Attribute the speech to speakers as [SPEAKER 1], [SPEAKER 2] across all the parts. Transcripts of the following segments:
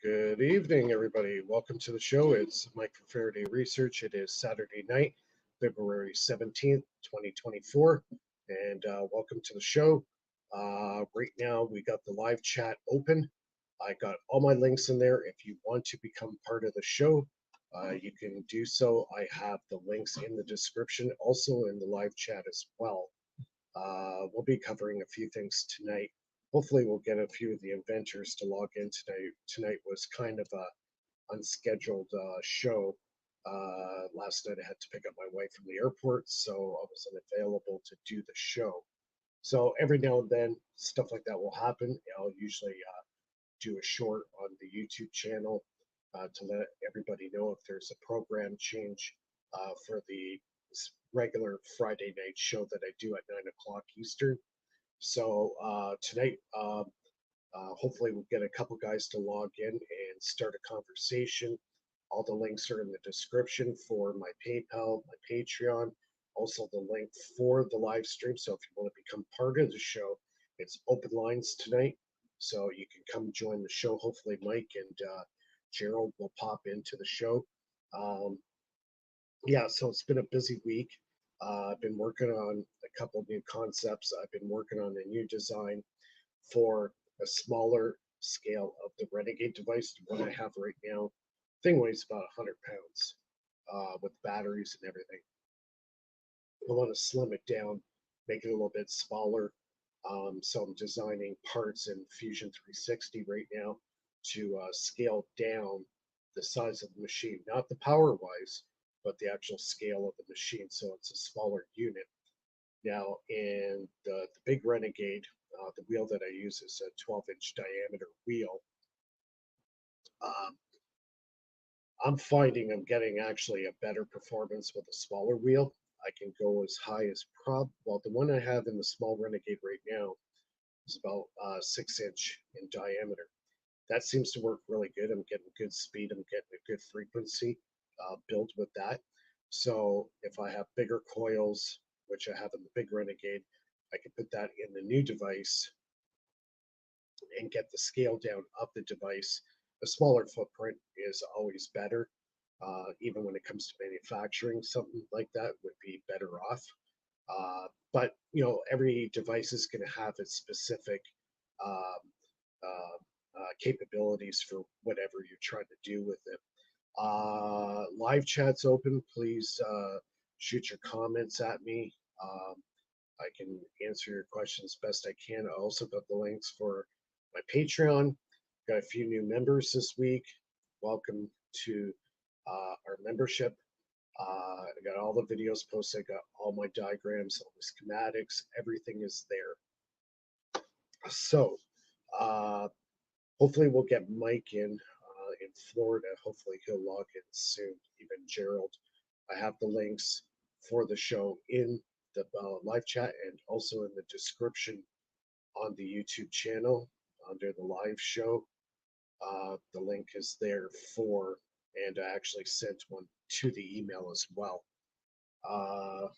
[SPEAKER 1] Good evening, everybody. Welcome to the show. It's Mike from Faraday Research. It is Saturday night, February 17th, 2024. And welcome to the show. Right now, we got the live chat open. I got all my links in there. If you want to become part of the show, you can do so. I have the links in the description, also in the live chat as well. We'll be covering a few things tonight. Hopefully, we'll get a few of the inventors to log in tonight. Tonight was kind of a unscheduled show. Last night I had to pick up my wife from the airport, so I wasn't available to do the show. So every now and then, stuff like that will happen. I'll usually do a short on the YouTube channel to let everybody know if there's a program change for the regular Friday night show that I do at 9 o'clock Eastern. So tonight, hopefully, we'll get a couple guys to log in and start a conversation. All the links are in the description for my PayPal, my Patreon, also the link for the live stream. So if you want to become part of the show, it's open lines tonight. So you can come join the show. Hopefully, Mike and Gerald will pop into the show. Um, yeah, so it's been a busy week. I've been working on a couple of new concepts. I've been working on a new design for a smaller scale of the Renegade device. The one I have right now, thing weighs about 100 pounds with batteries and everything. I want to slim it down, make it a little bit smaller. So I'm designing parts in Fusion 360 right now to scale down the size of the machine, not the power wise, but the actual scale of the machine. So it's a smaller unit. Now, in the big Renegade, the wheel that I use is a 12-inch diameter wheel. Um, I'm finding I'm getting actually a better performance with a smaller wheel. I can go as high as well, the one I have in the small Renegade right now is about 6-inch in diameter. That seems to work really good. I'm getting good speed. I'm getting a good frequency built with that. So if I have bigger coils, which I have in the big Renegade, I can put that in the new device and get the scale down of the device. A smaller footprint is always better. Even when it comes to manufacturing, something like that would be better off. But every device is going to have its specific um, capabilities for whatever you're trying to do with it. Live chat's open. Please shoot your comments at me. I can answer your questions best I can. I also got the links for my Patreon. Got a few new members this week. Welcome to our membership. I got all the videos posted. I got all my diagrams, all the schematics. Everything is there. So hopefully we'll get Mike in Florida. Hopefully he'll log in soon. Even Gerald. I have the links for the show in the live chat and also in the description on the YouTube channel under the live show. The link is there for, and I actually sent one to the email as well. What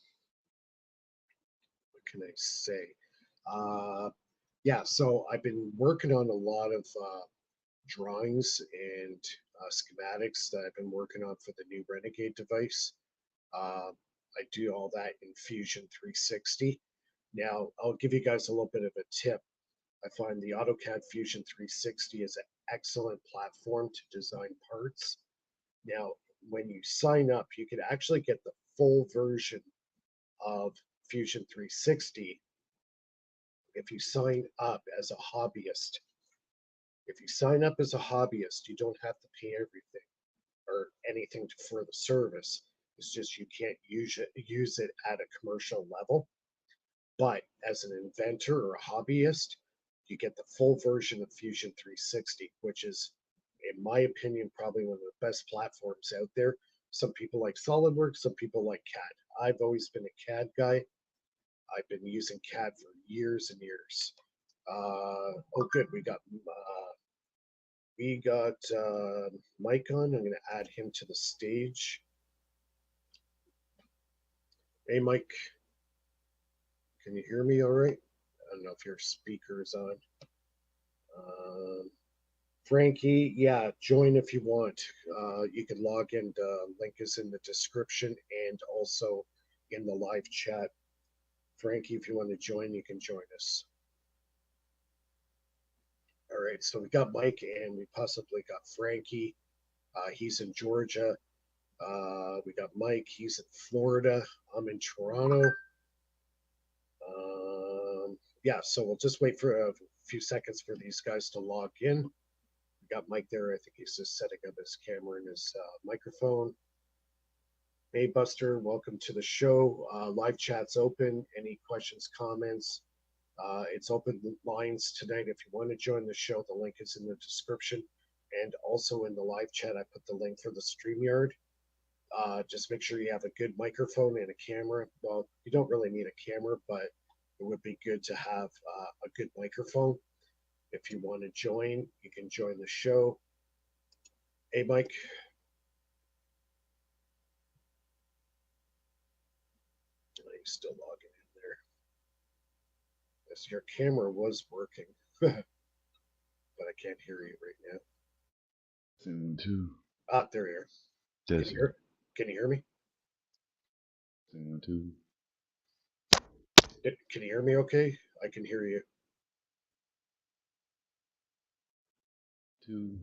[SPEAKER 1] can I say? Yeah, so I've been working on a lot of drawings and schematics that I've been working on for the new Renegade device. I do all that in Fusion 360. Now, I'll give you guys a little bit of a tip. I find the AutoCAD Fusion 360 is an excellent platform to design parts. Now, when you sign up, you can actually get the full version of Fusion 360 if you sign up as a hobbyist. If you sign up as a hobbyist, you don't have to pay everything or anything for the service. It's just you can't use it at a commercial level. But as an inventor or a hobbyist, you get the full version of Fusion 360, which is, in my opinion, probably one of the best platforms out there. Some people like SolidWorks, some people like CAD. I've always been a CAD guy. I've been using CAD for years and years. Oh, good. We got Mike on. I'm going to add him to the stage. Hey, Mike. Can you hear me all right? I don't know if your speaker is on. Frankie, yeah, join if you want. You can log in. The link is in the description and also in the live chat. Frankie, if you want to join, you can join us. All right, so we got Mike and we possibly got Frankie. He's in Georgia. We got Mike. He's in Florida. I'm in Toronto. Yeah, so we'll just wait for a few seconds for these guys to log in. We got Mike there. I think he's just setting up his camera and his microphone. Hey, Buster, welcome to the show. Live chat's open. Any questions, comments? It's open lines tonight. If you want to join the show, the link is in the description. And also in the live chat, I put the link for the StreamYard. Just make sure you have a good microphone and a camera. Well, you don't really need a camera, but it would be good to have a good microphone. If you want to join, you can join the show. Hey, Mike. He's still logging in there. Yes, your camera was working, but I can't hear you right now.
[SPEAKER 2] Soon too.
[SPEAKER 1] Ah, there you are. Can you hear me?
[SPEAKER 2] Soon too.
[SPEAKER 1] Can you hear me okay? I can hear you.
[SPEAKER 2] Two.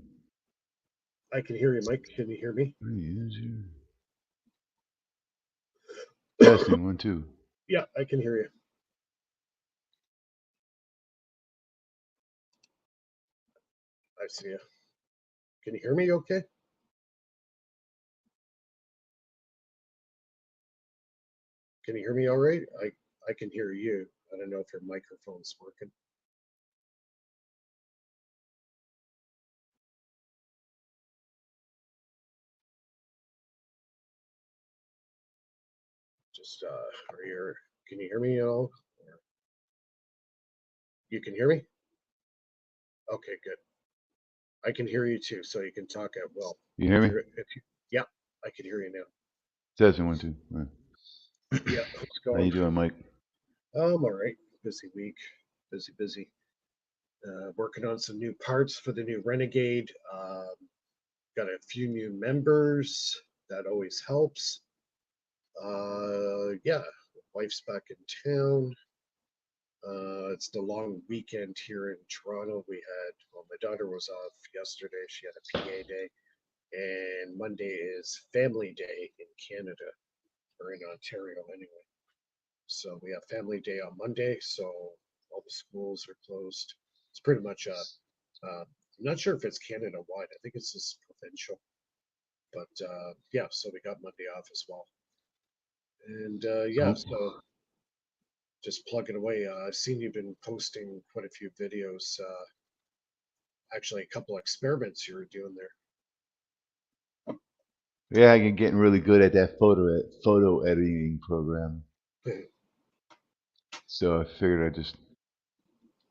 [SPEAKER 1] I can hear you, Mike. Can you hear me?
[SPEAKER 2] Testing 1 2.
[SPEAKER 1] Yeah, I can hear you. I see you. Can you hear me okay? Can you hear me all right? I can hear you. I don't know if your microphone's working. Just can you hear me at all? You can hear me? Okay, good. I can hear you too, so you can talk at will.
[SPEAKER 2] You hear me?
[SPEAKER 1] Yeah, I can hear you now.
[SPEAKER 2] Testing 1 2. Right.
[SPEAKER 1] Yeah, how's it
[SPEAKER 2] How
[SPEAKER 1] going?
[SPEAKER 2] you doing, Mike?
[SPEAKER 1] I'm all right. Busy week. Busy. Working on some new parts for the new Renegade. Got a few new members. That always helps. Yeah, wife's back in town. It's the long weekend here in Toronto. Well, my daughter was off yesterday. She had a PA day. And Monday is Family Day in Canada, or in Ontario anyway. So we have Family Day on Monday, so all the schools are closed. It's pretty much I'm not sure if it's Canada wide. I think it's just provincial. But yeah, so we got Monday off as well. And yeah, so just plugging away. I've seen you've been posting quite a few videos. Actually, a couple experiments you were doing
[SPEAKER 2] Yeah, I'm getting really good at that photo editing program.
[SPEAKER 1] there.
[SPEAKER 2] So I figured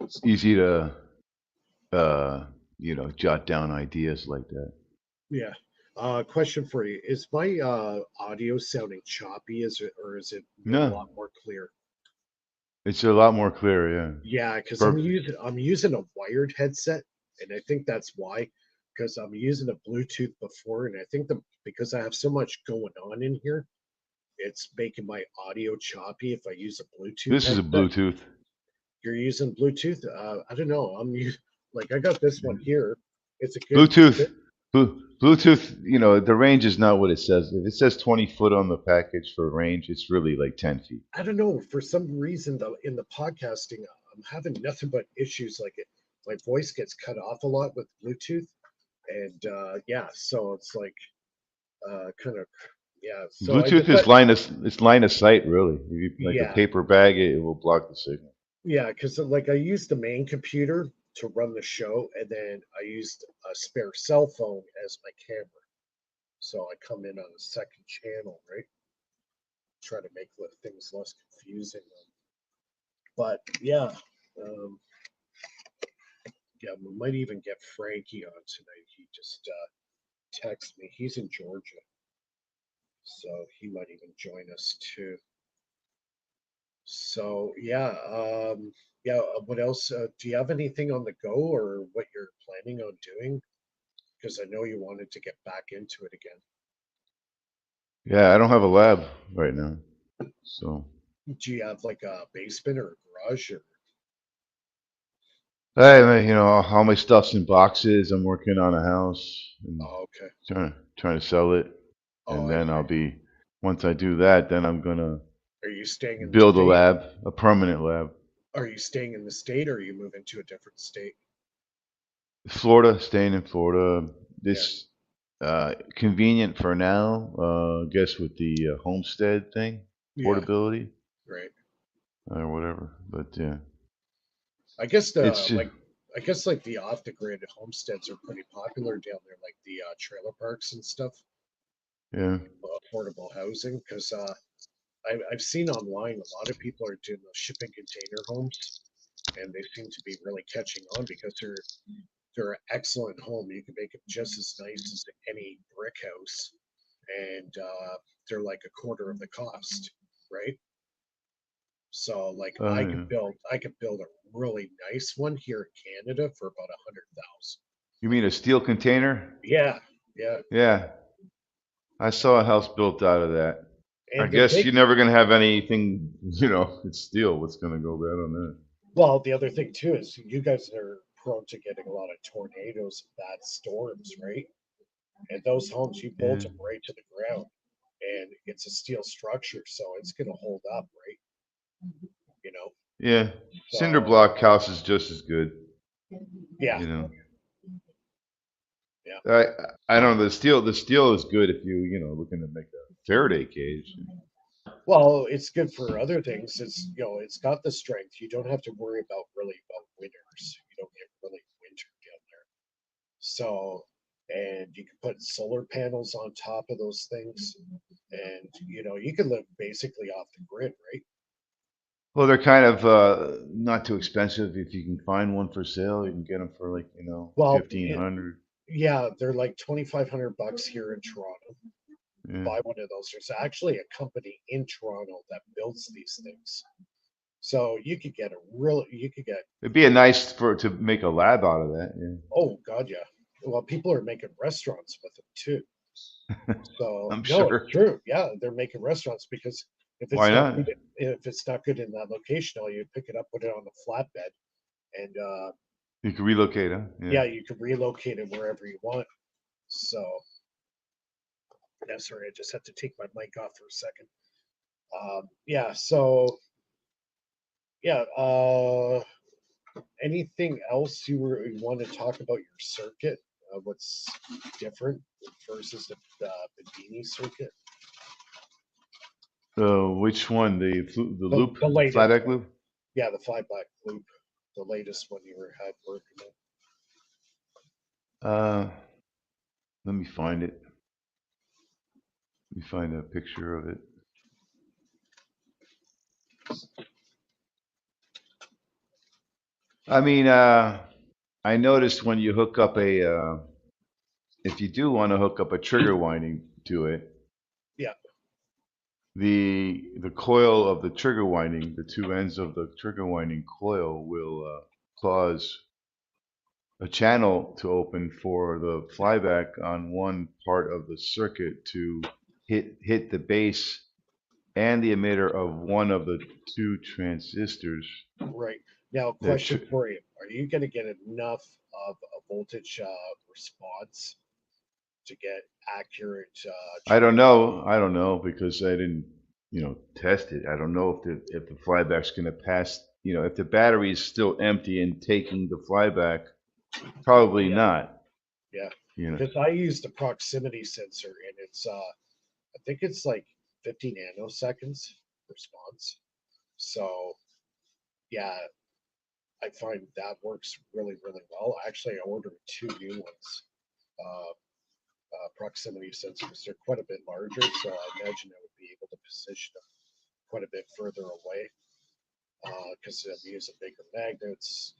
[SPEAKER 2] it's easy to jot down ideas like that.
[SPEAKER 1] Yeah. Question for you: is my audio sounding choppy? Or is it a
[SPEAKER 2] No,
[SPEAKER 1] lot more clear?
[SPEAKER 2] it's a lot more clear. Yeah.
[SPEAKER 1] Yeah, because
[SPEAKER 2] Per-
[SPEAKER 1] I'm using a wired headset, and I think that's why. Because I'm using a Bluetooth before, and I think because I have so much going on in here, it's making my audio choppy if I use a Bluetooth
[SPEAKER 2] this is a
[SPEAKER 1] headset.
[SPEAKER 2] Bluetooth.
[SPEAKER 1] You're using Bluetooth? I don't know. Like I got this one here. It's a good.
[SPEAKER 2] Bluetooth. Bluetooth. The range is not what it says. If it says 20 foot on the package for range, it's really like 10 feet.
[SPEAKER 1] I don't know. For some reason, though, in the podcasting, I'm having nothing but issues. Like my voice gets cut off a lot with Bluetooth, and yeah, so it's like kind of yeah. So I
[SPEAKER 2] Bluetooth
[SPEAKER 1] decided,
[SPEAKER 2] is line of sight, really. If you like a
[SPEAKER 1] yeah,
[SPEAKER 2] paper bag, it will block the signal.
[SPEAKER 1] yeah, because like I used the main computer to run the show, and then I used a spare cell phone as my camera. So I come in on a second channel, right? Try to make things less confusing. But yeah, um, yeah, we might even get Frankie on tonight. He just texted me. He's in Georgia, so he might even join us too. So what else? Do you have anything on the go or what you're planning on doing? Because I know you wanted to get back into it again.
[SPEAKER 2] Yeah, I don't have a lab right now, so
[SPEAKER 1] Do you have like a basement or a garage or?
[SPEAKER 2] all my stuff's in boxes. I'm working on a house and
[SPEAKER 1] Oh, okay.
[SPEAKER 2] trying to sell it,
[SPEAKER 1] Oh,
[SPEAKER 2] and
[SPEAKER 1] I
[SPEAKER 2] then
[SPEAKER 1] hear
[SPEAKER 2] I'll
[SPEAKER 1] you.
[SPEAKER 2] be once I do that, then I'm gonna
[SPEAKER 1] Are you staying in the
[SPEAKER 2] build a
[SPEAKER 1] state?
[SPEAKER 2] lab, a permanent lab.
[SPEAKER 1] Are you staying in the state or are you moving to a different state?
[SPEAKER 2] Florida, staying in Florida.
[SPEAKER 1] Yeah,
[SPEAKER 2] This convenient for now. I guess with the homestead thing,
[SPEAKER 1] yeah,
[SPEAKER 2] portability
[SPEAKER 1] right.
[SPEAKER 2] or whatever. But yeah,
[SPEAKER 1] I guess
[SPEAKER 2] it's just
[SPEAKER 1] like the off the grid homesteads are pretty popular down there, like the trailer parks and stuff,
[SPEAKER 2] yeah,
[SPEAKER 1] affordable housing. Because I've seen online a lot of people are doing those shipping container homes, and they seem to be really catching on because they're an excellent home. You can make them just as nice as any brick house, and they're like a quarter of the cost, right? So like
[SPEAKER 2] yeah.
[SPEAKER 1] I could build a really nice one here in Canada for about 100,000.
[SPEAKER 2] You mean a steel container?
[SPEAKER 1] Yeah, yeah.
[SPEAKER 2] Yeah, I saw a house built out of that. I
[SPEAKER 1] And they're
[SPEAKER 2] guess
[SPEAKER 1] big.
[SPEAKER 2] you're never gonna have anything, it's steel. What's gonna go bad on that?
[SPEAKER 1] Well, the other thing too is you guys are prone to getting a lot of tornadoes and bad storms, right? And those homes, you bolt
[SPEAKER 2] Yeah,
[SPEAKER 1] them right to the ground, and it's a steel structure, so it's going to hold up, right? You know.
[SPEAKER 2] yeah. Cinder
[SPEAKER 1] So
[SPEAKER 2] block house is just as good.
[SPEAKER 1] yeah,
[SPEAKER 2] You know,
[SPEAKER 1] yeah.
[SPEAKER 2] I I don't know. The steel is good if looking to make a Faraday cage.
[SPEAKER 1] Well, it's good for other things. It's got the strength. You don't have to worry about really about winters. You don't get really winter down there. So, and you can put solar panels on top of those things, and you can live basically off the grid, right?
[SPEAKER 2] Well, they're kind of not too expensive. If you can find one for sale, you can get them for like
[SPEAKER 1] Well,
[SPEAKER 2] 1,500.
[SPEAKER 1] yeah, they're like $2,500 here in Toronto.
[SPEAKER 2] Yeah.
[SPEAKER 1] Buy one of those. There's actually a company in Toronto that builds these things. So you could get,
[SPEAKER 2] It'd be a nice for to make a lab out of that. Yeah.
[SPEAKER 1] oh God, yeah. Well, people are making restaurants with them too. So
[SPEAKER 2] I'm
[SPEAKER 1] no, it's
[SPEAKER 2] sure.
[SPEAKER 1] true. Yeah, they're making restaurants because
[SPEAKER 2] Why not?
[SPEAKER 1] if it's not good in that location, all you pick it up, put it on the flatbed, and
[SPEAKER 2] You can relocate, huh? Yeah.
[SPEAKER 1] yeah, you can relocate it wherever you want. So yeah, sorry, I just had to take my mic off for a second. Yeah, so yeah, anything else you want to talk about your circuit? What's different versus the Bedini circuit?
[SPEAKER 2] Which one? The loop,
[SPEAKER 1] The
[SPEAKER 2] the
[SPEAKER 1] latest
[SPEAKER 2] flat
[SPEAKER 1] one.
[SPEAKER 2] loop?
[SPEAKER 1] Yeah, the fly black loop, the latest one you were had working on.
[SPEAKER 2] Uh, Let me find it. Let me find a picture of it. I mean, I noticed when you hook up if you do want to hook up a trigger winding to it,
[SPEAKER 1] Yeah,
[SPEAKER 2] the coil of the trigger winding, the two ends of the trigger winding coil will cause a channel to open for the flyback on one part of the circuit to hit the base and the emitter of one of the two transistors.
[SPEAKER 1] right. Now,
[SPEAKER 2] That
[SPEAKER 1] question for you: are you going to get enough of a voltage response to get accurate
[SPEAKER 2] I don't
[SPEAKER 1] trigger?
[SPEAKER 2] know. I don't know because I didn't, test it. I don't know if the flyback's going to pass. If the battery is still empty and taking the flyback, probably
[SPEAKER 1] Yeah,
[SPEAKER 2] not.
[SPEAKER 1] yeah.
[SPEAKER 2] You know.
[SPEAKER 1] Because I used a proximity sensor, and it's I think it's like 50 nanoseconds response. So yeah, I find that works really, really well. Actually, I ordered two new ones, uh, proximity sensors. They're quite a bit larger, so I imagine I would be able to position them quite a bit further away because I'm using bigger magnets.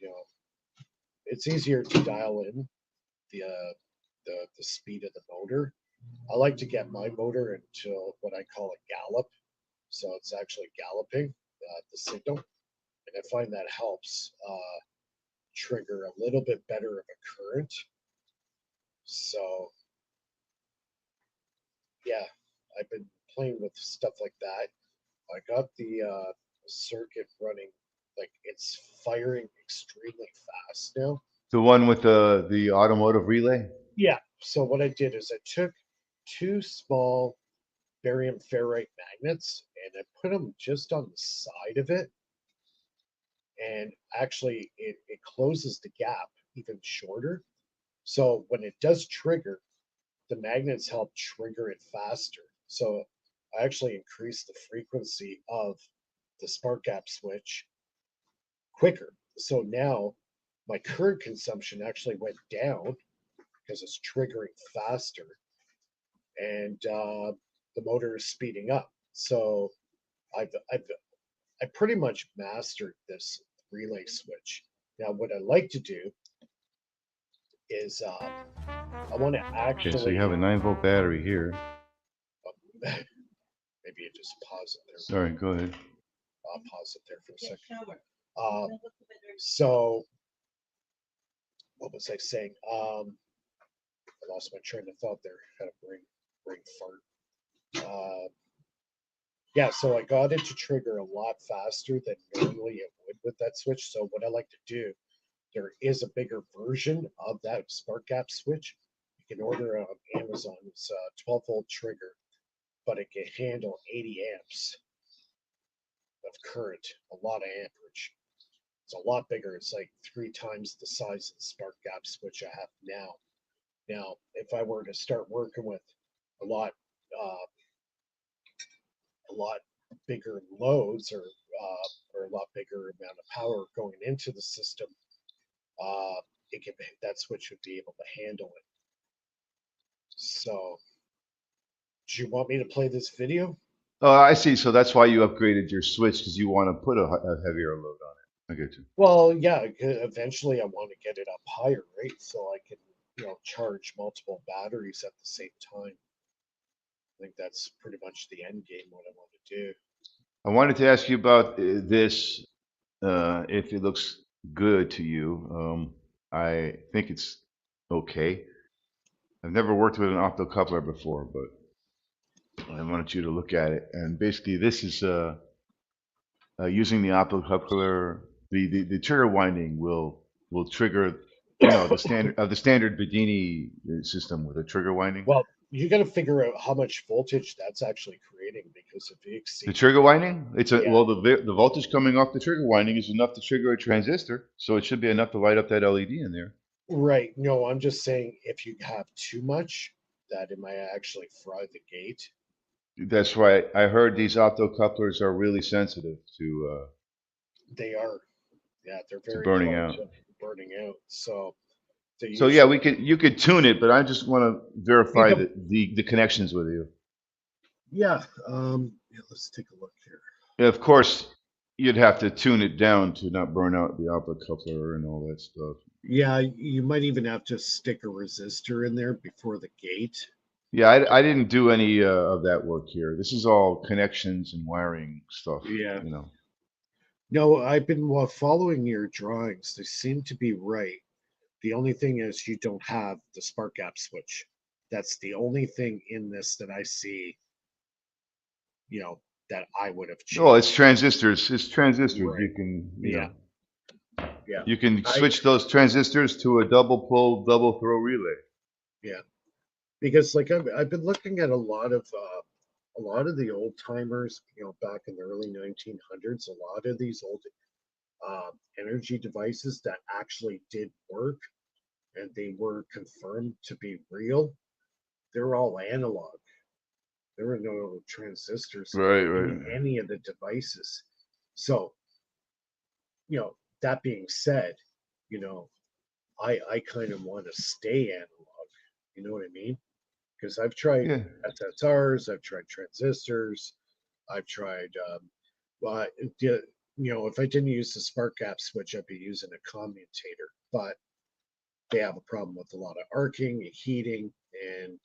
[SPEAKER 1] It's easier to dial in the speed of the motor. I like to get my motor into what I call a gallop, so it's actually galloping. the signal, and I find that helps trigger a little bit better of a current. So yeah, I've been playing with stuff like that. I got the circuit running, like it's firing extremely fast now.
[SPEAKER 2] The one with the automotive relay?
[SPEAKER 1] Yeah. So what I did is I took two small barium ferrite magnets and I put them just on the side of it, and actually it closes the gap even shorter. So when it does trigger, the magnets help trigger it faster. So I actually increased the frequency of the spark gap switch quicker. So now my current consumption actually went down because it's triggering faster, and the motor is speeding up. So I've I pretty much mastered this relay switch. Now, what I like to do is I want to
[SPEAKER 2] Okay, so you have
[SPEAKER 1] actually
[SPEAKER 2] a 9-volt battery here.
[SPEAKER 1] maybe you just pause it there.
[SPEAKER 2] Sorry, go ahead.
[SPEAKER 1] I'll pause it there for a second. So what was I saying? I lost my train of thought there. Had a brain fart. Yeah, so I got it to trigger a lot faster than normally it would with that switch. So what I like to do, there is a bigger version of that spark gap switch. You can order it on Amazon. It's a 12-volt trigger, but it can handle 80 amps of current, a lot of amperage. It's a lot bigger. It's like 3 times the size of the spark gap switch I have now. Now, if I were to start working with a lot, uh, a lot bigger loads or a lot bigger amount of power going into the system, it can that switch would be able to handle it. So, do you want me to play this video?
[SPEAKER 2] Oh, I see. So that's why you upgraded your switch because you want to put a heavier load on it. I get you.
[SPEAKER 1] Well, yeah. Eventually, I want to get it up higher, right? So I can, charge multiple batteries at the same time. I think that's pretty much the end game. What I want to do.
[SPEAKER 2] I wanted to ask you about this, if it looks good to you. I think it's okay. I've never worked with an optocoupler before, but I wanted you to look at it. And basically, this is using the optocoupler. The trigger winding will trigger, the standard Bedini system with a trigger winding.
[SPEAKER 1] Well, you got to figure out how much voltage that's actually creating, because if you
[SPEAKER 2] The
[SPEAKER 1] exceed,
[SPEAKER 2] trigger winding,
[SPEAKER 1] yeah,
[SPEAKER 2] the voltage coming off the trigger winding is enough to trigger a transistor, so it should be enough to light up that LED in there.
[SPEAKER 1] right. No, I'm just saying if you have too much, that it might actually fry the gate.
[SPEAKER 2] That's right. I heard these optocouplers are really sensitive
[SPEAKER 1] They are, yeah, they're
[SPEAKER 2] to
[SPEAKER 1] very
[SPEAKER 2] burning
[SPEAKER 1] prone
[SPEAKER 2] out.
[SPEAKER 1] to burning out. So they
[SPEAKER 2] So yeah,
[SPEAKER 1] usually,
[SPEAKER 2] you could tune it, but I just want to
[SPEAKER 1] you
[SPEAKER 2] verify
[SPEAKER 1] can,
[SPEAKER 2] the connections with you.
[SPEAKER 1] yeah. Yeah, let's take a look here.
[SPEAKER 2] Of course, you'd have to tune it down to not burn out the optocoupler and all that stuff.
[SPEAKER 1] Yeah, you might even have to stick a resistor in there before the gate.
[SPEAKER 2] Yeah, I didn't do any of that work here. This is all connections and wiring stuff,
[SPEAKER 1] Yeah.
[SPEAKER 2] you know.
[SPEAKER 1] No, I've been following your drawings. They seem to be right. The only thing is you don't have the spark gap switch. That's the only thing in this that I see, you know, that I would have
[SPEAKER 2] Oh,
[SPEAKER 1] changed.
[SPEAKER 2] it's transistors. It's transistors.
[SPEAKER 1] Right.
[SPEAKER 2] You can,
[SPEAKER 1] Yeah. Yeah.
[SPEAKER 2] you can
[SPEAKER 1] I
[SPEAKER 2] switch those transistors to a double pole, double throw relay.
[SPEAKER 1] yeah. Because like I've been looking at a lot of the old timers, back in the early 1900s, a lot of these old energy devices that actually did work and they were confirmed to be real, they're all analog. There were no transistors
[SPEAKER 2] Right,
[SPEAKER 1] in
[SPEAKER 2] right.
[SPEAKER 1] any of the devices. So, that being said, you know, I kind of want to stay analog. You know what I mean? Because I've tried
[SPEAKER 2] Yeah.
[SPEAKER 1] SSRs, I've tried transistors, I've tried, well, if I didn't use the spark gap switch, I'd be using a commutator, but they have a problem with a lot of arcing, heating, and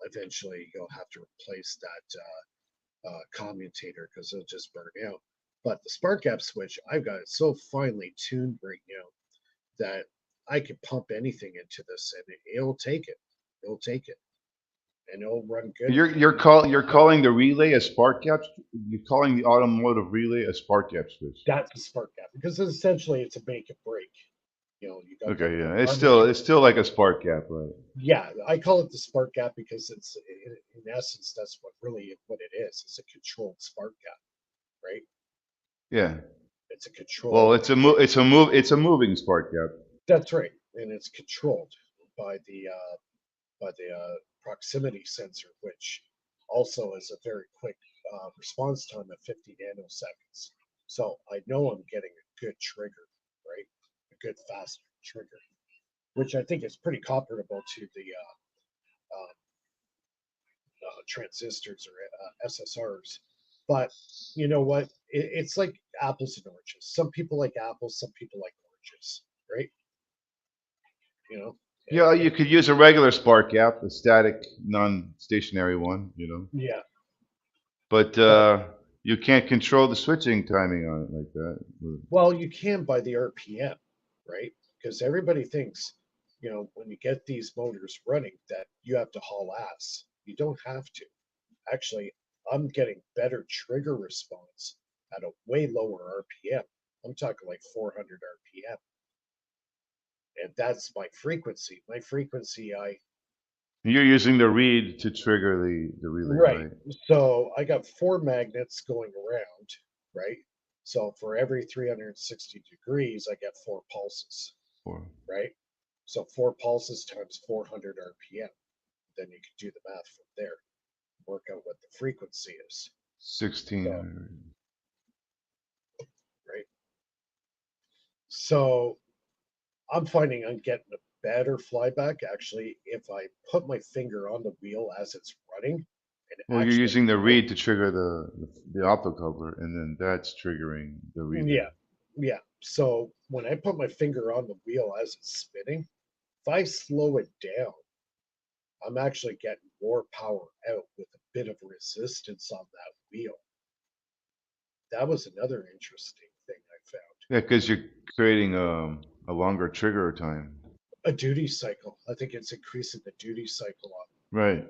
[SPEAKER 1] eventually you'll have to replace that commutator because it'll just burn out. But the spark gap switch, I've got it so finely tuned right now that I can pump anything into this and it'll take it. It'll take it and it'll run good.
[SPEAKER 2] You're calling the relay a spark gap. You're calling the automotive relay a spark gap switch.
[SPEAKER 1] That's a spark gap because essentially it's a make and break. You got
[SPEAKER 2] Okay,
[SPEAKER 1] the
[SPEAKER 2] yeah,
[SPEAKER 1] armature.
[SPEAKER 2] it's still like a spark gap, right?
[SPEAKER 1] Yeah, I call it the spark gap because it's in essence that's what it is. It's a controlled spark gap, right?
[SPEAKER 2] Yeah.
[SPEAKER 1] It's a
[SPEAKER 2] Well,
[SPEAKER 1] controlled.
[SPEAKER 2] it's a moving spark gap.
[SPEAKER 1] That's right, and it's controlled by the proximity sensor, which also is a very quick response time of 50 nanoseconds. So I know I'm getting a good trigger, right? A good fast trigger, which I think is pretty comparable to the transistors or SSRs. But you know what? It's like apples and oranges. Some people like apples, some people like oranges, right? You know,
[SPEAKER 2] Yeah, you could use a regular spark gap, a static, non-stationary one,
[SPEAKER 1] yeah.
[SPEAKER 2] but
[SPEAKER 1] But
[SPEAKER 2] you can't control the switching timing on it like that.
[SPEAKER 1] well, you can by the RPM, right? Because everybody thinks, when you get these motors running, that you have to haul ass. You don't have to. Actually, I'm getting better trigger response at a way lower RPM. I'm talking like 400 RPM. And that's my frequency. My frequency,
[SPEAKER 2] You're using the reed to trigger the relay,
[SPEAKER 1] right.
[SPEAKER 2] right?
[SPEAKER 1] So I got four magnets going around, right? So for every 360 degrees, I get four pulses,
[SPEAKER 2] Or
[SPEAKER 1] right? So four pulses times 400 RPM. Then you can do the math from there, work out what the frequency is. So,
[SPEAKER 2] 1600.
[SPEAKER 1] right. So I'm finding I'm getting a better flyback actually if I put my finger on the wheel as it's running and
[SPEAKER 2] Well, you're
[SPEAKER 1] actually
[SPEAKER 2] using the
[SPEAKER 1] feel.
[SPEAKER 2] reed to trigger the opto coupler, and then that's triggering the relay.
[SPEAKER 1] Yeah, yeah. So when I put my finger on the wheel as it's spinning, if I slow it down, I'm actually getting more power out with a bit of resistance on that wheel. That was another interesting thing I found.
[SPEAKER 2] Yeah, because you're creating a longer trigger time.
[SPEAKER 1] A duty cycle. I think it's increasing the duty cycle on.
[SPEAKER 2] Right.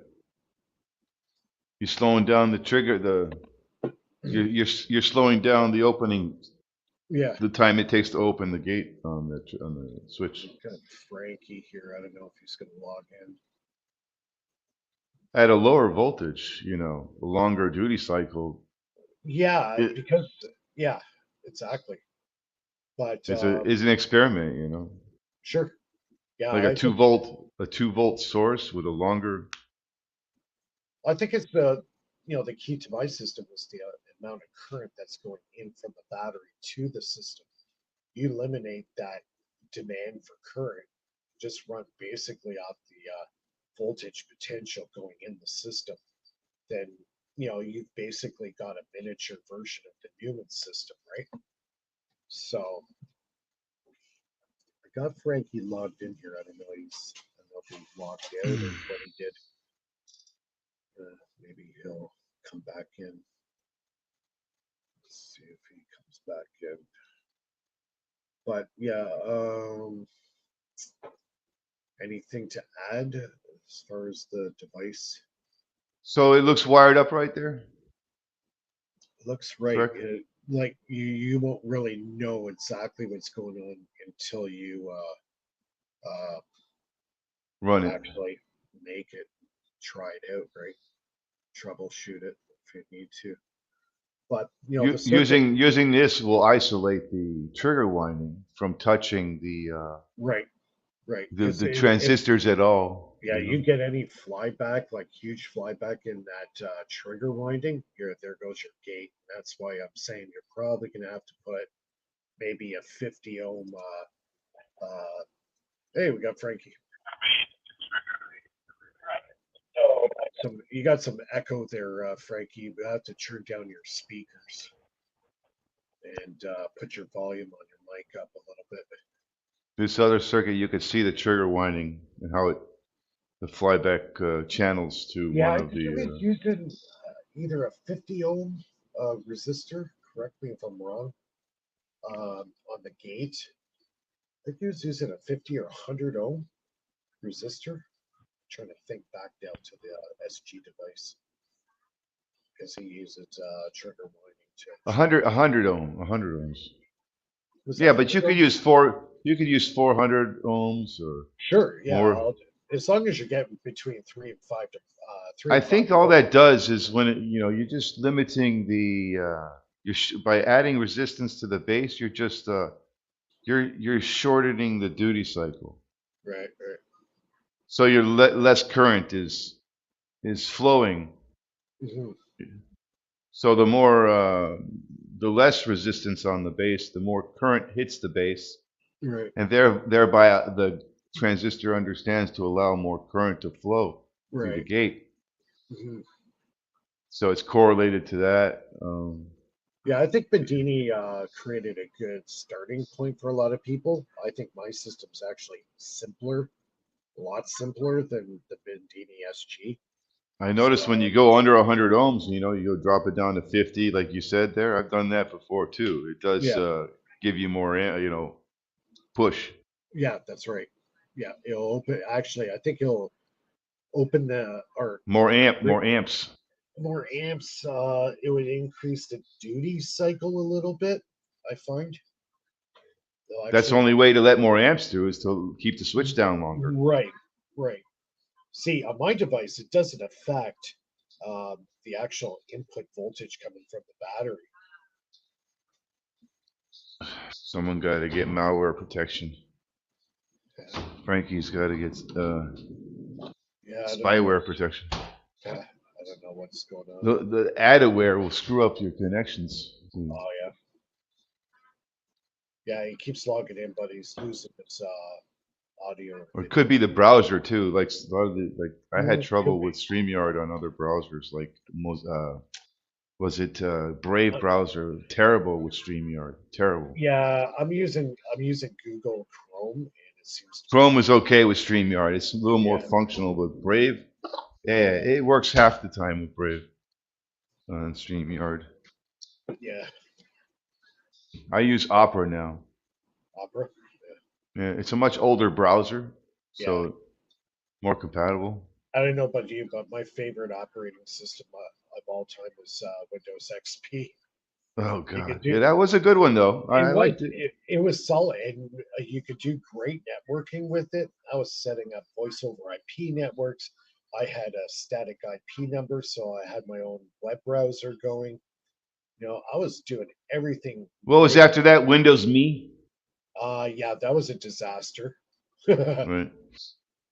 [SPEAKER 2] You're slowing down the trigger. You're slowing down the opening,
[SPEAKER 1] Yeah.
[SPEAKER 2] the time it takes to open the gate on on the switch.
[SPEAKER 1] Got Frankie here. I don't know if he's going to log in.
[SPEAKER 2] At a lower voltage, a longer duty cycle
[SPEAKER 1] Yeah,
[SPEAKER 2] it
[SPEAKER 1] because yeah, exactly. But
[SPEAKER 2] is an experiment.
[SPEAKER 1] sure. Yeah,
[SPEAKER 2] Like
[SPEAKER 1] I think
[SPEAKER 2] a 2 volt source with a longer.
[SPEAKER 1] it's the key to my system is the amount of current that's going in from the battery to the system. You eliminate that demand for current, just run basically off the voltage potential going in the system. Then you've basically got a miniature version of the Newman system, right? So I got Frankie logged in here. I don't know if he logged out or what he did. Maybe he'll come back in. Let's see if he comes back in. But yeah, anything to add as far as the device?
[SPEAKER 2] So it looks wired up right there,
[SPEAKER 1] Looks right.
[SPEAKER 2] correct?
[SPEAKER 1] Like you won't really know exactly what's going on until you
[SPEAKER 2] Run it.
[SPEAKER 1] actually make it, try it out, right? Troubleshoot it if you need to. But the circuit,
[SPEAKER 2] Using this will isolate the trigger winding from touching
[SPEAKER 1] right, right,
[SPEAKER 2] the transistors at all.
[SPEAKER 1] yeah, you get any flyback, like huge flyback in that trigger winding, there goes your gate. That's why I'm saying you're probably going to have to put maybe a 50 ohm. Hey, we got Frankie. Some you got some echo there, Frankie. You have to turn down your speakers and put your volume on your mic up a little bit.
[SPEAKER 2] This other circuit, you could see the trigger winding and how the flyback channels to
[SPEAKER 1] Yeah,
[SPEAKER 2] one
[SPEAKER 1] I
[SPEAKER 2] of
[SPEAKER 1] think it was
[SPEAKER 2] the.
[SPEAKER 1] using either a 50 ohm resistor correct me if I'm wrong, on the gate. I think he was using a 50 or 100 ohm resistor. Trying to think back down to the SG device because he uses trigger winding too.
[SPEAKER 2] A hundred ohms.
[SPEAKER 1] Was
[SPEAKER 2] Yeah,
[SPEAKER 1] that
[SPEAKER 2] but
[SPEAKER 1] 100 ohms?
[SPEAKER 2] you could use 400 ohms or
[SPEAKER 1] Sure, yeah.
[SPEAKER 2] more.
[SPEAKER 1] As long as you're getting between three
[SPEAKER 2] I
[SPEAKER 1] and five
[SPEAKER 2] think all
[SPEAKER 1] volt.
[SPEAKER 2] that does is when you're just limiting by adding resistance to the base, you're shortening the duty cycle.
[SPEAKER 1] Right, right.
[SPEAKER 2] So your less current is flowing.
[SPEAKER 1] Hmm.
[SPEAKER 2] So the less resistance on the base, the more current hits the base,
[SPEAKER 1] Right,
[SPEAKER 2] and thereby the transistor understands to allow more current to flow through the
[SPEAKER 1] right.
[SPEAKER 2] gate.
[SPEAKER 1] Hmm.
[SPEAKER 2] So it's correlated to that.
[SPEAKER 1] Yeah, I think Bedini created a good starting point for a lot of people. I think my system's actually simpler, a lot simpler than the Bedini SG.
[SPEAKER 2] I noticed when you
[SPEAKER 1] So
[SPEAKER 2] go under 100 ohms, you go drop it down to 50, like you said there. I've done that before too. It does
[SPEAKER 1] yeah,
[SPEAKER 2] give you more, push,
[SPEAKER 1] yeah, that's right. Yeah, it'll open. Actually, I think it'll open the or
[SPEAKER 2] more amps.
[SPEAKER 1] more amps. It would increase the duty cycle a little bit. I find they'll
[SPEAKER 2] That's the
[SPEAKER 1] actually
[SPEAKER 2] only way to let more amps through is to keep the switch down longer.
[SPEAKER 1] right, right. See, on my device, it doesn't affect the actual input voltage coming from the battery.
[SPEAKER 2] Someone got to get malware protection.
[SPEAKER 1] Yeah,
[SPEAKER 2] Frankie's got to get
[SPEAKER 1] yeah, I don't know.
[SPEAKER 2] spyware protection.
[SPEAKER 1] I don't know what's going on.
[SPEAKER 2] The adware will screw up your connections.
[SPEAKER 1] Oh yeah, yeah. He keeps logging in, but he's losing his audio and
[SPEAKER 2] Or it could
[SPEAKER 1] video.
[SPEAKER 2] be the browser too. Like a lot of like I had
[SPEAKER 1] Could
[SPEAKER 2] trouble
[SPEAKER 1] be.
[SPEAKER 2] with StreamYard on other browsers. Like was it Brave
[SPEAKER 1] Uh,
[SPEAKER 2] browser? Terrible with StreamYard. Terrible.
[SPEAKER 1] yeah, I'm using Google Chrome, and it seems to be
[SPEAKER 2] Chrome is okay with StreamYard. It's a little more
[SPEAKER 1] yeah,
[SPEAKER 2] functional, but Brave, yeah,
[SPEAKER 1] yeah,
[SPEAKER 2] it works half the time with Brave on StreamYard.
[SPEAKER 1] yeah.
[SPEAKER 2] I use Opera now.
[SPEAKER 1] Opera.
[SPEAKER 2] Yeah, it's a much older browser,
[SPEAKER 1] Yeah,
[SPEAKER 2] so more compatible.
[SPEAKER 1] I don't know about you, but my favorite operating system of all time is Windows XP.
[SPEAKER 2] Oh
[SPEAKER 1] You could
[SPEAKER 2] God,
[SPEAKER 1] do
[SPEAKER 2] yeah, that was a good one though.
[SPEAKER 1] it
[SPEAKER 2] I
[SPEAKER 1] was
[SPEAKER 2] liked it.
[SPEAKER 1] it was solid, and you could do great networking with it. I was setting up voice over IP networks. I had a static IP number, so I had my own web browser going. I was doing everything
[SPEAKER 2] What was
[SPEAKER 1] great.
[SPEAKER 2] after that? Windows Me,
[SPEAKER 1] Yeah, that was a disaster.
[SPEAKER 2] right?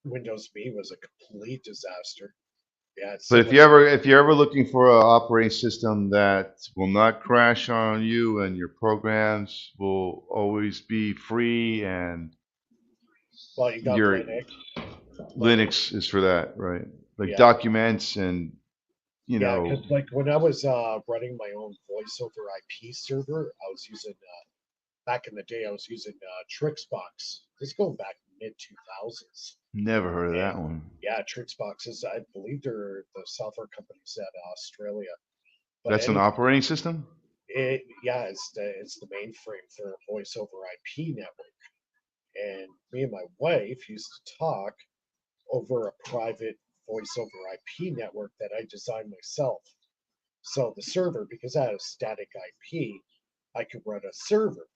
[SPEAKER 1] Windows Me was a complete disaster. Yeah, it's
[SPEAKER 2] But
[SPEAKER 1] so much.
[SPEAKER 2] if you're ever looking for an operating system that will not crash on you and your programs will always be free and
[SPEAKER 1] Well, you got
[SPEAKER 2] your
[SPEAKER 1] Linux.
[SPEAKER 2] Linux is for that, right? Like
[SPEAKER 1] Yeah,
[SPEAKER 2] documents and you
[SPEAKER 1] yeah,
[SPEAKER 2] know
[SPEAKER 1] because like when I was running my own voice over IP server, I was using back in the day, I was using Trixbox. This is going back mid 2000s.
[SPEAKER 2] never heard of
[SPEAKER 1] And
[SPEAKER 2] that one.
[SPEAKER 1] yeah, Trixbox is, I believe they're the software companies out Australia. But
[SPEAKER 2] That's an
[SPEAKER 1] anyway,
[SPEAKER 2] operating system?
[SPEAKER 1] yeah, it's the mainframe for a voice over IP network. And me and my wife used to talk over a private voice over IP network that I designed myself. So the server, because I had a static IP, I could run a server.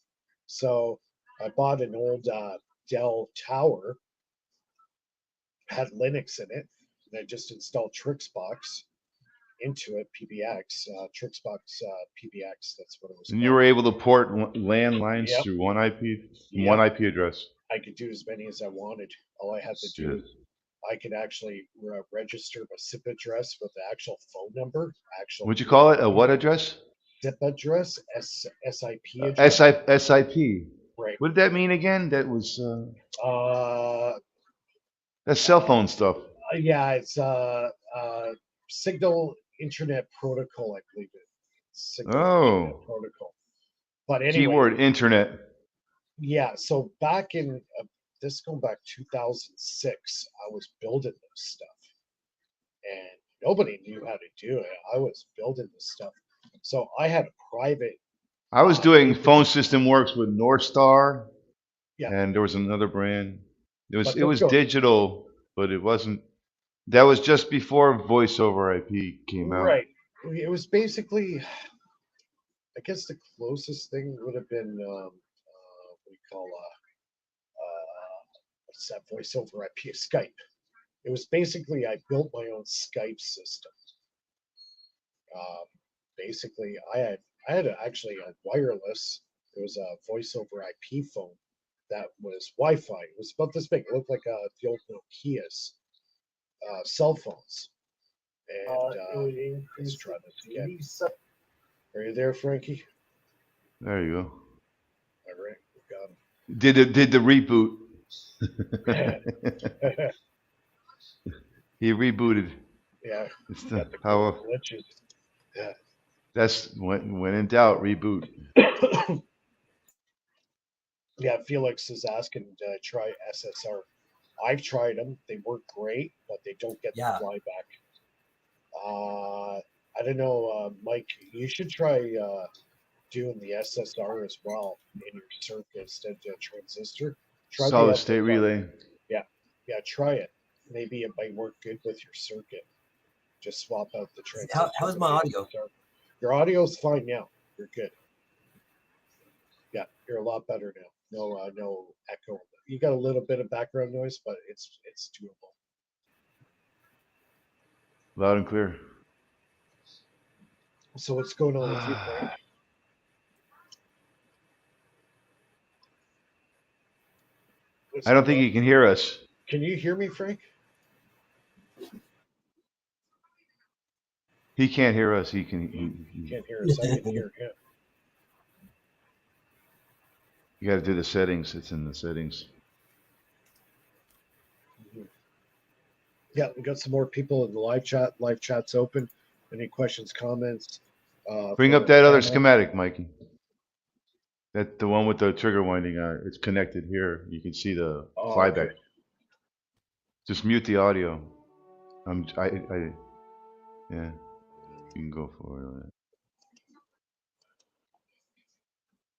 [SPEAKER 1] So I bought an old Dell tower, had Linux in it, and I just installed Trixbox into it, PBX, Trixbox PBX, that's what it was
[SPEAKER 2] And you
[SPEAKER 1] called.
[SPEAKER 2] were able to port landlines
[SPEAKER 1] Yep,
[SPEAKER 2] through one IP from one
[SPEAKER 1] yep.
[SPEAKER 2] IP address.
[SPEAKER 1] I could do as many as I wanted. All I had to
[SPEAKER 2] Shit.
[SPEAKER 1] do, I could actually register my SIP address with the actual phone number, actual
[SPEAKER 2] What'd you
[SPEAKER 1] real
[SPEAKER 2] call it? A what address?
[SPEAKER 1] SIP address, SIP address.
[SPEAKER 2] SIP.
[SPEAKER 1] Right.
[SPEAKER 2] What did that mean again? That was
[SPEAKER 1] Uh,
[SPEAKER 2] that's cell phone stuff.
[SPEAKER 1] yeah, it's Signal Internet Protocol, I believe it. Signal Internet
[SPEAKER 2] Oh,
[SPEAKER 1] Protocol. But anyway,
[SPEAKER 2] keyword internet.
[SPEAKER 1] yeah. So back in this going back 2006, I was building this stuff, and nobody knew how to do it. I was building this stuff, so I had a private.
[SPEAKER 2] I was doing
[SPEAKER 1] Basically,
[SPEAKER 2] phone system works with North Star,
[SPEAKER 1] yeah,
[SPEAKER 2] and there was another brand.
[SPEAKER 1] but
[SPEAKER 2] It
[SPEAKER 1] let's
[SPEAKER 2] was
[SPEAKER 1] go.
[SPEAKER 2] digital, but it wasn't. That was just before voice over IP came out.
[SPEAKER 1] Right. It was basically, I guess the closest thing would have been what do you call what's that voice over IP? Skype. It was basically I built my own Skype system. Um, basically, actually a wireless. It was a voice over IP phone that was Wi-Fi. It was about this big. It looked like the old Nokia's cell phones. And
[SPEAKER 3] It would
[SPEAKER 1] let's
[SPEAKER 3] increase
[SPEAKER 1] try
[SPEAKER 3] the
[SPEAKER 1] this again.
[SPEAKER 3] duty cycle.
[SPEAKER 1] Are you there, Frankie?
[SPEAKER 2] There you go.
[SPEAKER 1] All right, we got him.
[SPEAKER 2] Did the reboot.
[SPEAKER 1] Yeah,
[SPEAKER 2] He rebooted. It's
[SPEAKER 1] got the
[SPEAKER 2] how
[SPEAKER 1] glitches. Yeah.
[SPEAKER 2] that's when in doubt, reboot.
[SPEAKER 1] Yeah, Felix is asking to try SSR. I've tried them. They work great, but they don't get the
[SPEAKER 3] Yeah.
[SPEAKER 1] flyback. I don't know, Mike. You should try doing the SSR as well in your circuit instead of transistor. Try the
[SPEAKER 2] Solid state
[SPEAKER 1] SSR.
[SPEAKER 2] relay.
[SPEAKER 1] Yeah, yeah. Try it. Maybe it might work good with your circuit. Just swap out the transistor.
[SPEAKER 3] How's
[SPEAKER 1] with
[SPEAKER 3] my
[SPEAKER 1] the
[SPEAKER 3] audio?
[SPEAKER 1] SSR. Your audio's fine now. You're good. Yeah, you're a lot better now. No echo. You got a little bit of background noise, but it's doable.
[SPEAKER 2] Loud and clear.
[SPEAKER 1] So what's going on with you, Frank?
[SPEAKER 2] I don't think he can hear us.
[SPEAKER 1] Can you hear me, Frank?
[SPEAKER 2] He can't hear us. He can.
[SPEAKER 1] You can't hear us. I can hear him.
[SPEAKER 2] You got to do the settings. It's in the settings.
[SPEAKER 1] Yeah, we got some more people in the live chat. Live chat's open. Any questions, comments?
[SPEAKER 2] Bring
[SPEAKER 1] for
[SPEAKER 2] up that other
[SPEAKER 1] panel?
[SPEAKER 2] schematic, Mikey. That the one with the trigger winding on it. It's connected here. You can see the
[SPEAKER 1] Oh,
[SPEAKER 2] flyback.
[SPEAKER 1] okay.
[SPEAKER 2] Just mute the audio. Yeah. You can go for it.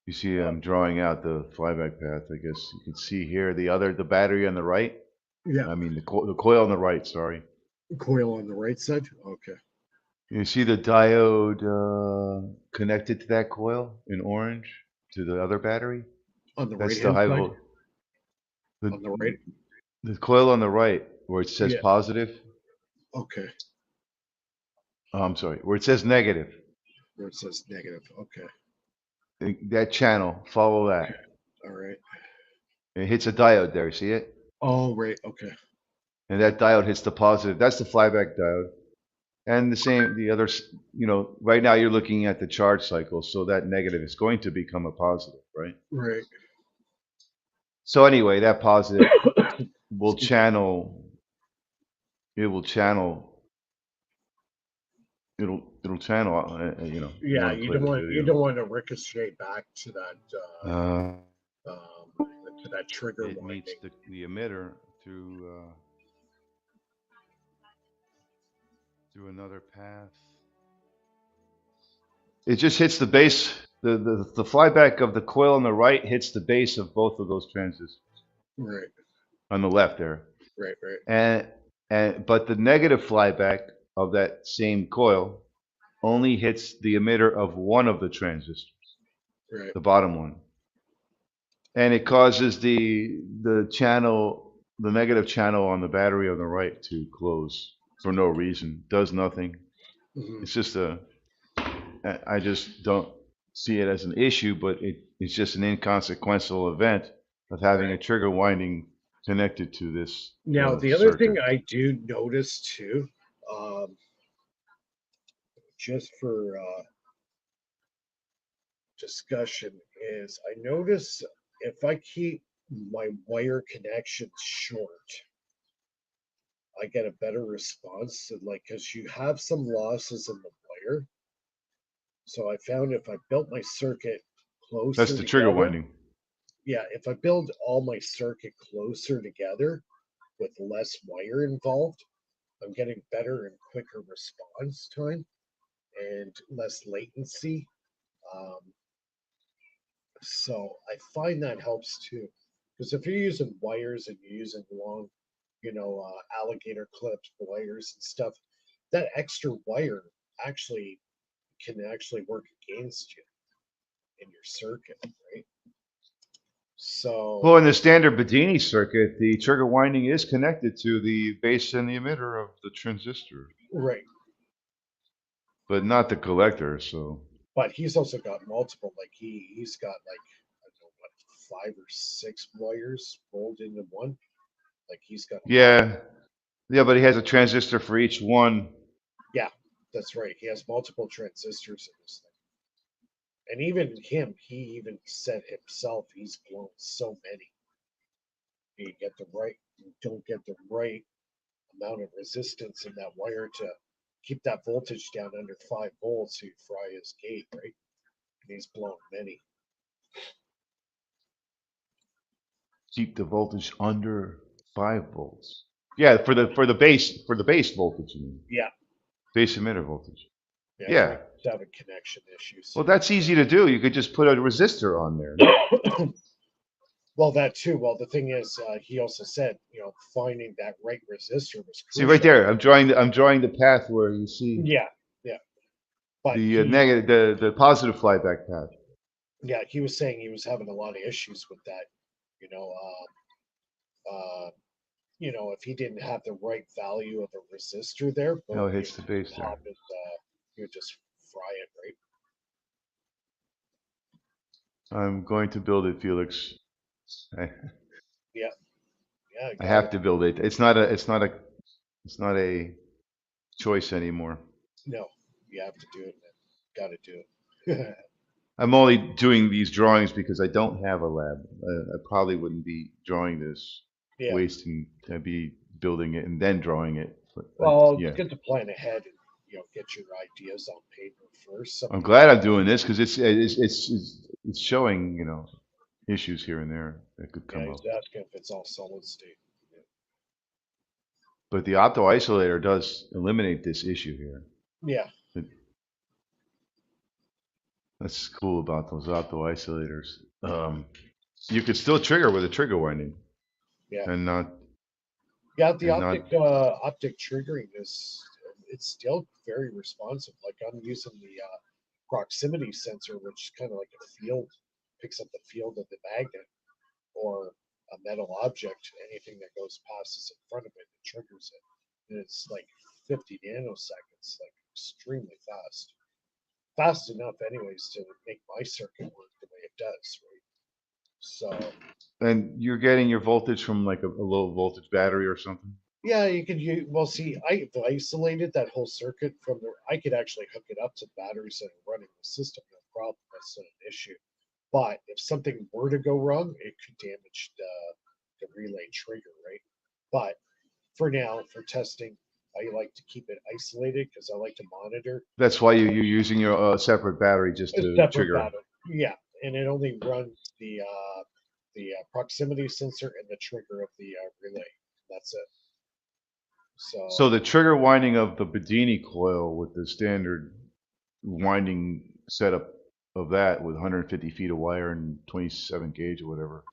[SPEAKER 2] You see, I'm drawing out the flyback path. I guess you can see here the battery on the right.
[SPEAKER 1] Yeah,
[SPEAKER 2] I mean the coil on the right. Sorry.
[SPEAKER 1] coil on the right side. Okay.
[SPEAKER 2] You see the diode connected to that coil in orange to the other battery.
[SPEAKER 1] On the
[SPEAKER 2] That's
[SPEAKER 1] right
[SPEAKER 2] the
[SPEAKER 1] hand
[SPEAKER 2] high
[SPEAKER 1] side.
[SPEAKER 2] volt.
[SPEAKER 1] On the right.
[SPEAKER 2] The coil on the right where it says
[SPEAKER 1] Yeah.
[SPEAKER 2] positive.
[SPEAKER 1] Okay.
[SPEAKER 2] Oh, I'm sorry, where it says negative.
[SPEAKER 1] Where it says negative. Okay.
[SPEAKER 2] That channel. Follow that.
[SPEAKER 1] All right.
[SPEAKER 2] It hits a diode there. See it?
[SPEAKER 1] Oh, right. Okay.
[SPEAKER 2] And that diode hits the positive. That's the flyback diode. And the others, right now you're looking at the charge cycle, so that negative is going to become a positive, right?
[SPEAKER 1] Right.
[SPEAKER 2] So anyway, that positive will channel, it will channel, it'll channel,
[SPEAKER 1] Yeah,
[SPEAKER 2] want to
[SPEAKER 1] you
[SPEAKER 2] play
[SPEAKER 1] don't
[SPEAKER 2] the
[SPEAKER 1] want to ricochet back to
[SPEAKER 2] video.
[SPEAKER 1] that trigger
[SPEAKER 2] It
[SPEAKER 1] winding.
[SPEAKER 2] meets the emitter through another path. It just hits the base. The flyback of the coil on the right hits the base of both of those transistors.
[SPEAKER 1] Right.
[SPEAKER 2] On the left there.
[SPEAKER 1] Right.
[SPEAKER 2] But the negative flyback of that same coil only hits the emitter of one of the transistors,
[SPEAKER 1] Right.
[SPEAKER 2] the bottom one, and it causes the negative channel on the battery on the right to close for no reason. Does nothing.
[SPEAKER 1] Mm-hmm.
[SPEAKER 2] It's just I just don't see it as an issue, but it's just an inconsequential event of having a trigger winding connected to this.
[SPEAKER 1] Now, the other thing I do notice too, just for discussion, is I notice if I keep my wire connections short, I get a better response. Like, because you have some losses in the wire. So I found if I built my circuit closer
[SPEAKER 2] That's the trigger
[SPEAKER 1] together,
[SPEAKER 2] winding.
[SPEAKER 1] yeah, if I build all my circuit closer together with less wire involved, I'm getting better and quicker response time and less latency. Um, So I find that helps too, because if you're using wires and you're using long, alligator clipped wires and stuff, that extra wire actually can actually work against you in your circuit, right?
[SPEAKER 2] Well,
[SPEAKER 1] So
[SPEAKER 2] in the standard Bedini circuit, the trigger winding is connected to the base and the emitter of the transistor,
[SPEAKER 1] right,
[SPEAKER 2] but not the collector. So
[SPEAKER 1] but he's also got multiple. Like he's got like I don't know what 5 or 6 wires rolled into one. Like he's got a lot.
[SPEAKER 2] yeah, yeah, but he has a transistor for each one.
[SPEAKER 1] Yeah, that's right. He has multiple transistors in this thing. And even him, he even said himself, he's blown so many. You don't get the right amount of resistance in that wire to keep that voltage down under 5 volts, so you fry his gate, right? And he's blown many.
[SPEAKER 2] Keep the voltage under 5 volts. Yeah, for the base voltage, you mean
[SPEAKER 1] Yeah,
[SPEAKER 2] base emitter voltage.
[SPEAKER 1] yeah, if
[SPEAKER 2] Yeah.
[SPEAKER 1] you're having connection issues.
[SPEAKER 2] Well, that's easy to do. You could just put a resistor on there, no?
[SPEAKER 1] Well, that too. Well, the thing is, he also said, finding that right resistor was
[SPEAKER 2] See right
[SPEAKER 1] crucial.
[SPEAKER 2] there. I'm drawing the path where you see
[SPEAKER 1] Yeah, yeah. But
[SPEAKER 2] the negative, the positive flyback path.
[SPEAKER 1] yeah, he was saying he was having a lot of issues with that. You know, uh, if he didn't have the right value of a resistor there,
[SPEAKER 2] No,
[SPEAKER 1] boom,
[SPEAKER 2] it
[SPEAKER 1] you
[SPEAKER 2] hits the base there.
[SPEAKER 1] pop it, you just fry it, right?
[SPEAKER 2] I'm going to build it, Felix. I,
[SPEAKER 1] Yeah, yeah,
[SPEAKER 2] I
[SPEAKER 1] got it.
[SPEAKER 2] have to build it. It's not a choice anymore.
[SPEAKER 1] No, you have to do it, man. Got to do it.
[SPEAKER 2] I'm only doing these drawings because I don't have a lab. I probably wouldn't be drawing this,
[SPEAKER 1] Yeah.
[SPEAKER 2] wasting. I'd be building it and then drawing it. But
[SPEAKER 1] Well, it's
[SPEAKER 2] yeah,
[SPEAKER 1] good to plan ahead and get your ideas on paper first.
[SPEAKER 2] I'm
[SPEAKER 1] Something
[SPEAKER 2] glad I'm doing this because it's showing issues here and there that could
[SPEAKER 1] yeah,
[SPEAKER 2] come
[SPEAKER 1] he's
[SPEAKER 2] up.
[SPEAKER 1] asking if it's all solid state.
[SPEAKER 2] But the opto isolator does eliminate this issue here.
[SPEAKER 1] Yeah,
[SPEAKER 2] It- That's cool about those opto isolators. You could still trigger with a trigger winding
[SPEAKER 1] yeah,
[SPEAKER 2] and not
[SPEAKER 1] yeah. The
[SPEAKER 2] and not.
[SPEAKER 1] optic triggering is it's still very responsive. Like I'm using the proximity sensor, which is kind of like a field, picks up the field of the magnet or a metal object. Anything that goes passes in front of it, it triggers it, and it's like 50 nanoseconds, like extremely fast. Fast enough, anyways, to make my circuit work the way it does, right? So
[SPEAKER 2] And you're getting your voltage from like a low voltage battery or something.
[SPEAKER 1] yeah, you could use. Well, see, I've isolated that whole circuit from the. I could actually hook it up to batteries that are running the system, no problem. That's not an issue. But if something were to go wrong, it could damage the relay trigger, right? But for now, for testing, I like to keep it isolated because I like to monitor
[SPEAKER 2] That's why you're using your separate battery just
[SPEAKER 1] a
[SPEAKER 2] to
[SPEAKER 1] separate
[SPEAKER 2] trigger.
[SPEAKER 1] battery. Yeah, and it only runs the proximity sensor and the trigger of the relay. That's it.
[SPEAKER 2] So
[SPEAKER 1] So
[SPEAKER 2] the trigger winding of the Bedini coil with the standard winding setup of that with 150 feet of wire and 27 gauge or whatever.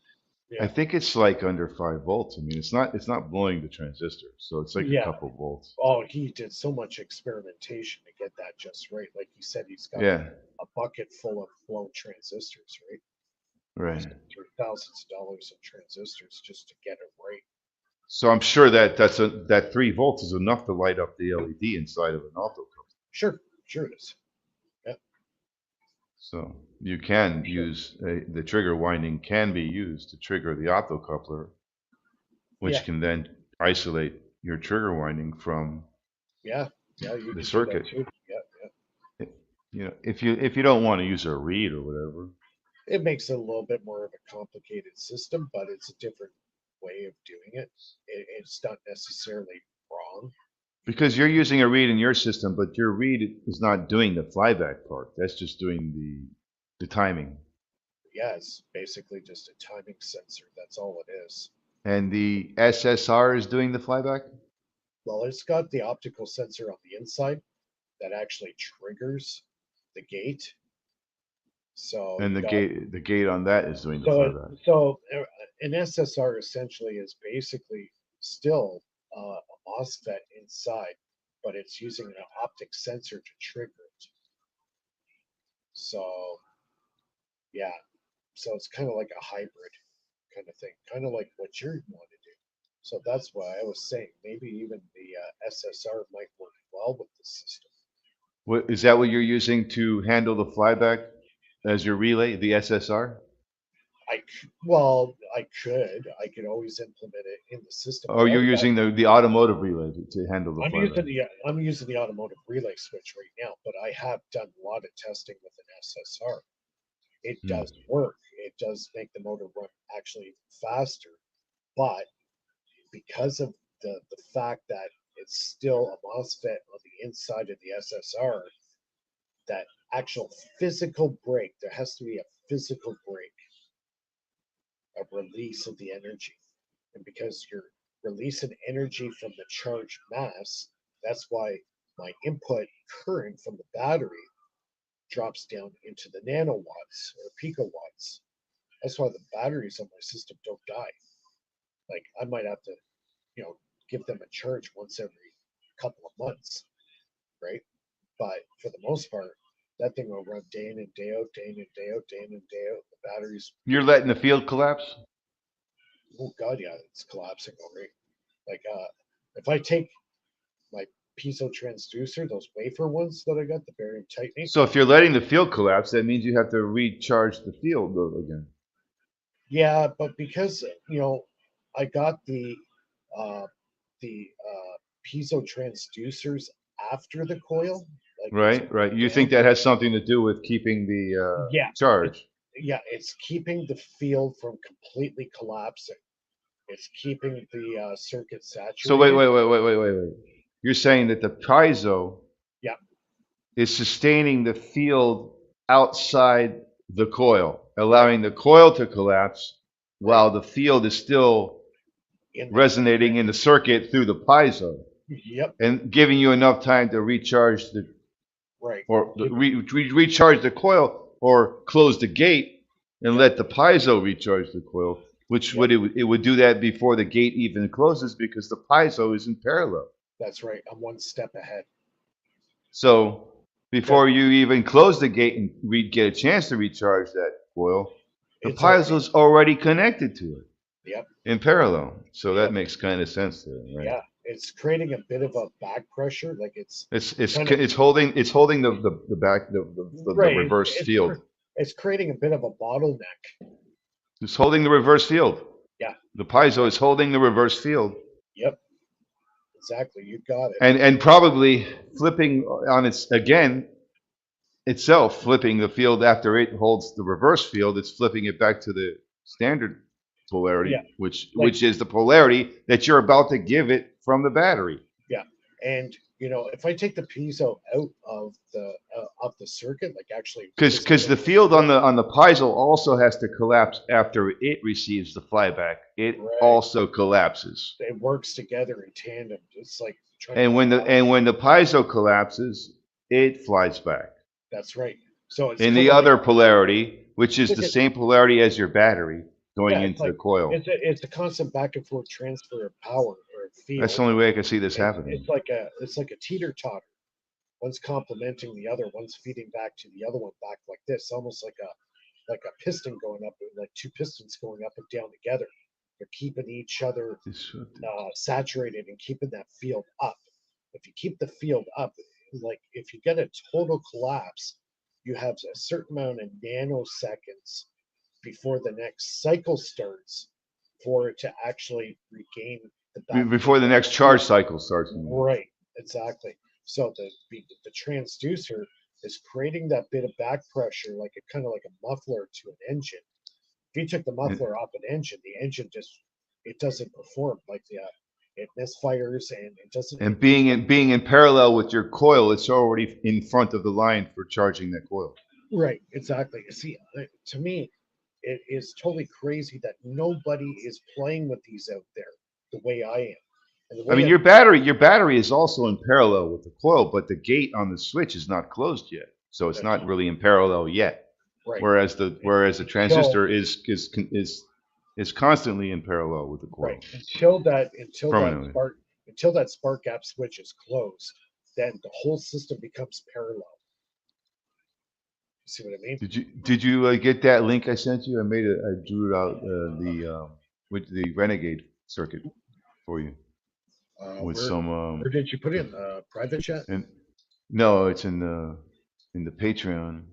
[SPEAKER 2] I
[SPEAKER 1] yeah,
[SPEAKER 2] think it's like under 5 volts. I mean, it's not blowing the transistor, so it's like a
[SPEAKER 1] yeah.
[SPEAKER 2] couple volts.
[SPEAKER 1] Oh, he did so much experimentation to get that just right. Like he said, he's got
[SPEAKER 2] Yeah,
[SPEAKER 1] a bucket full of blown transistors, right? He's
[SPEAKER 2] right.
[SPEAKER 1] been through thousands of dollars of transistors just to get it right.
[SPEAKER 2] So I'm sure that 3 volts is enough to light up the LED inside of an alto coupler.
[SPEAKER 1] Sure, sure it is. Yeah,
[SPEAKER 2] So you can
[SPEAKER 1] sure.
[SPEAKER 2] use the trigger winding can be used to trigger the optocoupler,
[SPEAKER 1] Yeah,
[SPEAKER 2] which can then isolate your trigger winding from
[SPEAKER 1] yeah, yeah. You
[SPEAKER 2] the
[SPEAKER 1] could do that
[SPEAKER 2] circuit.
[SPEAKER 1] too. Yeah, yeah.
[SPEAKER 2] If you don't want to use a reed or whatever,
[SPEAKER 1] It makes it a little bit more of a complicated system, but it's a different way of doing it. It's not necessarily wrong.
[SPEAKER 2] because you're using a reed in your system, but your reed is not doing the flyback part. That's just doing the timing.
[SPEAKER 1] Yeah, it's basically just a timing sensor. That's all it is.
[SPEAKER 2] And the SSR is doing the flyback?
[SPEAKER 1] Well, it's got the optical sensor on the inside that actually triggers the gate, So
[SPEAKER 2] And
[SPEAKER 1] you got
[SPEAKER 2] the gate on that is doing the
[SPEAKER 1] so
[SPEAKER 2] flyback.
[SPEAKER 1] an SSR essentially is basically still a MOSFET inside, but it's using an optic sensor to trigger it. So yeah, so it's kind of like a hybrid kind of thing, kind of like what you want to do. So that's why I was saying maybe even the SSR might work well with the system.
[SPEAKER 2] What, is that what you're using to handle the flyback as your relay, the SSR?
[SPEAKER 1] Well, I could always implement it in the system. I
[SPEAKER 2] Or you're
[SPEAKER 1] already got
[SPEAKER 2] using the automotive relay to handle the flyback?
[SPEAKER 1] I'm using the automotive relay switch right now, but I have done a lot of testing with an SSR. It
[SPEAKER 2] Hmm.
[SPEAKER 1] does work. It does make the motor run actually faster, but because of the fact that it's still a MOSFET on the inside of the SSR, that actual physical break, there has to be a physical break, a release of the energy. And because you're releasing energy from the charged mass, that's why my input current from the battery drops down into the nanowatts or picowatts. That's why the batteries on my system don't die. Like I might have to, you know, give them a charge once every couple of months, right? But for the most part, that thing will run day in and day out, day in and day out, day in and day out. The batteries,
[SPEAKER 2] You're letting the field collapse?
[SPEAKER 1] oh god, yeah, it's collapsing already. Like if I take my piezo transducer, those wafer ones that I got, the barium titanate.
[SPEAKER 2] So if you're letting the field collapse, that means you have to recharge the field again.
[SPEAKER 1] Yeah, but because I got uh, the piezo transducers after the coil, like it's
[SPEAKER 2] Right, right. You think
[SPEAKER 1] down.
[SPEAKER 2] that has something to do with keeping the
[SPEAKER 1] Yeah, it,
[SPEAKER 2] charge?
[SPEAKER 1] yeah, it's keeping the field from completely collapsing. It's keeping the circuit
[SPEAKER 2] So wait,
[SPEAKER 1] saturated.
[SPEAKER 2] wait, wait, wait, wait, wait, wait. You're saying that the piezo
[SPEAKER 1] Yeah,
[SPEAKER 2] is sustaining the field outside the coil,
[SPEAKER 1] right,
[SPEAKER 2] allowing the coil to collapse
[SPEAKER 1] right.
[SPEAKER 2] while the field is still
[SPEAKER 1] In the
[SPEAKER 2] resonating in the circuit through the piezo
[SPEAKER 1] yep,
[SPEAKER 2] and giving you enough time to recharge the
[SPEAKER 1] right.
[SPEAKER 2] or
[SPEAKER 1] Give,
[SPEAKER 2] recharge the coil or close the gate and
[SPEAKER 1] yep,
[SPEAKER 2] let the piezo recharge the coil, which
[SPEAKER 1] yep.
[SPEAKER 2] it would do that before the gate even closes because the piezo is in parallel.
[SPEAKER 1] That's right. I'm one step ahead.
[SPEAKER 2] So
[SPEAKER 1] That
[SPEAKER 2] before you even close the gate and get a chance to recharge that coil, the
[SPEAKER 1] it's already.
[SPEAKER 2] piezo is already connected to it
[SPEAKER 1] Yep,
[SPEAKER 2] in parallel. So that
[SPEAKER 1] yep.
[SPEAKER 2] makes kind of sense there, right?
[SPEAKER 1] Yeah, it's creating a bit of a back pressure. Like it's kind of
[SPEAKER 2] It's holding the back the
[SPEAKER 1] right.
[SPEAKER 2] reverse field.
[SPEAKER 1] It's creating a bit of a bottleneck.
[SPEAKER 2] It's holding the reverse field.
[SPEAKER 1] Yeah,
[SPEAKER 2] The piezo is
[SPEAKER 1] exactly.
[SPEAKER 2] holding the reverse field
[SPEAKER 1] Yep, exactly. You got it.
[SPEAKER 2] and probably flipping on its again itself, flipping the field after it holds the reverse field. It's flipping it back to the standard polarity,
[SPEAKER 1] Yeah, like
[SPEAKER 2] which is the polarity that you're about to give it from the battery.
[SPEAKER 1] yeah, and if I take the piezo out of the circuit, like actually
[SPEAKER 2] Because
[SPEAKER 1] physically
[SPEAKER 2] the field on the piezo also has to collapse after it receives the flyback. It
[SPEAKER 1] right,
[SPEAKER 2] also collapses.
[SPEAKER 1] it works together in tandem. It's like trying to
[SPEAKER 2] And
[SPEAKER 1] run both.
[SPEAKER 2] when the piezo collapses, it flies back.
[SPEAKER 1] That's right. So it's
[SPEAKER 2] In
[SPEAKER 1] kind
[SPEAKER 2] the
[SPEAKER 1] of like
[SPEAKER 2] other polarity, which
[SPEAKER 1] it's
[SPEAKER 2] is
[SPEAKER 1] like
[SPEAKER 2] the
[SPEAKER 1] a
[SPEAKER 2] same polarity as your battery going
[SPEAKER 1] yeah, it's
[SPEAKER 2] into the
[SPEAKER 1] like
[SPEAKER 2] coil.
[SPEAKER 1] it's a constant back and forth transfer of power or
[SPEAKER 2] That's the
[SPEAKER 1] field.
[SPEAKER 2] only way I can see this
[SPEAKER 1] It's
[SPEAKER 2] happening.
[SPEAKER 1] like a teeter totter. One's complementing the other. One's feeding back to the other one back like this, almost like a piston going up, like two pistons going up and down together. They're keeping each other saturated and keeping that field up. If you keep the field up, like if you get a total collapse, you have a certain amount of nanoseconds before the next cycle starts for it to actually regain back the
[SPEAKER 2] Before the next
[SPEAKER 1] field.
[SPEAKER 2] charge cycle starts.
[SPEAKER 1] Right, exactly. So the transducer is creating that bit of back pressure, like a kind of like a muffler to an engine. If you took the muffler off an engine, the engine just it doesn't perform like the it misfires and it doesn't.
[SPEAKER 2] And being in parallel with your coil, it's already in front of the line for charging that coil.
[SPEAKER 1] Right, exactly. See, to me, it is totally crazy that nobody is playing with these out there the way I am, and the
[SPEAKER 2] I
[SPEAKER 1] way
[SPEAKER 2] mean,
[SPEAKER 1] I'm.
[SPEAKER 2] your battery is also in parallel with the coil, but the gate on the switch is not closed yet, so it's
[SPEAKER 1] That's
[SPEAKER 2] not really in parallel yet.
[SPEAKER 1] right.
[SPEAKER 2] whereas the
[SPEAKER 1] Until
[SPEAKER 2] transistor is constantly in parallel with the
[SPEAKER 1] right
[SPEAKER 2] coil permanently.
[SPEAKER 1] until that spark gap switch is closed, then the whole system becomes parallel. You see what I mean?
[SPEAKER 2] Did you get that link I sent you? I drew out with the Renegade circuit for you with
[SPEAKER 1] Where
[SPEAKER 2] some
[SPEAKER 1] did you put it in private chat?
[SPEAKER 2] and no, it's in the Patreon.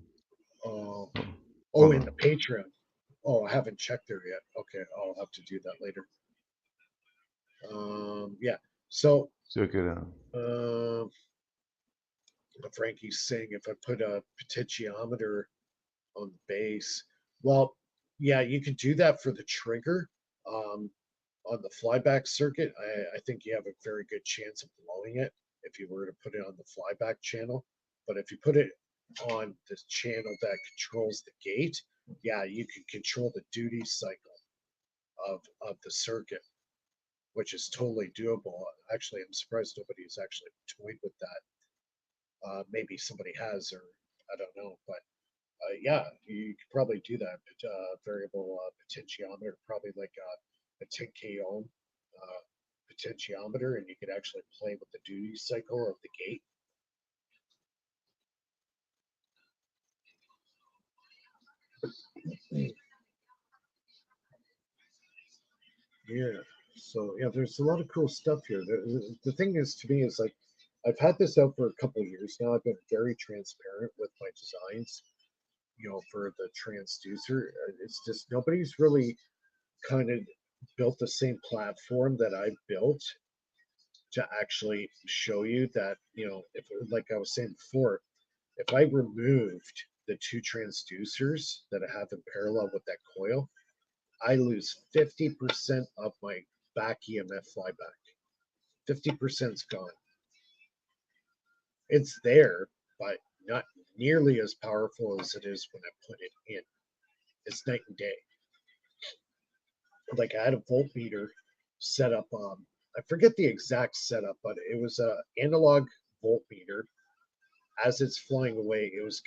[SPEAKER 1] Oh,
[SPEAKER 2] Oh,
[SPEAKER 1] oh,
[SPEAKER 2] hold
[SPEAKER 1] in
[SPEAKER 2] on,
[SPEAKER 1] the Patreon. Oh, I haven't checked there yet. Okay, I'll have to do that later. Yeah. So,
[SPEAKER 2] check it out.
[SPEAKER 1] um, Frankie's saying if I put a potentiometer on the base, well, yeah, you could do that for the trigger. Um, on the flyback circuit, I think you have a very good chance of blowing it if you were to put it on the flyback channel. But if you put it on the channel that controls the gate, yeah, you can control the duty cycle of the circuit, which is totally doable. Actually, I'm surprised nobody's actually toyed with that. Maybe somebody has, or I don't know. But yeah, you could probably do that. Variable potentiometer, probably like a 10K ohm potentiometer, and you could actually play with the duty cycle of the gate. Yeah. So yeah, there's a lot of cool stuff here. The thing is, to me, is like I've had this out for a couple of years now. I've been very transparent with my designs, for the transducer. It's just nobody's really kind of built the same platform that I built to actually show you that, if like I was saying before, if I removed the two transducers that I have in parallel with that coil, I lose 50% of my back EMF flyback. 50% is gone. It's there, but not nearly as powerful as it is when I put it in. It's night and day. Like I had a voltmeter set up. I forget the exact setup, but it was a analog voltmeter. As it's flying away, it was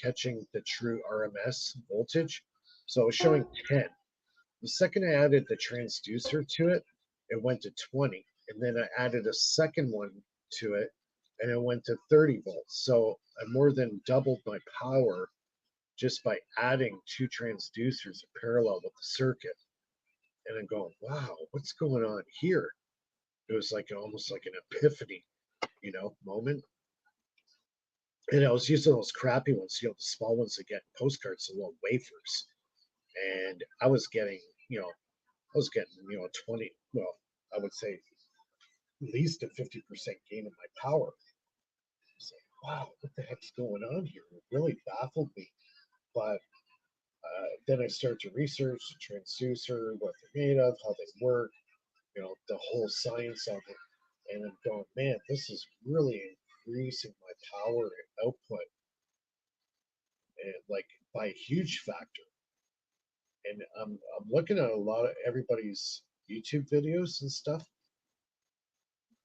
[SPEAKER 1] catching the true RMS voltage. So it was showing 10. The second I added the transducer to it, it went to 20. And then I added a second one to it, and it went to 30 volts. So I more than doubled my power just by adding two transducers in parallel with the circuit. And I'm going, wow, what's going on here? It was like almost like an epiphany, moment. And I was using those crappy ones, the small ones that get postcards, the little wafers. And I was getting, 20, well, I would say at least a 50% gain in my power. It's like, wow, what the heck's going on here? It really baffled me. But then I started to research the transducer, what they're made of, how they work, the whole science of it. And I'm going, man, this is really increasing my power and output, and like by a huge factor. And I'm looking at a lot of everybody's YouTube videos and stuff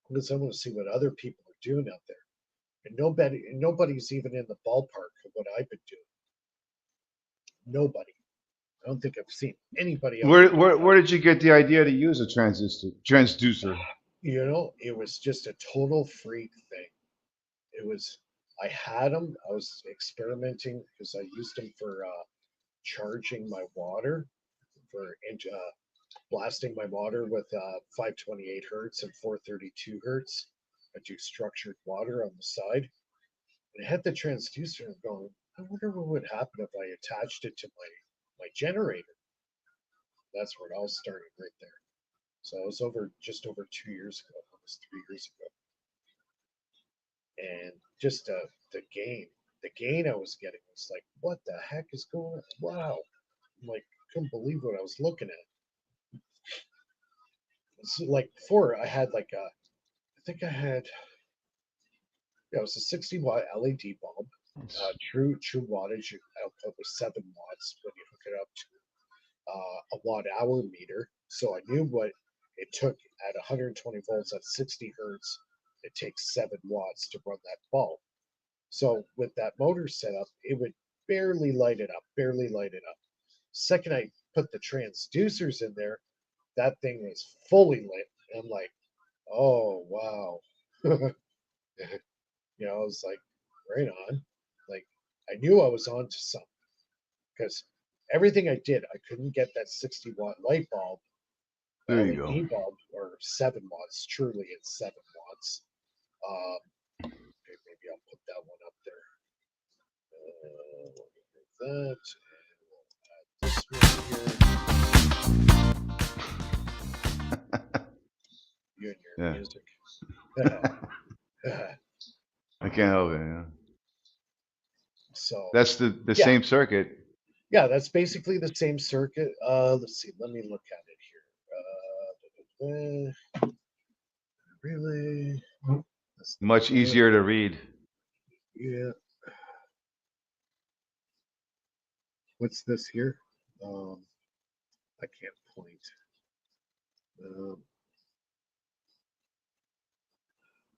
[SPEAKER 1] because I want to see what other people are doing out there. And nobody's even in the ballpark of what I've been doing. Nobody. I don't think I've seen anybody out there.
[SPEAKER 2] Where did you get the idea to use a transducer?
[SPEAKER 1] It was just a total freak thing. It was, I had them. I was experimenting because I used them for charging my water, for blasting my water with 528 hertz and 432 hertz. I do structured water on the side. And I had the transducer and going, I wonder what would happen if I attached it to my generator. That's where it all started right there. So it was just over 2 years ago, almost 3 years ago. And just the gain I was getting was like, what the heck is going on? Wow. I'm like, couldn't believe what I was looking at. So like before I had I think I had, yeah, it was a 60-watt LED bulb. True wattage output was 7 watts when you hook it up to a watt-hour meter. So I knew what it took at 120 volts at 60 hertz. It takes 7 watts to run that bulb. So with that motor setup, it would barely light it up, barely light it up. Second, I put the transducers in there, that thing was fully lit. I'm like, oh wow. I was like, right on. Like, I knew I was on to something because everything I did, I couldn't get that 60-watt light bulb,
[SPEAKER 2] There you go.
[SPEAKER 1] LED bulb, or 7 watts. Truly, it's 7 watts. Okay, maybe I'll put that one up there. We'll that. And we'll add this one here. You and your
[SPEAKER 2] Yeah.
[SPEAKER 1] music.
[SPEAKER 2] I can't help it. Yeah.
[SPEAKER 1] So,
[SPEAKER 2] That's the
[SPEAKER 1] yeah,
[SPEAKER 2] same circuit.
[SPEAKER 1] yeah, that's basically the same circuit. Let's see. Let me look at it here. Really? That's not
[SPEAKER 2] Much
[SPEAKER 1] it.
[SPEAKER 2] easier to read.
[SPEAKER 1] Yeah. What's this here? I can't point.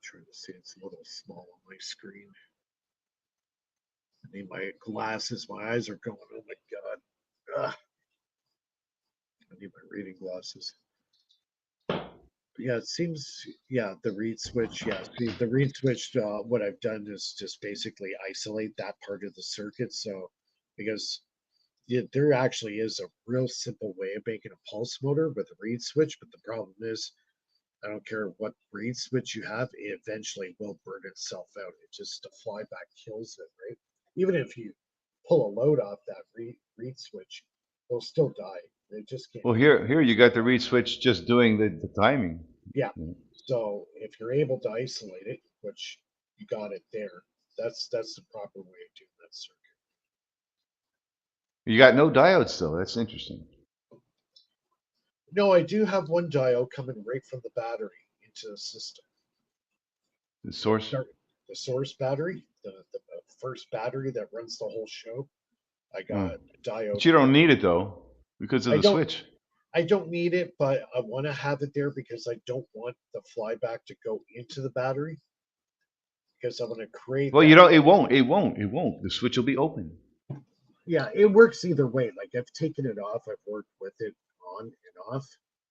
[SPEAKER 1] Trying to see. It's a little small on my screen. I need my glasses. My eyes are going. Oh my god. Ugh. I need my reading glasses. Yeah, it seems. Yeah, the reed switch. Yeah, see, the reed switch. What I've done is just basically isolate that part of the circuit. So, because yeah, there actually is a real simple way of making a pulse motor with a reed switch, but the problem is, I don't care what reed switch you have, it eventually will burn itself out. It just the flyback kills it, right? Even if you pull a load off that reed switch, it'll still die. They just can't
[SPEAKER 2] Well,
[SPEAKER 1] do
[SPEAKER 2] here you got the reed switch just doing the timing.
[SPEAKER 1] Yeah.
[SPEAKER 2] Yeah.
[SPEAKER 1] So if you're able to isolate it, which you got it there, that's the proper way of doing that circuit.
[SPEAKER 2] You got no diodes though. That's interesting.
[SPEAKER 1] No, I do have one diode coming right from the battery into the system.
[SPEAKER 2] The
[SPEAKER 1] The
[SPEAKER 2] source.
[SPEAKER 1] start, the source battery, the first battery that runs the whole show. I
[SPEAKER 2] Oh.
[SPEAKER 1] got a diode
[SPEAKER 2] But you don't
[SPEAKER 1] right.
[SPEAKER 2] need it though because of
[SPEAKER 1] I
[SPEAKER 2] the
[SPEAKER 1] don't
[SPEAKER 2] switch.
[SPEAKER 1] I don't need it, but I want to have it there because I don't want the flyback to go into the battery because I want to create
[SPEAKER 2] Well, you
[SPEAKER 1] that.
[SPEAKER 2] don't. It won't. It won't. It won't. The switch will be open.
[SPEAKER 1] Yeah, it works either way. Like I've taken it off, I've worked with it on and off.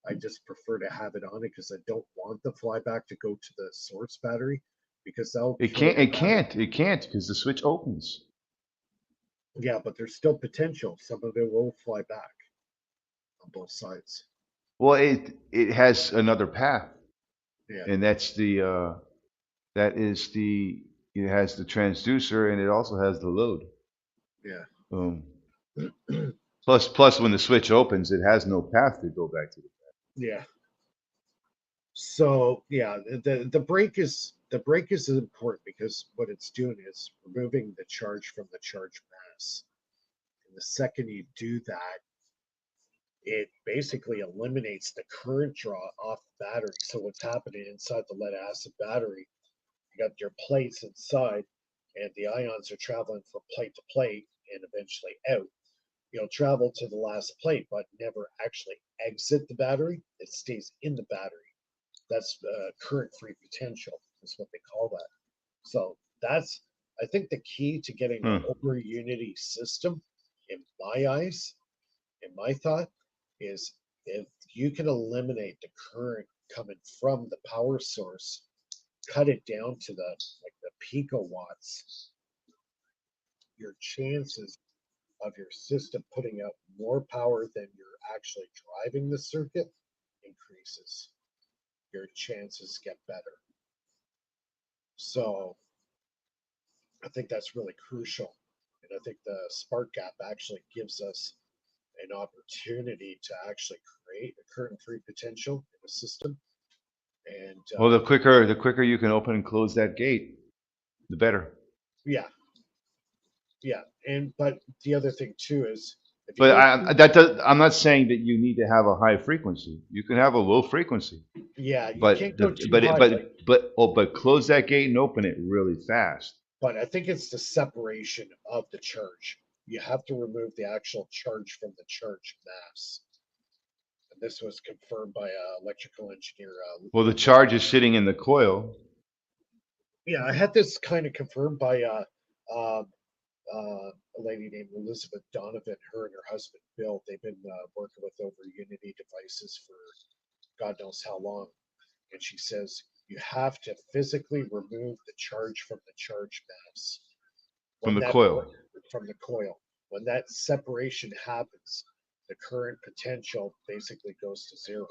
[SPEAKER 1] I just prefer to have it on it because I don't want the flyback to go to the source battery because that'll
[SPEAKER 2] It
[SPEAKER 1] kill
[SPEAKER 2] can't.
[SPEAKER 1] the
[SPEAKER 2] It
[SPEAKER 1] battery.
[SPEAKER 2] can't. It can't because the switch opens.
[SPEAKER 1] Yeah, but there's still potential. Some of it will fly back on both sides.
[SPEAKER 2] Well, it has another path,
[SPEAKER 1] Yeah,
[SPEAKER 2] and that is it has the transducer and it also has the load.
[SPEAKER 1] yeah,
[SPEAKER 2] Um, plus when the switch opens, it has no path to go back to the.
[SPEAKER 1] yeah. So yeah, the brake is important because what it's doing is removing the charge from the charge mass. And the second you do that, it basically eliminates the current draw off the battery. So what's happening inside the lead acid battery, you got your plates inside, and the ions are traveling from plate to plate and eventually out. You'll travel to the last plate, but never actually exit the battery. It stays in the battery. That's current free potential, is what they call that. So that's, I think, the key to getting an
[SPEAKER 2] Hmm.
[SPEAKER 1] over unity system, in my eyes, in my thought, is if you can eliminate the current coming from the power source, cut it down to the picowatts, your chances of your system putting out more power than you're actually driving the circuit increases. Your chances get better. So I think that's really crucial. And I think the spark gap actually gives us an opportunity to actually create a current free potential in a system. And
[SPEAKER 2] Well, the quicker you can open and close that gate, the better.
[SPEAKER 1] yeah, yeah. And but the other thing too is if you
[SPEAKER 2] But
[SPEAKER 1] go too,
[SPEAKER 2] I'm not saying that you need to have a high frequency. You can have a low frequency,
[SPEAKER 1] yeah, you
[SPEAKER 2] but
[SPEAKER 1] can't go too high.
[SPEAKER 2] but close that gate and open it really fast.
[SPEAKER 1] But I think it's the separation of the charge. You have to remove the actual charge from the charge mass. And this was confirmed by electrical engineer.
[SPEAKER 2] Well, the charge is sitting in the coil.
[SPEAKER 1] Yeah, I had this kind of confirmed by um, a lady named Elizabeth Donovan. Her and her husband Bill, they've been working with over Unity devices for God knows how long. And she says you have to physically remove the charge from the charge mass.
[SPEAKER 2] from
[SPEAKER 1] When
[SPEAKER 2] the
[SPEAKER 1] that
[SPEAKER 2] coil.
[SPEAKER 1] from the coil, when that separation happens, the current potential basically goes to zero.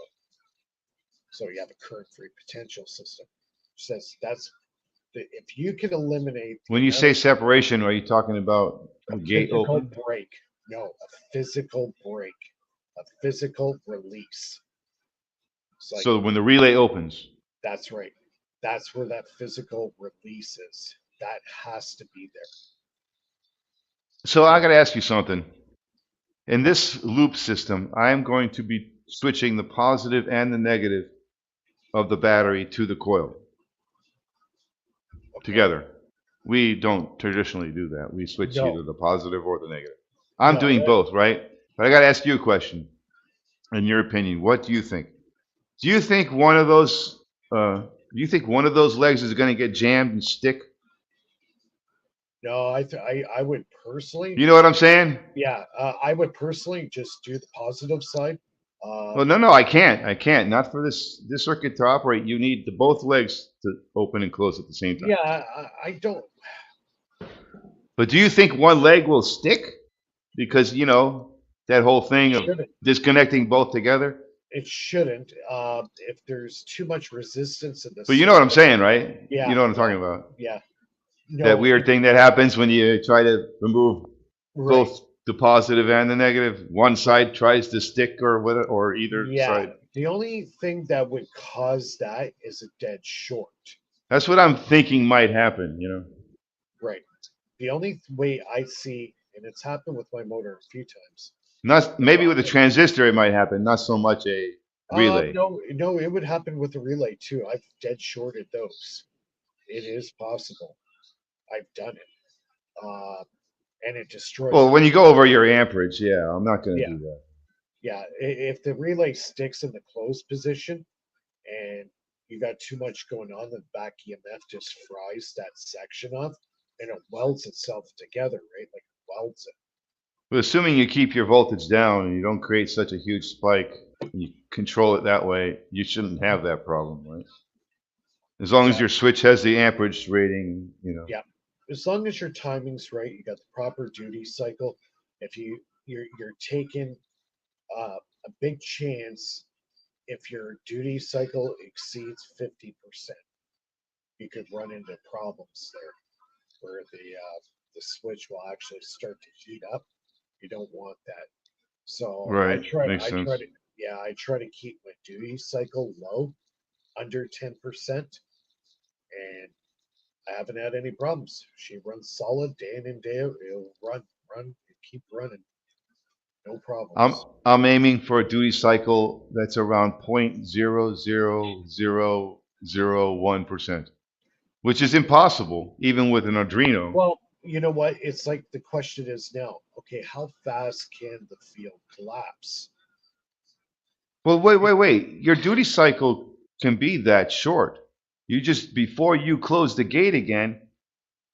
[SPEAKER 1] So you have a current-free potential system. She says that's if you can eliminate the
[SPEAKER 2] When you
[SPEAKER 1] amount
[SPEAKER 2] say
[SPEAKER 1] of
[SPEAKER 2] separation, are you talking about
[SPEAKER 1] a
[SPEAKER 2] a gate
[SPEAKER 1] physical
[SPEAKER 2] open?
[SPEAKER 1] break, no, a physical break, a physical release. It's like
[SPEAKER 2] So when the relay opens.
[SPEAKER 1] that's right. That's where that physical release is. That has to be there.
[SPEAKER 2] So I got to ask you something. In this loop system, I am going to be switching the positive and the negative of the battery to the coil
[SPEAKER 1] Okay.
[SPEAKER 2] together. We don't traditionally do that. We switch
[SPEAKER 1] No,
[SPEAKER 2] either the positive or the negative. I'm
[SPEAKER 1] no.
[SPEAKER 2] doing both, right? But I got to ask you a question. In your opinion, what do you think? Do you think one of those do you think one of those legs is going to get jammed and stick?
[SPEAKER 1] No, I would personally,
[SPEAKER 2] You know what I'm saying?
[SPEAKER 1] yeah, I would personally just do the positive side.
[SPEAKER 2] Well,
[SPEAKER 1] Um,
[SPEAKER 2] no, I can't. I can't. Not for this circuit to operate. You need both legs to open and close at the same time.
[SPEAKER 1] yeah, I don't.
[SPEAKER 2] But do you think one leg will stick? Because, that whole
[SPEAKER 1] It
[SPEAKER 2] thing of
[SPEAKER 1] shouldn't.
[SPEAKER 2] disconnecting both together.
[SPEAKER 1] It shouldn't. If there's too much resistance in the
[SPEAKER 2] But you know what I'm
[SPEAKER 1] circuit,
[SPEAKER 2] saying, right? You
[SPEAKER 1] yeah,
[SPEAKER 2] know what I'm
[SPEAKER 1] yeah,
[SPEAKER 2] talking about.
[SPEAKER 1] yeah.
[SPEAKER 2] That
[SPEAKER 1] No,
[SPEAKER 2] weird thing that happens when you try to remove
[SPEAKER 1] right,
[SPEAKER 2] both the positive and the negative. One
[SPEAKER 1] right.
[SPEAKER 2] side tries to stick or either
[SPEAKER 1] Yeah.
[SPEAKER 2] side.
[SPEAKER 1] The only thing that would cause that is a dead short.
[SPEAKER 2] That's what I'm thinking might happen.
[SPEAKER 1] Right. The only way I see, and it's happened with my motor a few times.
[SPEAKER 2] Not
[SPEAKER 1] The
[SPEAKER 2] maybe with a
[SPEAKER 1] problem.
[SPEAKER 2] transistor it might happen, not so much a relay.
[SPEAKER 1] No, no, it would happen with the relay too. I've dead shorted those. It is possible. I've done it. And it destroys
[SPEAKER 2] Well,
[SPEAKER 1] the
[SPEAKER 2] when you go
[SPEAKER 1] relay.
[SPEAKER 2] over your amperage, yeah, I'm not going to
[SPEAKER 1] Yeah,
[SPEAKER 2] do that.
[SPEAKER 1] yeah. If the relay sticks in the closed position and you got too much going on, the back EMF just fries that section off and it welds itself together, right? Like it welds it.
[SPEAKER 2] But assuming you keep your voltage down and you don't create such a huge spike, and you control it that way, you shouldn't have that problem, right? As long as your
[SPEAKER 1] Exactly.
[SPEAKER 2] switch has the amperage rating.
[SPEAKER 1] Yeah. As long as your timing's right, you got the proper duty cycle. If you're taking a big chance if your duty cycle exceeds 50%, you could run into problems there where the switch will actually start to heat up. You don't want that. So
[SPEAKER 2] Right, makes
[SPEAKER 1] I
[SPEAKER 2] sense.
[SPEAKER 1] try to, yeah, I try to keep my duty cycle low, under 10%, and I haven't had any problems. She runs solid day in and day out. It'll run, keep running, no
[SPEAKER 2] I'm
[SPEAKER 1] problems.
[SPEAKER 2] I'm aiming for a duty cycle that's around 0.00001%, which is impossible even with an Arduino.
[SPEAKER 1] Well, you know what? It's like the question is now, okay, how fast can the field collapse?
[SPEAKER 2] Well, wait. Your duty cycle can be that short. You just, before you close the gate again,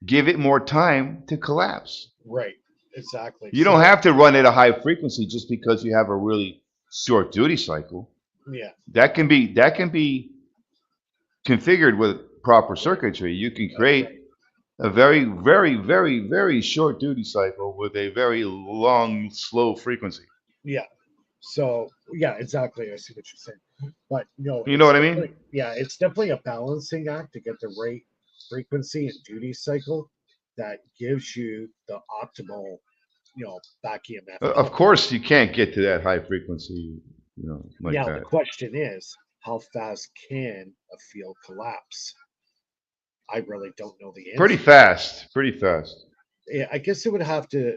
[SPEAKER 2] give it more time to collapse.
[SPEAKER 1] Right, exactly.
[SPEAKER 2] You don't
[SPEAKER 1] So,
[SPEAKER 2] have to run at a high frequency just because you have a really short duty cycle.
[SPEAKER 1] yeah,
[SPEAKER 2] That can be configured with proper
[SPEAKER 1] right,
[SPEAKER 2] circuitry. You can
[SPEAKER 1] that's right.
[SPEAKER 2] create a very, very, very, very short duty cycle with a very long, slow frequency.
[SPEAKER 1] Yeah. So, yeah, exactly. I see what you're saying. But no,
[SPEAKER 2] You know what I mean?
[SPEAKER 1] it's definitely a balancing act to get the right frequency and duty cycle that gives you the optimal, back EMF
[SPEAKER 2] Of
[SPEAKER 1] output.
[SPEAKER 2] course, you can't get to that high frequency, like
[SPEAKER 1] Now, the
[SPEAKER 2] that.
[SPEAKER 1] question is, how fast can a field collapse? I really don't know the
[SPEAKER 2] Pretty
[SPEAKER 1] answer.
[SPEAKER 2] fast, pretty fast.
[SPEAKER 1] Yeah, I guess it would have to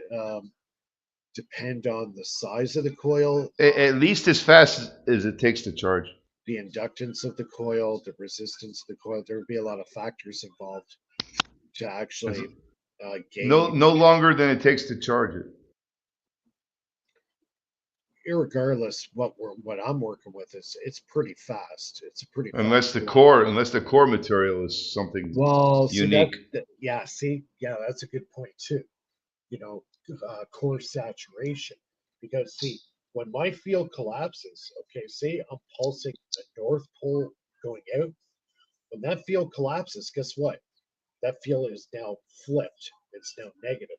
[SPEAKER 1] depend on the size of the coil,
[SPEAKER 2] At least as fast as it takes to charge.
[SPEAKER 1] the inductance of the coil, the resistance of the coil. There would be a lot of factors involved to
[SPEAKER 2] As,
[SPEAKER 1] actually
[SPEAKER 2] no
[SPEAKER 1] gauge.
[SPEAKER 2] longer than it takes to charge it.
[SPEAKER 1] Irregardless, what I'm working with is it's pretty fast. It's a pretty
[SPEAKER 2] Unless
[SPEAKER 1] fast
[SPEAKER 2] the
[SPEAKER 1] line.
[SPEAKER 2] core, unless the core material is something
[SPEAKER 1] Well, see
[SPEAKER 2] unique.
[SPEAKER 1] yeah, see, yeah, that's a good point too. core saturation. Because see, when my field collapses, okay, say I'm pulsing the north pole going out, when that field collapses, guess what? That field is now flipped. It's now negative.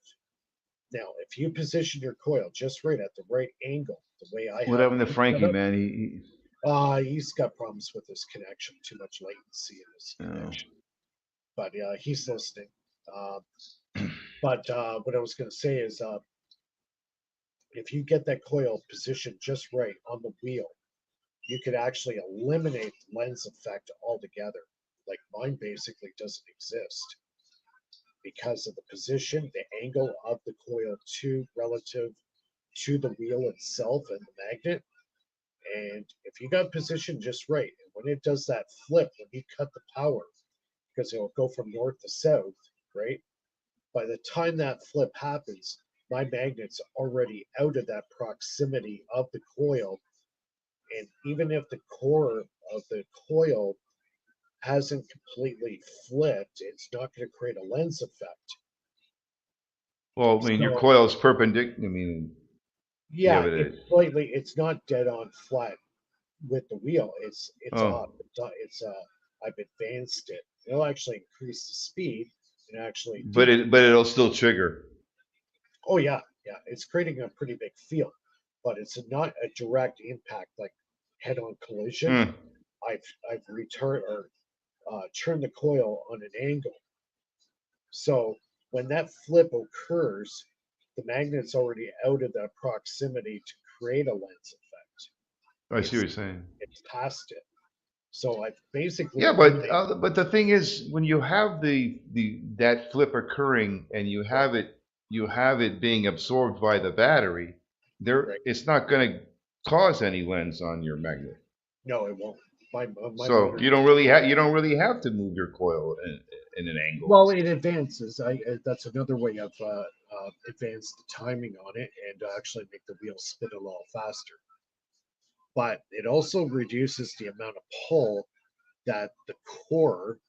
[SPEAKER 1] Now, if you position your coil just right at the right angle, the way I
[SPEAKER 2] What
[SPEAKER 1] have
[SPEAKER 2] happened to
[SPEAKER 1] mine set
[SPEAKER 2] Frankie,
[SPEAKER 1] up,
[SPEAKER 2] man?
[SPEAKER 1] he's got problems with his connection, too much latency in his
[SPEAKER 2] Oh.
[SPEAKER 1] connection. But he's listening. Uh, but what I was going to say is, if you get that coil positioned just right on the wheel, you could actually eliminate the lens effect altogether. Like mine basically doesn't exist because of the position, the angle of the coil to relative to the wheel itself and the magnet. And if you got positioned just right, and when it does that flip, when you cut the power, because it'll go from north to south, right? By the time that flip happens, my magnet's already out of that proximity of the coil. And even if the core of the coil hasn't completely flipped, it's not going to create a lens effect.
[SPEAKER 2] Well, I mean, your
[SPEAKER 1] So
[SPEAKER 2] coil is perpendicular. I mean, you have
[SPEAKER 1] yeah,
[SPEAKER 2] it.
[SPEAKER 1] it's not dead on flat with the wheel. It's
[SPEAKER 2] Oh,
[SPEAKER 1] off. I've advanced it. It'll actually increase the speed and actually
[SPEAKER 2] but
[SPEAKER 1] decrease.
[SPEAKER 2] it'll still trigger.
[SPEAKER 1] Oh yeah, yeah. It's creating a pretty big field, but it's not a direct impact like head-on collision.
[SPEAKER 2] Hmm.
[SPEAKER 1] I've returned or turned the coil on an angle. So when that flip occurs, the magnet's already out of the proximity to create a lens effect.
[SPEAKER 2] I see what
[SPEAKER 1] It's
[SPEAKER 2] you're saying.
[SPEAKER 1] it's past it. So I've basically
[SPEAKER 2] Yeah,
[SPEAKER 1] eliminated.
[SPEAKER 2] but the thing is, when you have the that flip occurring and
[SPEAKER 1] Right,
[SPEAKER 2] you have it being absorbed by the battery,
[SPEAKER 1] right.
[SPEAKER 2] it's not going to cause any lens on your magnet.
[SPEAKER 1] No, it won't. My
[SPEAKER 2] So
[SPEAKER 1] motor.
[SPEAKER 2] you don't really have to move your coil in an angle.
[SPEAKER 1] Well, it advances. That's another way of advance the timing on it and actually make the wheel spin a little faster. But it also reduces the amount of pull that the core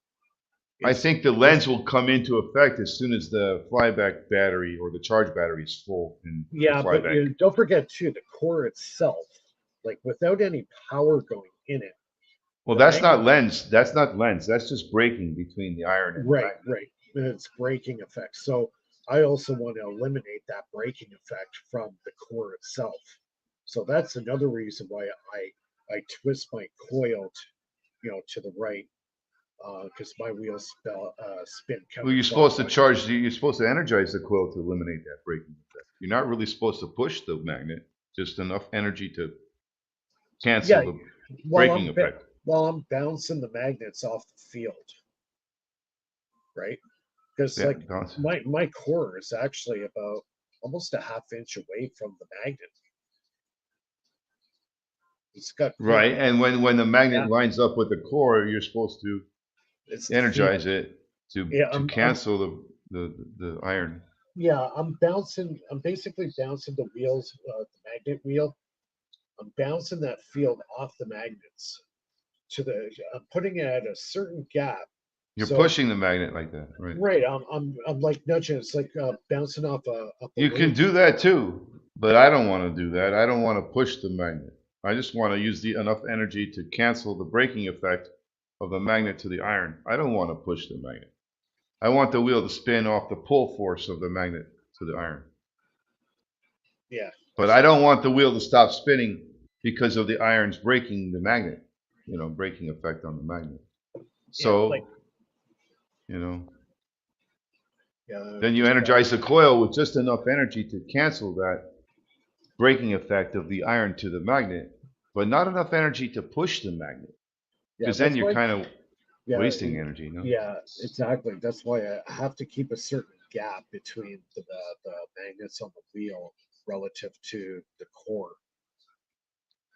[SPEAKER 2] I
[SPEAKER 1] is.
[SPEAKER 2] think the lens will come into effect as soon as the flyback battery or the charge battery is full in the
[SPEAKER 1] Yeah, but
[SPEAKER 2] flyback.
[SPEAKER 1] you don't forget too the core itself. Like without any power going in it,
[SPEAKER 2] Well,
[SPEAKER 1] the magnet.
[SPEAKER 2] That's not lens. That's just braking between the iron and the
[SPEAKER 1] Right,
[SPEAKER 2] magnet.
[SPEAKER 1] right. It's braking effect. So I also want to eliminate that braking effect from the core itself. So that's another reason why I twist my coil, to the right, because my wheels spin
[SPEAKER 2] Well, you're supposed to
[SPEAKER 1] counterclockwise.
[SPEAKER 2] charge. You're supposed to energize the coil to eliminate that braking effect. You're not really supposed to push the magnet. Just enough energy to cancel
[SPEAKER 1] Yeah,
[SPEAKER 2] the
[SPEAKER 1] while
[SPEAKER 2] braking
[SPEAKER 1] I'm ba-
[SPEAKER 2] effect.
[SPEAKER 1] while I'm bouncing the magnets off the field, right? Because
[SPEAKER 2] Yeah,
[SPEAKER 1] like my core is actually about almost a half inch away from the magnet. It's got pretty
[SPEAKER 2] right.
[SPEAKER 1] good.
[SPEAKER 2] And when the magnet
[SPEAKER 1] Yeah,
[SPEAKER 2] lines up with the core, you're supposed to
[SPEAKER 1] it's the
[SPEAKER 2] energize
[SPEAKER 1] field.
[SPEAKER 2] it
[SPEAKER 1] Yeah,
[SPEAKER 2] to
[SPEAKER 1] I'm
[SPEAKER 2] cancel the iron.
[SPEAKER 1] yeah, I'm bouncing. I'm basically bouncing the wheels, the magnet wheel. I'm bouncing that field off the magnets to the. I'm putting it at a certain gap.
[SPEAKER 2] You're
[SPEAKER 1] So
[SPEAKER 2] pushing the magnet like that, right?
[SPEAKER 1] right, I'm like nudging. It's like bouncing off a
[SPEAKER 2] You can
[SPEAKER 1] weight.
[SPEAKER 2] do that too, but I don't want to do that. I don't want to push the magnet. I just want to use enough energy to cancel the braking effect of the magnet to the iron. I don't want to push the magnet. I want the wheel to spin off the pull force of the magnet to the iron.
[SPEAKER 1] Yeah,
[SPEAKER 2] But I don't want the wheel to stop spinning because of the iron's braking the magnet, braking effect on the magnet.
[SPEAKER 1] yeah, like
[SPEAKER 2] So, you know, then you
[SPEAKER 1] just
[SPEAKER 2] energize the coil with just enough energy to cancel that braking effect of the iron to the magnet, but not enough energy to push the magnet,
[SPEAKER 1] yeah.
[SPEAKER 2] because then
[SPEAKER 1] That's
[SPEAKER 2] you're
[SPEAKER 1] why.
[SPEAKER 2] kind of
[SPEAKER 1] Yeah,
[SPEAKER 2] wasting energy, no?
[SPEAKER 1] yeah, exactly. That's why I have to keep a certain gap between the magnets on the wheel relative to the core.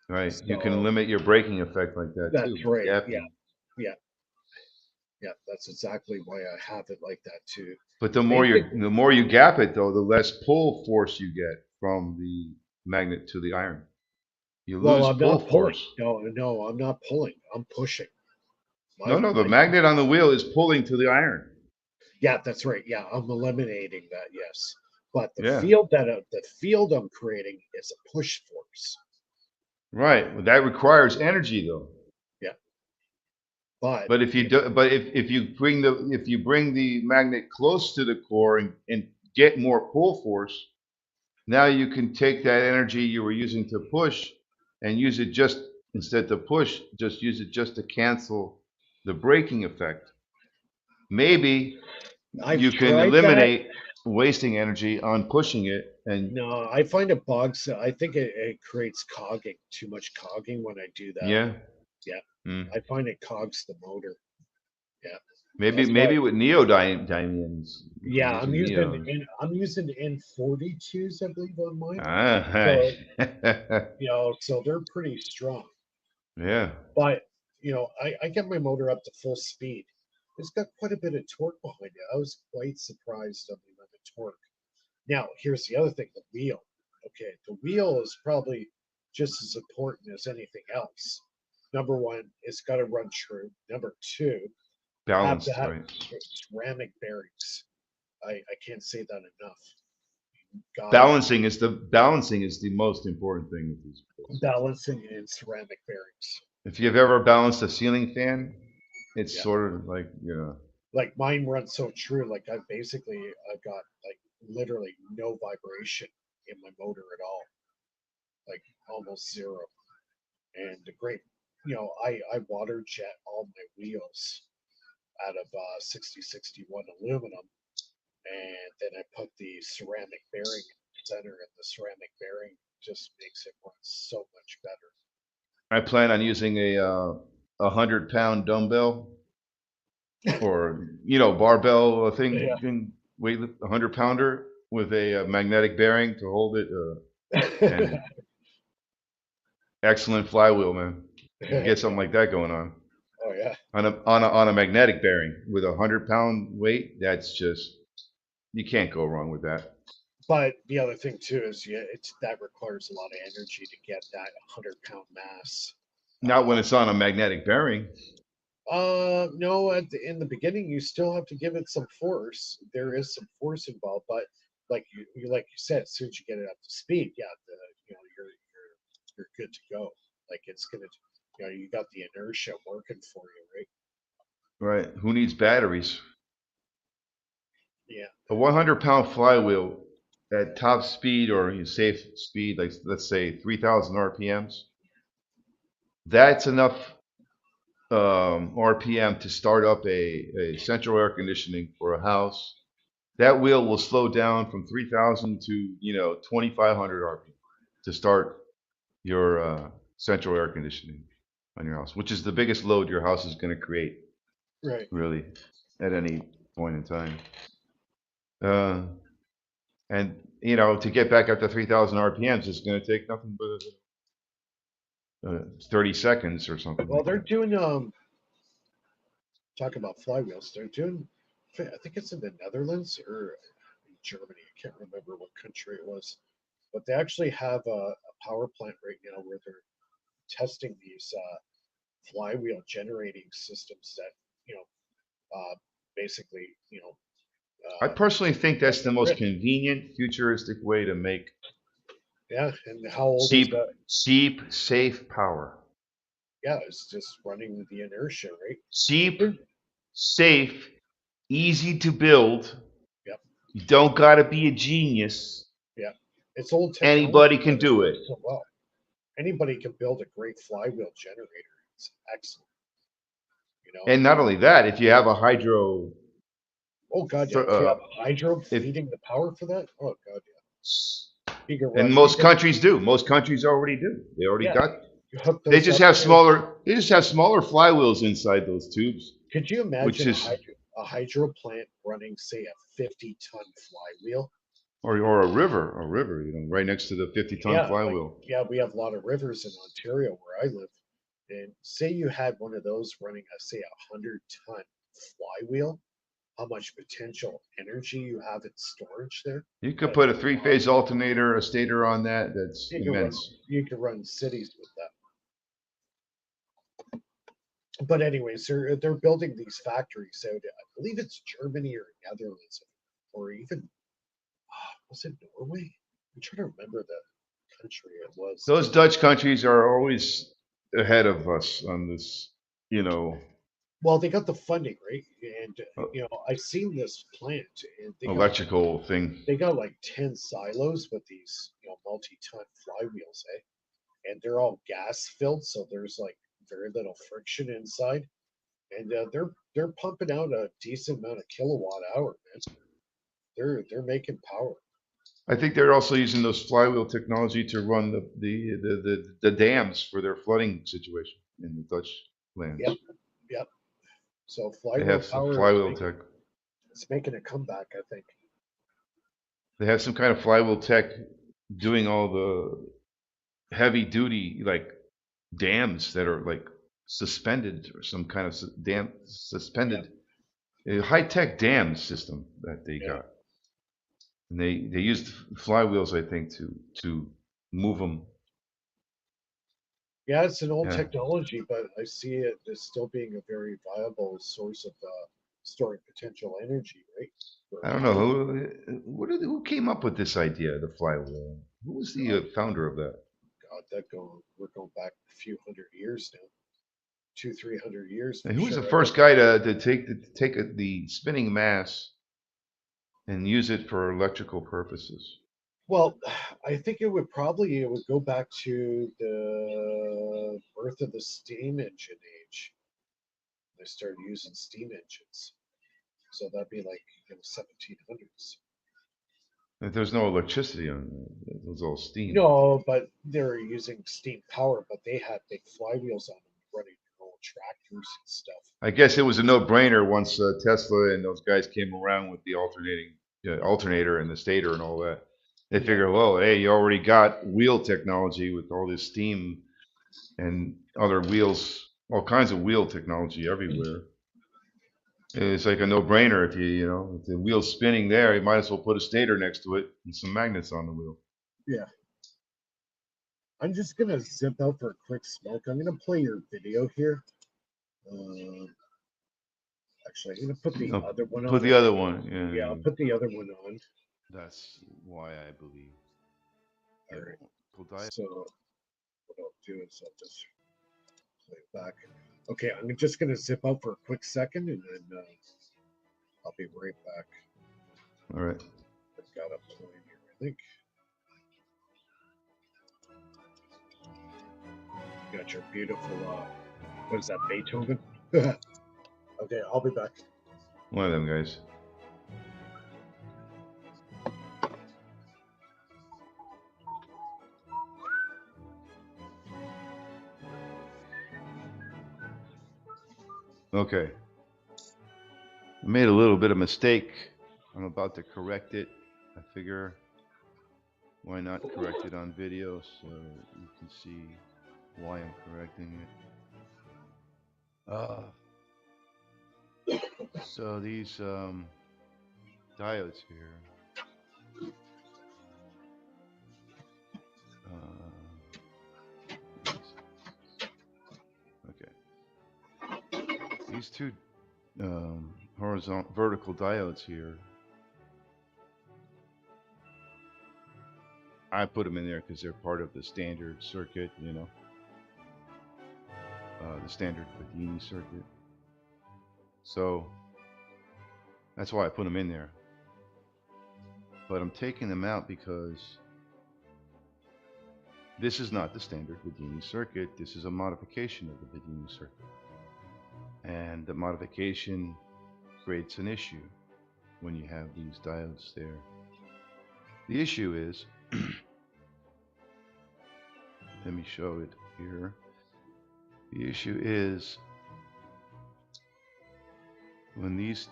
[SPEAKER 2] Right. You can
[SPEAKER 1] So
[SPEAKER 2] limit your braking effect like that too
[SPEAKER 1] that's
[SPEAKER 2] by
[SPEAKER 1] right. Yeah,
[SPEAKER 2] gapping.
[SPEAKER 1] yeah, yeah. That's exactly why I have it like that too.
[SPEAKER 2] But
[SPEAKER 1] Basically,
[SPEAKER 2] the more you gap it though, the less pull force you get from the magnet to the iron. You
[SPEAKER 1] well,
[SPEAKER 2] lose
[SPEAKER 1] I'm
[SPEAKER 2] pull
[SPEAKER 1] not pulling.
[SPEAKER 2] force.
[SPEAKER 1] No, no, I'm not pulling. I'm pushing.
[SPEAKER 2] No, no, the
[SPEAKER 1] My
[SPEAKER 2] magnet on the wheel is pulling to the iron.
[SPEAKER 1] Yeah, that's right. Yeah, I'm eliminating that. Yes. But
[SPEAKER 2] Yeah.
[SPEAKER 1] the field I'm creating is a push force.
[SPEAKER 2] Right. Well, that requires energy though.
[SPEAKER 1] Yeah. But
[SPEAKER 2] But if you do, but if you bring the magnet close to the core and get more pull force, now you can take that energy you were using to push and use it just instead to push, just use it just to cancel the braking effect. Maybe
[SPEAKER 1] I've
[SPEAKER 2] you can
[SPEAKER 1] tried that.
[SPEAKER 2] eliminate wasting energy on pushing it and
[SPEAKER 1] No, I find it bogs. I think it creates cogging, too much cogging when I do that.
[SPEAKER 2] yeah.
[SPEAKER 1] Yeah.
[SPEAKER 2] Mm.
[SPEAKER 1] I find it cogs the motor. Yeah.
[SPEAKER 2] Maybe
[SPEAKER 1] That's why.
[SPEAKER 2] maybe with neodymiums, if you're
[SPEAKER 1] Yeah,
[SPEAKER 2] using neos.
[SPEAKER 1] I'm using N42s, I believe, on mine.
[SPEAKER 2] Ah,
[SPEAKER 1] So,
[SPEAKER 2] right.
[SPEAKER 1] so they're pretty strong.
[SPEAKER 2] Yeah.
[SPEAKER 1] But I get my motor up to full speed. It's got quite a bit of torque behind it. I was quite surprised on the amount of torque. Now, here's the other thing, the wheel. Okay, the wheel is probably just as important as anything else. Number one, it's got to run true. Number two, have to
[SPEAKER 2] Balanced,
[SPEAKER 1] have
[SPEAKER 2] right?
[SPEAKER 1] ceramic bearings. I can't say that enough. Gotta
[SPEAKER 2] Balancing is the most important thing with these wheels.
[SPEAKER 1] balancing in ceramic bearings.
[SPEAKER 2] If you've ever balanced a ceiling fan, it's
[SPEAKER 1] Yeah.
[SPEAKER 2] sort of like,
[SPEAKER 1] Like mine runs so true. Like I've got like literally no vibration in my motor at all. Like almost zero. And the great, I water jet all my wheels out of 6061 aluminum, and then I put the ceramic bearing in the center, and the ceramic bearing just makes it run so much better.
[SPEAKER 2] I plan on using a 100-pound dumbbell or barbell
[SPEAKER 1] Yeah.
[SPEAKER 2] weight 100-pounder with a magnetic bearing to hold it, and excellent flywheel, man. You get something
[SPEAKER 1] Yeah.
[SPEAKER 2] like that going on
[SPEAKER 1] Oh yeah.
[SPEAKER 2] on a magnetic bearing with 100-pound weight. That's just you can't go wrong with that.
[SPEAKER 1] But the other thing too is, yeah, that requires a lot of energy to get that 100-pound mass.
[SPEAKER 2] Not when it's on a magnetic bearing.
[SPEAKER 1] No, in the beginning, you still have to give it some force. There is some force involved, but like you said, as soon as you get it up to speed, yeah, you're good to go. Like it's gonna, you got the inertia working for you, right?
[SPEAKER 2] Right. Who needs batteries?
[SPEAKER 1] Yeah,
[SPEAKER 2] A 100-pound flywheel at top speed or safe speed, like let's say 3,000 RPMs, that's enough RPM to start up a central air conditioning for a house. That wheel will slow down from 3,000 to 2,500 RPM to start your central air conditioning on your house, which is the biggest load your house is going to create,
[SPEAKER 1] right.
[SPEAKER 2] really, at any point in time. Uh, and to get back up to 3,000 RPMs, it's going to take nothing but 30 seconds or something
[SPEAKER 1] Well,
[SPEAKER 2] like
[SPEAKER 1] they're
[SPEAKER 2] that.
[SPEAKER 1] doing talk about flywheels. They're doing, I think it's in the Netherlands or in Germany. I can't remember what country it was, but they actually have a power plant right now where they're testing these flywheel generating systems that you know basically
[SPEAKER 2] I personally think
[SPEAKER 1] run
[SPEAKER 2] that's the
[SPEAKER 1] the
[SPEAKER 2] most
[SPEAKER 1] grid.
[SPEAKER 2] convenient, futuristic way to make
[SPEAKER 1] Yeah, and how old is
[SPEAKER 2] cheap,
[SPEAKER 1] that?
[SPEAKER 2] cheap, safe power.
[SPEAKER 1] Yeah, it's just running the inertia, right?
[SPEAKER 2] Cheap,
[SPEAKER 1] They're-
[SPEAKER 2] safe, easy to build.
[SPEAKER 1] Yep,
[SPEAKER 2] You don't got to be a genius.
[SPEAKER 1] yeah. It's old
[SPEAKER 2] Anybody
[SPEAKER 1] technology,
[SPEAKER 2] can
[SPEAKER 1] but it
[SPEAKER 2] do it.
[SPEAKER 1] works so well. Anybody can build a great flywheel generator. It's excellent, you know.
[SPEAKER 2] And not only that, if you have a hydro,
[SPEAKER 1] Oh God, yeah. If you
[SPEAKER 2] uh,
[SPEAKER 1] have a hydro
[SPEAKER 2] if
[SPEAKER 1] feeding the power for that, oh God, yeah. You can
[SPEAKER 2] and
[SPEAKER 1] run. You
[SPEAKER 2] most
[SPEAKER 1] can,
[SPEAKER 2] countries do. Most countries already do. They already
[SPEAKER 1] yeah.
[SPEAKER 2] got.
[SPEAKER 1] You hook
[SPEAKER 2] They
[SPEAKER 1] those
[SPEAKER 2] just
[SPEAKER 1] up
[SPEAKER 2] have
[SPEAKER 1] there.
[SPEAKER 2] smaller. They just have smaller flywheels inside those tubes,
[SPEAKER 1] Could you
[SPEAKER 2] which
[SPEAKER 1] imagine
[SPEAKER 2] is
[SPEAKER 1] a hydro plant running, say, a 50-ton flywheel?
[SPEAKER 2] or a river, right next to the 50-ton
[SPEAKER 1] Yeah, like
[SPEAKER 2] flywheel.
[SPEAKER 1] yeah, we have a lot of rivers in Ontario where I live, and say you had one of those running a say 100-ton flywheel, how much potential energy you have in storage there?
[SPEAKER 2] You could
[SPEAKER 1] That'd
[SPEAKER 2] put a
[SPEAKER 1] be wild.
[SPEAKER 2] three-phase alternator, a stator on that. That's
[SPEAKER 1] You could run
[SPEAKER 2] immense.
[SPEAKER 1] you could run cities with that. But anyways, they're building these factories out. I believe it's Germany or Netherlands, or even Was it Norway? I'm trying to remember the country it was.
[SPEAKER 2] Those Dutch countries are always ahead of us on this, you know,
[SPEAKER 1] Well, they got the funding, right? And
[SPEAKER 2] uh,
[SPEAKER 1] I've seen this plant, and
[SPEAKER 2] electrical thing.
[SPEAKER 1] they got like 10 silos with these multi-ton flywheels, eh? And they're all gas filled, so there's like very little friction inside, and they're pumping out a decent amount of kilowatt hour, man. They're making power.
[SPEAKER 2] I think they're also using those flywheel technology to run the dams for their flooding situation in the Dutch lands.
[SPEAKER 1] Yep, yep. So
[SPEAKER 2] They
[SPEAKER 1] flywheel
[SPEAKER 2] have some
[SPEAKER 1] power is
[SPEAKER 2] flywheel
[SPEAKER 1] making
[SPEAKER 2] tech.
[SPEAKER 1] it's making a comeback, I think.
[SPEAKER 2] They have some kind of flywheel tech doing all the heavy duty like dams that are like suspended or some kind of dam
[SPEAKER 1] Yeah,
[SPEAKER 2] suspended high tech dam system that they
[SPEAKER 1] yeah,
[SPEAKER 2] got. And they used flywheels, I think, to move them.
[SPEAKER 1] yeah. It's an old
[SPEAKER 2] Yeah,
[SPEAKER 1] technology, but I see it as still being a very viable source of storing potential energy, right? For
[SPEAKER 2] I don't know
[SPEAKER 1] power.
[SPEAKER 2] who came up with this idea, the flywheel. Who was the
[SPEAKER 1] God,
[SPEAKER 2] founder of that?
[SPEAKER 1] God, we're going back a few hundred years now, 300 years
[SPEAKER 2] And
[SPEAKER 1] for
[SPEAKER 2] who was the
[SPEAKER 1] sure. I
[SPEAKER 2] first
[SPEAKER 1] bet.
[SPEAKER 2] guy to take the spinning mass and use it for electrical purposes?
[SPEAKER 1] Well, I think it would go back to the birth of the steam engine age. They started using steam engines, so that'd be like 1700s.
[SPEAKER 2] If there's no electricity on it, it was all steam.
[SPEAKER 1] No, but they're using steam power, but they had big flywheels on them running their own tractors and stuff.
[SPEAKER 2] I guess it was a no-brainer once Tesla and those guys came around with the alternator and the stator and all that. They
[SPEAKER 1] Yeah,
[SPEAKER 2] figure, well, hey, you already got wheel technology with all this steam and other wheels, all kinds of wheel technology everywhere. It's like a no-brainer if the wheel's spinning there, you might as well put a stator next to it and some magnets on the wheel.
[SPEAKER 1] yeah. I'm just gonna zip out for a quick smoke. I'm gonna play your video here. Uh, Actually, I'm gonna put the
[SPEAKER 2] No,
[SPEAKER 1] other one
[SPEAKER 2] put
[SPEAKER 1] on,
[SPEAKER 2] the
[SPEAKER 1] and
[SPEAKER 2] other
[SPEAKER 1] then
[SPEAKER 2] one.
[SPEAKER 1] yeah, I'll
[SPEAKER 2] Yeah,
[SPEAKER 1] put the other one on.
[SPEAKER 2] that's why I believe.
[SPEAKER 1] All
[SPEAKER 2] Yeah,
[SPEAKER 1] right.
[SPEAKER 2] Kodai.
[SPEAKER 1] So what I'll do is I'll just play it back. Okay, I'm just gonna zip out for a quick second, and then I'll be right back.
[SPEAKER 2] All right.
[SPEAKER 1] I've got a plan here, I think. You got your beautiful what is that, Beethoven? Okay, I'll be back.
[SPEAKER 2] One of them guys. Okay. I made a little bit of mistake. I'm about to correct it. I figure why not correct it on video so you can see why I'm correcting it. So these diodes here. Okay. These two vertical diodes here. I put them in there because they're part of the standard circuit, the standard Bedini circuit. So that's why I put them in there. But I'm taking them out because this is not the standard Bedini circuit. This is a modification of the Bedini circuit. And the modification creates an issue when you have these diodes there. The issue is, let me show it here. The issue is when these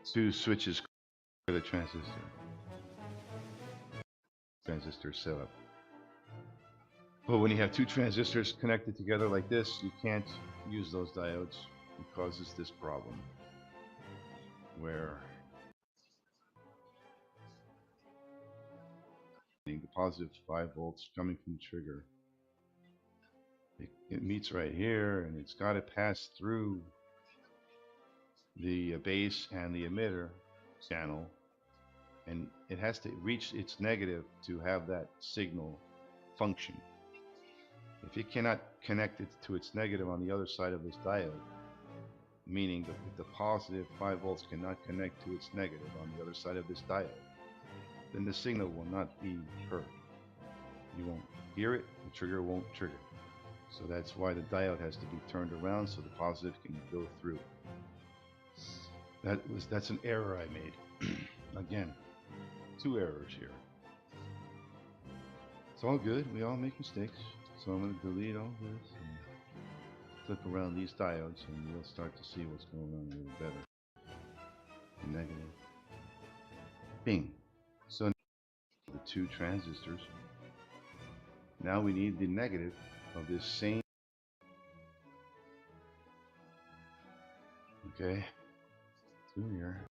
[SPEAKER 2] two switches the transistor setup. But when you have two transistors connected together like this, you can't use those diodes. It causes this problem where the positive 5 volts coming from the trigger, it meets right here, and it's got to pass through the base and the emitter channel and it has to reach its negative to have that signal function. If it cannot connect it to its negative on the other side of this diode, meaning that if the positive 5 volts cannot connect to its negative on the other side of this diode, then the signal will not be heard. You won't hear it, the trigger won't trigger. So that's why the diode has to be turned around so the positive can go through. That's an error I made. Again, 2 errors here. It's all good, we all make mistakes. So I'm going to delete all this and flip around these diodes and we'll start to see what's going on a little better. Negative. Bing. So the 2 transistors. Now we need the negative of this same. Okay. Through here.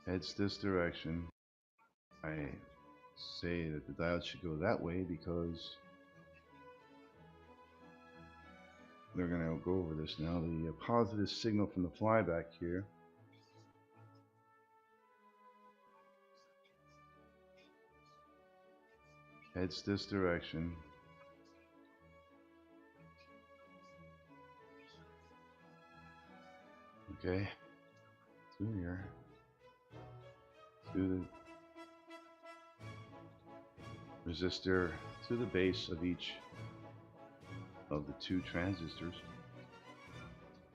[SPEAKER 2] Heads this direction. I say that the diode should go that way because they're going to go over this now. The positive signal from the flyback here heads this direction. Okay, through here, through the resistor to the base of each of the 2 transistors.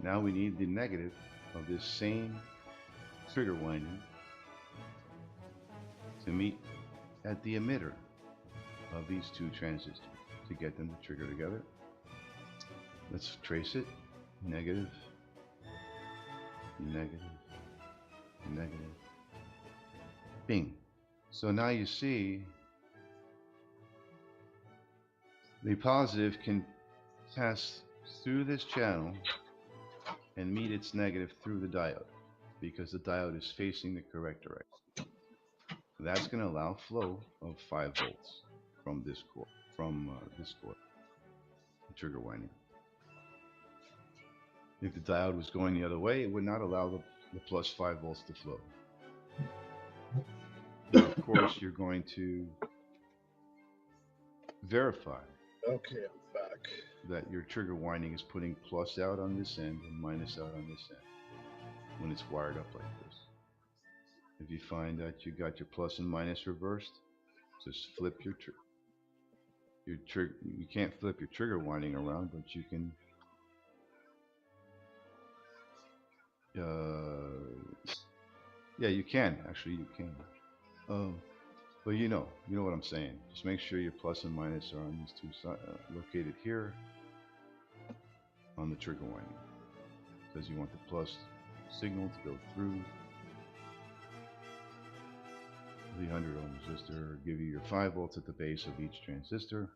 [SPEAKER 2] Now we need the negative of this same trigger winding to meet at the emitter of these 2 transistors to get them to trigger together. Let's trace it. Negative, negative, negative. Bing. So now you see the positive can pass through this channel and meet its negative through the diode because the diode is facing the correct direction. That's going to allow flow of 5 volts from this coil, the trigger winding. If the diode was going the other way, it would not allow the plus 5 volts to flow. Now, of course, you're going to verify.
[SPEAKER 1] Okay, I'm back.
[SPEAKER 2] That your trigger winding is putting plus out on this end and minus out on this end when it's wired up like this. If you find that you got your plus and minus reversed, just flip your trigger. You can't flip your trigger winding around, but you can. Yeah, you can. Actually, you can. But you know what I'm saying. Just make sure your plus and minus are on these 2 sides, located here on the trigger winding, because you want the plus signal to go through the 100 ohm resistor, give you your 5 volts at the base of each transistor.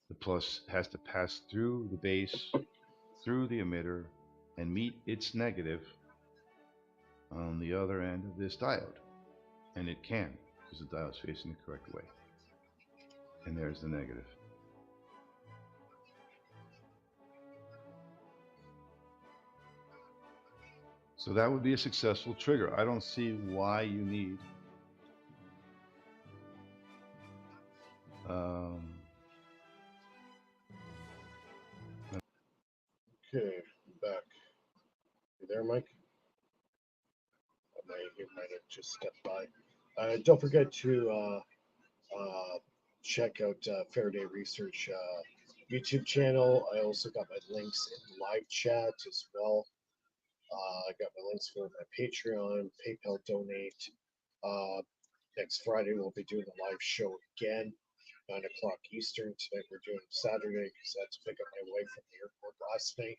[SPEAKER 2] The plus has to pass through the base, through the emitter, and meet its negative on the other end of this diode. And it can, because the diode is facing the correct way. And there's the negative. So that would be a successful trigger. I don't see why you need
[SPEAKER 1] Okay, I'm back. You there, Mike? You might have just stepped by. Don't forget to check out Faraday Research YouTube channel. I also got my links in live chat as well. I got my links for my Patreon, PayPal donate. Next Friday we'll be doing a live show again, 9 o'clock Eastern. Tonight we're doing Saturday because I had to pick up my wife from the airport last night.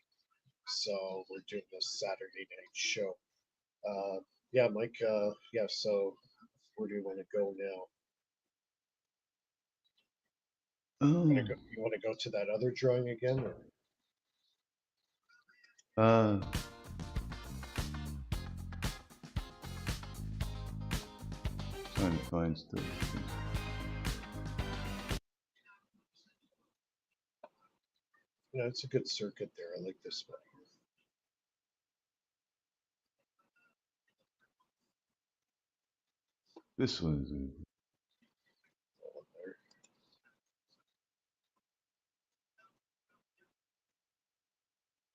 [SPEAKER 1] So we're doing this Saturday night show. Yeah, Mike. Yeah. So where do you want to go now? You want to go to that other drawing again? Or?
[SPEAKER 2] Trying to find stuff.
[SPEAKER 1] Yeah, it's a good circuit there. I like this one.
[SPEAKER 2] This one's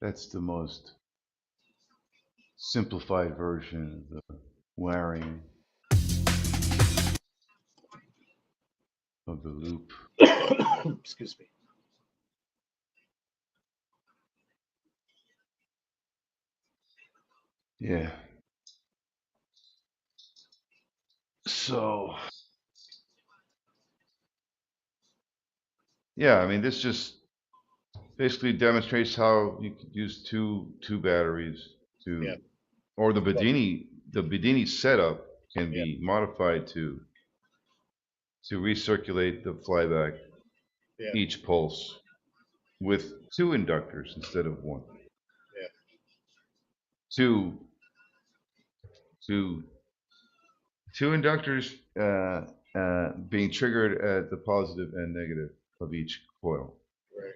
[SPEAKER 2] that's the most simplified version of the wiring of the loop.
[SPEAKER 1] Excuse me.
[SPEAKER 2] Yeah. So, yeah, I mean, this just basically demonstrates how you could use two batteries
[SPEAKER 1] Yeah.
[SPEAKER 2] to, or
[SPEAKER 1] Well,
[SPEAKER 2] the Bedini setup can
[SPEAKER 1] yeah.
[SPEAKER 2] be modified to recirculate the flyback
[SPEAKER 1] Yeah.
[SPEAKER 2] each pulse with two inductors instead of one.
[SPEAKER 1] Yeah.
[SPEAKER 2] Two, two, two inductors being triggered at the positive and negative of each coil.
[SPEAKER 1] Right.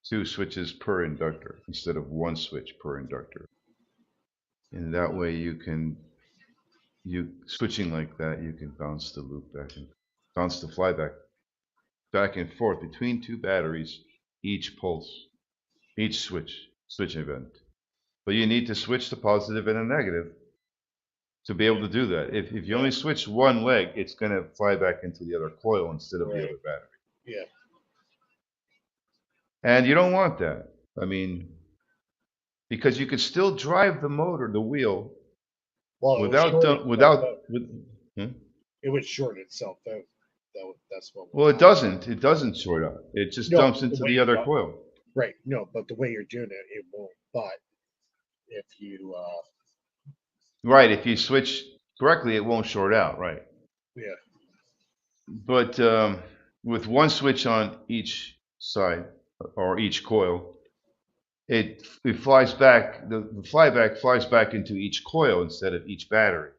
[SPEAKER 2] Two switches per inductor instead of one switch per inductor. And that way you switching like that, you can bounce the loop back and bounce the flyback back and forth between two batteries, each pulse, each switch event. But you need to switch the positive and the negative to be able to do that. If you
[SPEAKER 1] Yeah.
[SPEAKER 2] only switch one leg, it's going to fly back into the other coil instead of the
[SPEAKER 1] Right.
[SPEAKER 2] other battery.
[SPEAKER 1] Yeah.
[SPEAKER 2] And you don't want that. I mean, because you can still drive the motor, the wheel,
[SPEAKER 1] Well, it was
[SPEAKER 2] without
[SPEAKER 1] short itself out.
[SPEAKER 2] hmm?
[SPEAKER 1] It would short itself out. That's what would
[SPEAKER 2] Well, it
[SPEAKER 1] happen.
[SPEAKER 2] doesn't. It doesn't short out. It just
[SPEAKER 1] No,
[SPEAKER 2] dumps
[SPEAKER 1] the
[SPEAKER 2] into
[SPEAKER 1] way
[SPEAKER 2] the
[SPEAKER 1] you
[SPEAKER 2] other
[SPEAKER 1] got
[SPEAKER 2] coil.
[SPEAKER 1] right. No, but the way you're doing it, it won't. But if you,
[SPEAKER 2] Right. If you switch correctly, it won't short out. Right.
[SPEAKER 1] yeah,
[SPEAKER 2] But with one switch on each side or each coil, it flies back. The flyback flies back into each coil instead of each battery.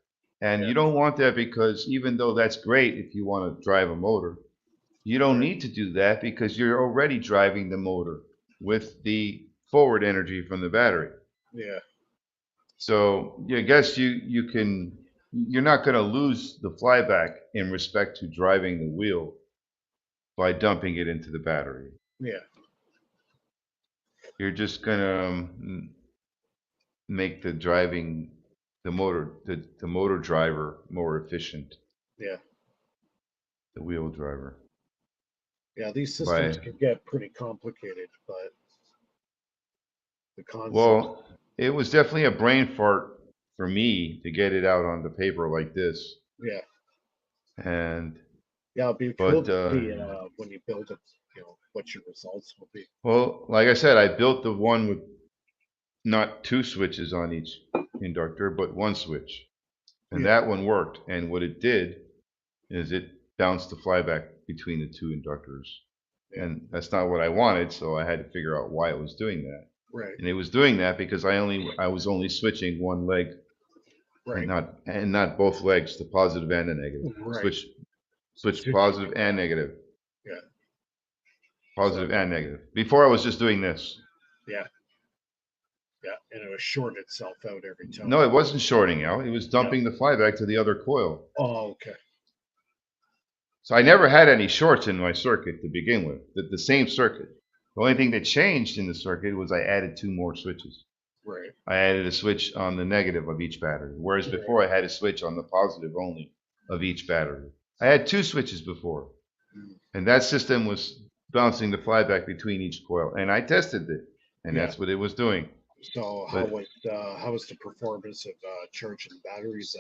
[SPEAKER 2] And
[SPEAKER 1] yeah,
[SPEAKER 2] you don't want that because even though that's great if you want to drive a motor, you don't
[SPEAKER 1] right,
[SPEAKER 2] need to do that because you're already driving the motor with the forward energy from the battery.
[SPEAKER 1] yeah,
[SPEAKER 2] So yeah, I guess you're not going to lose the flyback in respect to driving the wheel by dumping it into the battery.
[SPEAKER 1] yeah,
[SPEAKER 2] You're just going to make the motor driver more efficient,
[SPEAKER 1] yeah,
[SPEAKER 2] the wheel driver.
[SPEAKER 1] yeah. These systems
[SPEAKER 2] By
[SPEAKER 1] can get pretty complicated, but the concept,
[SPEAKER 2] well, it was definitely a brain fart for me to get it out on the paper like this.
[SPEAKER 1] yeah,
[SPEAKER 2] And
[SPEAKER 1] yeah. It'd be cool
[SPEAKER 2] but
[SPEAKER 1] to see when you build it, what your results will be.
[SPEAKER 2] well, like I said, I built the one with not two switches on each inductor, but one switch. And
[SPEAKER 1] Yeah,
[SPEAKER 2] that one worked. And what it did is it bounced the flyback between the two inductors.
[SPEAKER 1] yeah,
[SPEAKER 2] And that's not what I wanted, so I had to figure out why it was doing that.
[SPEAKER 1] right,
[SPEAKER 2] And it was doing that because I was only switching one leg
[SPEAKER 1] right,
[SPEAKER 2] and not both legs, the positive and the negative.
[SPEAKER 1] right.
[SPEAKER 2] Switch positive and negative.
[SPEAKER 1] Yeah.
[SPEAKER 2] Positive
[SPEAKER 1] So
[SPEAKER 2] and negative. Before I was just doing this.
[SPEAKER 1] yeah, yeah, and it would short itself out every time.
[SPEAKER 2] No, it wasn't shorting out. It was
[SPEAKER 1] No.
[SPEAKER 2] dumping the flyback to the other coil.
[SPEAKER 1] Oh, okay.
[SPEAKER 2] So I never had any shorts in my circuit to begin with. The same circuit. The only thing that changed in the circuit was I added two more switches.
[SPEAKER 1] Right.
[SPEAKER 2] I added a switch on the negative of each battery, whereas before I had a switch on the positive only of each battery. I had two switches before, and that system was bouncing the flyback between each coil, and I tested it, and that's what it was doing.
[SPEAKER 1] So how was the performance of charging batteries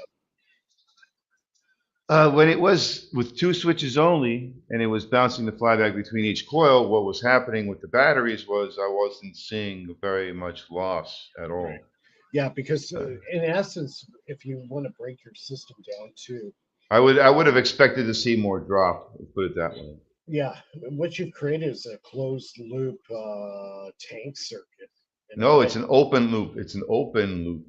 [SPEAKER 1] up?
[SPEAKER 2] When it was with two switches only, and it was bouncing the flyback between each coil, what was happening with the batteries was I wasn't seeing very much loss at all.
[SPEAKER 1] Right. Yeah, because in essence, if you want to break your system down to,
[SPEAKER 2] I would have expected to see more drop. Let's put it that way.
[SPEAKER 1] yeah, what you've created is a closed loop tank circuit.
[SPEAKER 2] No, it's an open loop. It's an open loop.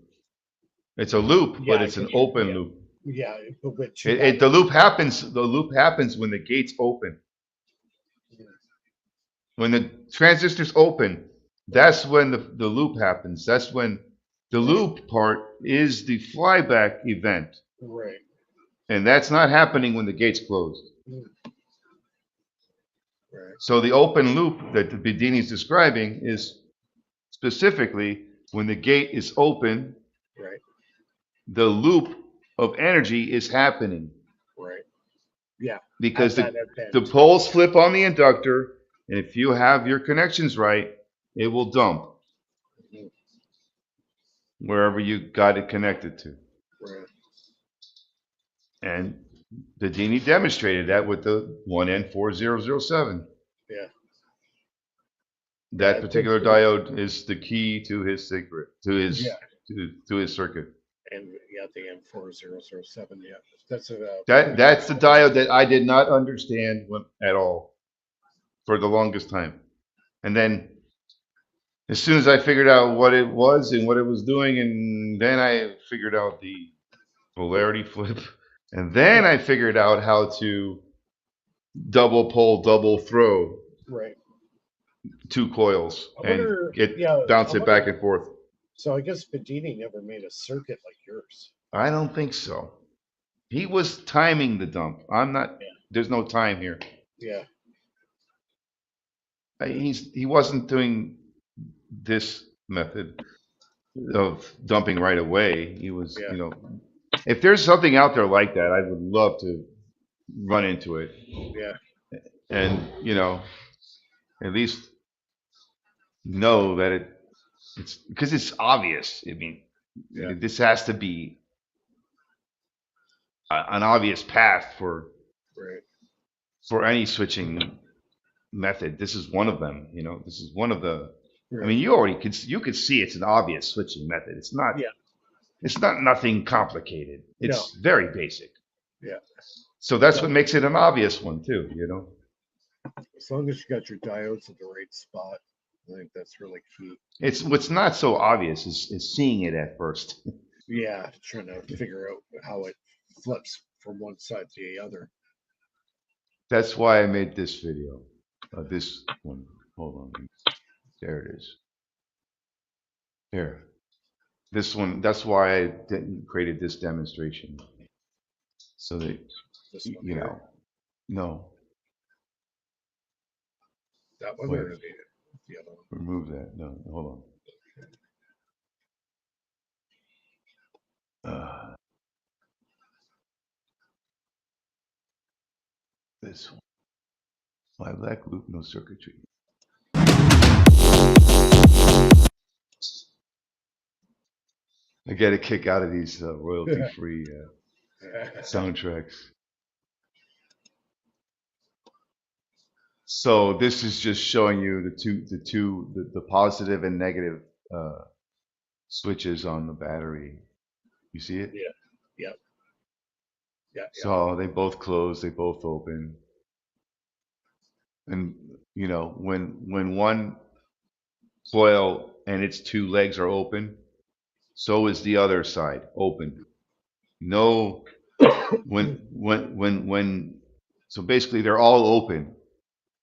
[SPEAKER 2] It's a loop, but it's an open loop.
[SPEAKER 1] Yeah, but with two
[SPEAKER 2] The loop happens. The loop happens when the gates open. When the transistors open, that's when the loop happens. That's when the loop part is the flyback event.
[SPEAKER 1] Right.
[SPEAKER 2] And that's not happening when the gate's closed.
[SPEAKER 1] Right.
[SPEAKER 2] So the open loop that Bedini is describing is specifically when the gate is open,
[SPEAKER 1] Right.
[SPEAKER 2] the loop of energy is happening.
[SPEAKER 1] Right. Yeah.
[SPEAKER 2] Because
[SPEAKER 1] At that
[SPEAKER 2] the
[SPEAKER 1] event.
[SPEAKER 2] poles flip on the inductor, and if you have your connections right, it will dump
[SPEAKER 1] Mhm.
[SPEAKER 2] wherever you got it connected to.
[SPEAKER 1] Right.
[SPEAKER 2] And Bedini demonstrated that with the 1N4007.
[SPEAKER 1] Yeah. Yeah.
[SPEAKER 2] That particular diode is the key to his secret, to his
[SPEAKER 1] Yeah.
[SPEAKER 2] to his circuit.
[SPEAKER 1] And yeah, the M4007. Yeah, that's a pretty good.
[SPEAKER 2] That's the diode that I did not understand at all for the longest time. And then as soon as I figured out what it was and what it was doing, and then I figured out the polarity flip, and then I figured out how to double pole, double throw
[SPEAKER 1] Right.
[SPEAKER 2] two coils
[SPEAKER 1] I
[SPEAKER 2] and
[SPEAKER 1] wonder. Yeah.
[SPEAKER 2] bounce
[SPEAKER 1] I
[SPEAKER 2] it back
[SPEAKER 1] wonder.
[SPEAKER 2] and forth.
[SPEAKER 1] So I guess Bedini never made a circuit like yours.
[SPEAKER 2] I don't think so. He was timing the dump. I'm not.
[SPEAKER 1] Yeah.
[SPEAKER 2] There's no time here.
[SPEAKER 1] Yeah.
[SPEAKER 2] He wasn't doing this method of dumping right away. He was,
[SPEAKER 1] Yeah.
[SPEAKER 2] if there's something out there like that, I would love to run into it
[SPEAKER 1] Yeah.
[SPEAKER 2] and, at least know that it's because it's obvious. I mean,
[SPEAKER 1] Yeah.
[SPEAKER 2] this has to be an obvious path for
[SPEAKER 1] Right.
[SPEAKER 2] any switching method. This is one of them. This is one of the. I
[SPEAKER 1] Right.
[SPEAKER 2] mean, you could see it's an obvious switching method. It's not.
[SPEAKER 1] Yeah.
[SPEAKER 2] It's not nothing complicated. It's
[SPEAKER 1] No.
[SPEAKER 2] very basic.
[SPEAKER 1] Yeah.
[SPEAKER 2] So that's
[SPEAKER 1] So
[SPEAKER 2] what makes it an obvious one too.
[SPEAKER 1] as long as you got your diodes at the right spot, I think that's really key.
[SPEAKER 2] It's what's not so obvious is seeing it at first.
[SPEAKER 1] Yeah, trying to figure out how it flips from one side to the other.
[SPEAKER 2] That's why I made this video. This one. Hold on. There it is. Here. This one. That's why I created this demonstration. So that
[SPEAKER 1] This one here,
[SPEAKER 2] no.
[SPEAKER 1] that one,
[SPEAKER 2] Wait.
[SPEAKER 1] or the other one.
[SPEAKER 2] Remove that. No, hold on. This one. My black loop, no circuitry. I get a kick out of these royalty-free soundtracks. So this is just showing you the positive and negative switches on the battery. You see it?
[SPEAKER 1] Yeah. Yeah. Yeah.
[SPEAKER 2] So they both close, they both open. And when one coil and its two legs are open, so is the other side open. No, so basically they're all open,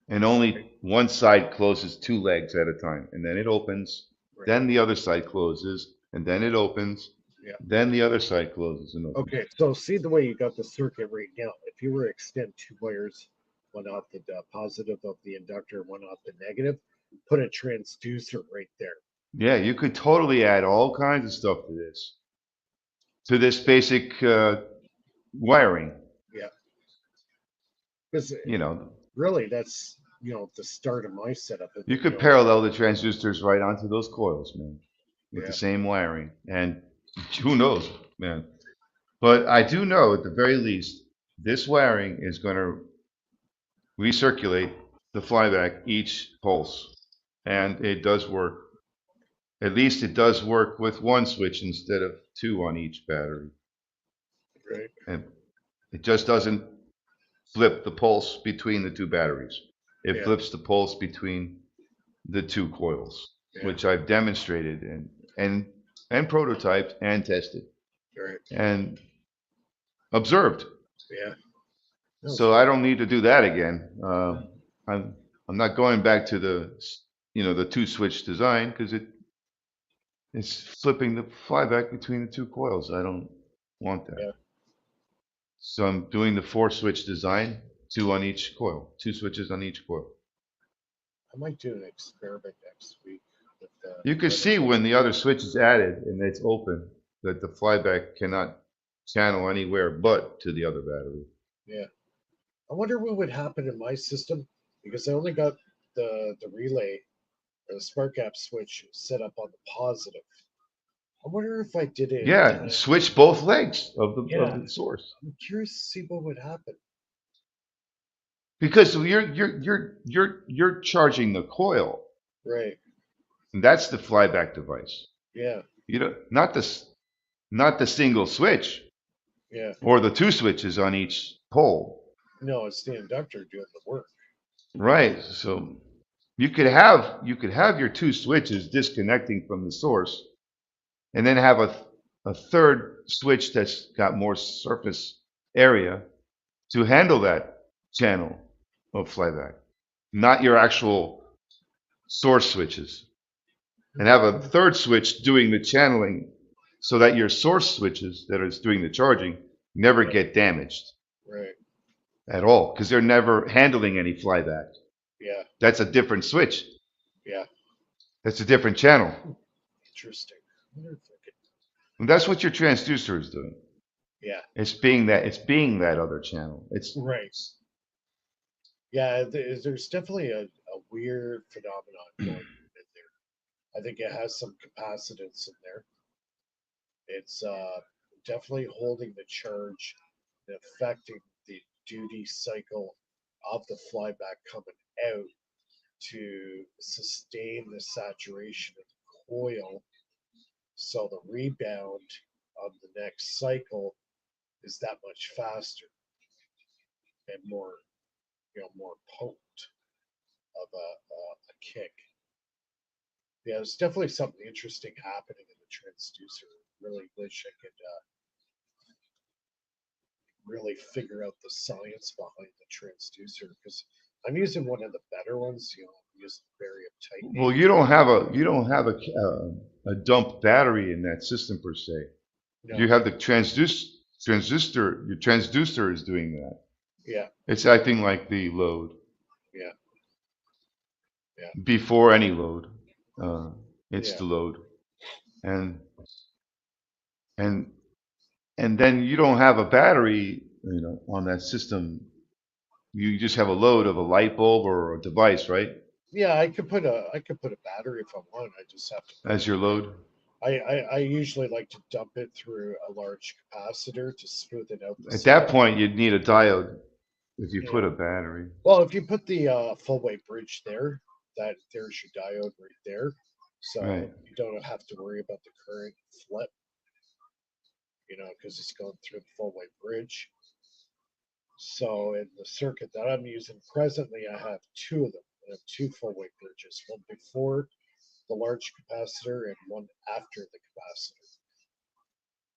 [SPEAKER 2] and only one side closes two legs at a time, and then it opens,
[SPEAKER 1] Right.
[SPEAKER 2] then the other side closes, and then it opens,
[SPEAKER 1] Yeah.
[SPEAKER 2] then the other side closes and opens.
[SPEAKER 1] Okay, so see the way you got the circuit right now. If you were to extend two wires, one off the positive of the inductor, one off the negative, put a transducer right there.
[SPEAKER 2] Yeah, you could totally add all kinds of stuff to this basic wiring.
[SPEAKER 1] Yeah. Because really, that's the start of my setup.
[SPEAKER 2] You could parallel the transistors right onto those coils, man, with the same wiring. And who knows, man. But I do know, at the very least, this wiring is going to recirculate the flyback each pulse. And it does work. At least it does work with one switch instead of two on each battery.
[SPEAKER 1] Right.
[SPEAKER 2] And it just doesn't flip the pulse between the two batteries. It flips the pulse between the two coils, which I've demonstrated and prototyped and tested.
[SPEAKER 1] Right.
[SPEAKER 2] And observed.
[SPEAKER 1] Yeah.
[SPEAKER 2] So I don't need to do that again. I'm not going back to the two switch design because it's flipping the flyback between the two coils. I don't want that.
[SPEAKER 1] Yeah.
[SPEAKER 2] So I'm doing the 4-switch design, 2 on each coil, 2 switches on each coil.
[SPEAKER 1] I might do an experiment next week with
[SPEAKER 2] You can see when the other switch is added and it's open that the flyback cannot channel anywhere but to the other battery.
[SPEAKER 1] yeah. I wonder what would happen in my system because I only got the relay or the spark gap switch set up on the positive. I wonder if I did it.
[SPEAKER 2] Yeah, switch both legs of
[SPEAKER 1] Yeah,
[SPEAKER 2] the source.
[SPEAKER 1] I'm curious to see what would happen.
[SPEAKER 2] Because you're charging the coil.
[SPEAKER 1] Right.
[SPEAKER 2] And that's the flyback device.
[SPEAKER 1] Yeah.
[SPEAKER 2] You know, not the single switch
[SPEAKER 1] Yeah.
[SPEAKER 2] or the 2 switches on each pole.
[SPEAKER 1] No, it's the inductor doing the work.
[SPEAKER 2] Right. So you could have your 2 switches disconnecting from the source and then have a third switch that's got more surface area to handle that channel of flyback, not your actual source switches, and have a third switch doing the channeling so that your source switches that is doing the charging never
[SPEAKER 1] Yeah.
[SPEAKER 2] get damaged
[SPEAKER 1] Right.
[SPEAKER 2] at all because they're never handling any flyback.
[SPEAKER 1] Yeah.
[SPEAKER 2] That's a different switch.
[SPEAKER 1] Yeah.
[SPEAKER 2] That's a different channel.
[SPEAKER 1] Interesting. I wonder if I could.
[SPEAKER 2] And that's what your transducer is doing.
[SPEAKER 1] Yeah.
[SPEAKER 2] It's being that other channel. It's
[SPEAKER 1] Right. Yeah. There's definitely a weird phenomenon going on in there. I think it has some capacitance in there. It's definitely holding the charge and affecting the duty cycle of the flyback coming out to sustain the saturation of the coil so the rebound on the next cycle is that much faster and more more potent of a kick. Yeah, there's definitely something interesting happening in the transducer. Really wish I could really figure out the science behind the transducer because I'm using one of the better ones. I'm using barium
[SPEAKER 2] well,
[SPEAKER 1] titanate.
[SPEAKER 2] you don't have a dump battery in that system per se. You
[SPEAKER 1] No,
[SPEAKER 2] have the transistor. Your transducer is doing that.
[SPEAKER 1] yeah,
[SPEAKER 2] It's acting like the load
[SPEAKER 1] yeah, yeah,
[SPEAKER 2] before any load. Uh, it's
[SPEAKER 1] yeah,
[SPEAKER 2] the load, and and and then you don't have a battery, on that system. You just have a load of a light bulb or a device, right,
[SPEAKER 1] yeah. I could put a battery if I want. I just have to put
[SPEAKER 2] as your load.
[SPEAKER 1] I usually like to dump it through a large capacitor to smooth it out the
[SPEAKER 2] At that
[SPEAKER 1] signal.
[SPEAKER 2] point, you'd need a diode if you
[SPEAKER 1] Yeah.
[SPEAKER 2] put a battery.
[SPEAKER 1] Well, if you put the full weight bridge there, there's your diode right there,
[SPEAKER 2] Right.
[SPEAKER 1] so you don't have to worry about the current flip, because it's going through the full weight bridge. So in the circuit that I'm using presently, I have two of them. I have two full weight bridges, one before the large capacitor and one after the capacitor,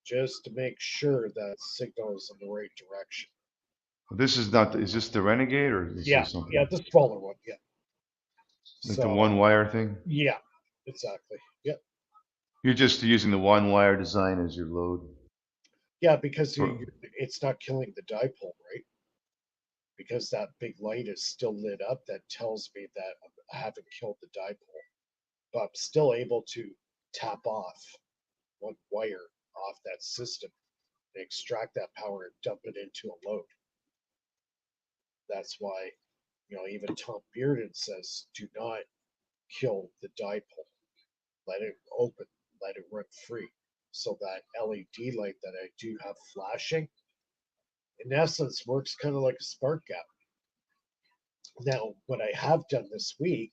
[SPEAKER 1] just to make sure that signal is in the right direction.
[SPEAKER 2] This is not. Is this the Renegade or is
[SPEAKER 1] Yeah,
[SPEAKER 2] this
[SPEAKER 1] yeah,
[SPEAKER 2] something
[SPEAKER 1] the smaller one, yeah.
[SPEAKER 2] like the
[SPEAKER 1] So
[SPEAKER 2] one wire thing?
[SPEAKER 1] yeah, exactly. Yeah,
[SPEAKER 2] You're just using the one wire design as your load.
[SPEAKER 1] yeah, because
[SPEAKER 2] For,
[SPEAKER 1] it's not killing the dipole, right? Because that big light is still lit up, that tells me that I haven't killed the dipole, but I'm still able to tap off one wire off that system and extract that power and dump it into a load. That's why, even Tom Bearden says, do not kill the dipole. Let it open, let it run free. So that LED light that I do have flashing, in essence, works kind of like a spark gap. Now, what I have done this week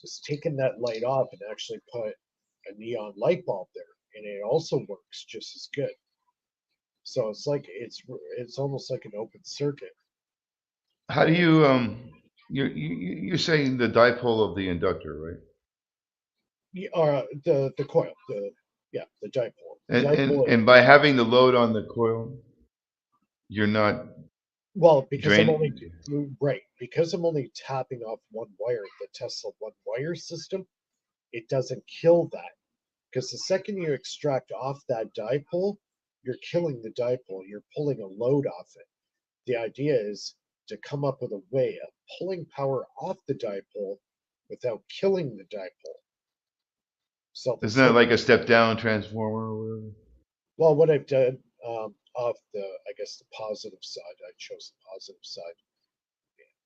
[SPEAKER 1] is taken that light off and actually put a neon light bulb there, and it also works just as good. So it's almost like an open circuit.
[SPEAKER 2] how do you you're saying the dipole of the inductor, right?
[SPEAKER 1] The coil, the dipole.
[SPEAKER 2] And and
[SPEAKER 1] Dipole.
[SPEAKER 2] and by having the load on the coil, you're not
[SPEAKER 1] Well, because I'm only
[SPEAKER 2] draining.
[SPEAKER 1] right, because I'm only tapping off one wire, the Tesla one wire system, it doesn't kill that. Because the second you extract off that dipole, you're killing the dipole. You're pulling a load off it. The idea is to come up with a way of pulling power off the dipole without killing the dipole. So the
[SPEAKER 2] Isn't that
[SPEAKER 1] thing,
[SPEAKER 2] like a step down transformer or whatever?
[SPEAKER 1] well, what I've done off the, I guess the positive side, I chose the positive side,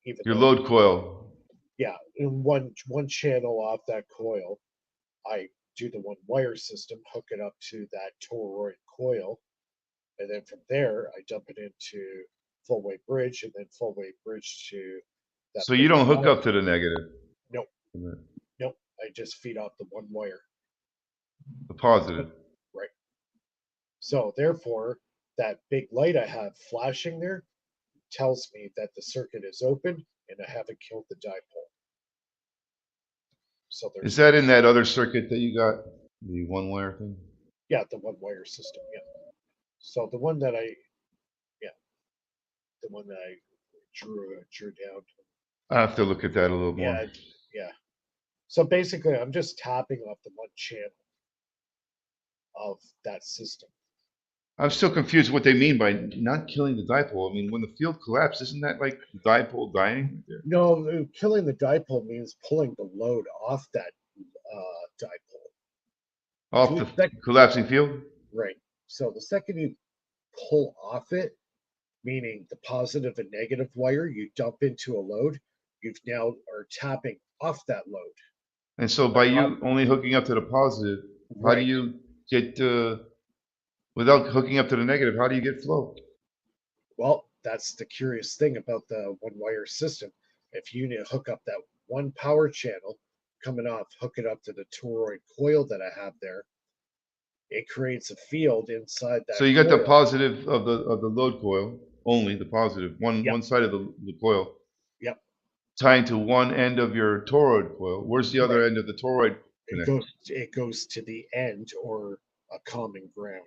[SPEAKER 1] even
[SPEAKER 2] Your
[SPEAKER 1] though,
[SPEAKER 2] load coil.
[SPEAKER 1] yeah, in one channel off that coil, I do the one wire system, hook it up to that toroid coil, and then from there I dump it into full weight bridge, and then full weight bridge to that
[SPEAKER 2] So you
[SPEAKER 1] big
[SPEAKER 2] don't hook
[SPEAKER 1] slide.
[SPEAKER 2] up to the negative,
[SPEAKER 1] Nope, nope. I just feed off the one wire.
[SPEAKER 2] the positive.
[SPEAKER 1] Right. So therefore, that big light I have flashing there tells me that the circuit is open and I haven't killed the dipole. So
[SPEAKER 2] Is
[SPEAKER 1] there's
[SPEAKER 2] that in that other circuit that you got? The one wire thing?
[SPEAKER 1] yeah, the one wire system. Yeah. So the one that yeah, the one that I drew down.
[SPEAKER 2] I have to look at that a little more.
[SPEAKER 1] Yeah, yeah. So basically, I'm just tapping off the one channel of that system.
[SPEAKER 2] I'm still confused what they mean by not killing the dipole. I mean, when the field collapsed, isn't that like the dipole dying right there?
[SPEAKER 1] No, killing the dipole means pulling the load off that dipole.
[SPEAKER 2] Off
[SPEAKER 1] So
[SPEAKER 2] the collapsing field?
[SPEAKER 1] right. So the second you pull off it, meaning the positive and negative wire you dump into a load, you've now are tapping off that load.
[SPEAKER 2] And so by you only hooking up to the positive, how do
[SPEAKER 1] Right.
[SPEAKER 2] you get, without hooking up to the negative, how do you get flow?
[SPEAKER 1] Well, that's the curious thing about the one wire system. If you need to hook up that one power channel coming off, hook it up to the toroid coil that I have there, it creates a field inside
[SPEAKER 2] So
[SPEAKER 1] that
[SPEAKER 2] you got the
[SPEAKER 1] coil.
[SPEAKER 2] positive of the load coil, only the positive,
[SPEAKER 1] Yep,
[SPEAKER 2] one side of the coil,
[SPEAKER 1] yep,
[SPEAKER 2] tying to one end of your toroid coil. Where's the other
[SPEAKER 1] right.
[SPEAKER 2] end of the toroid connect?
[SPEAKER 1] It goes to the end or a common ground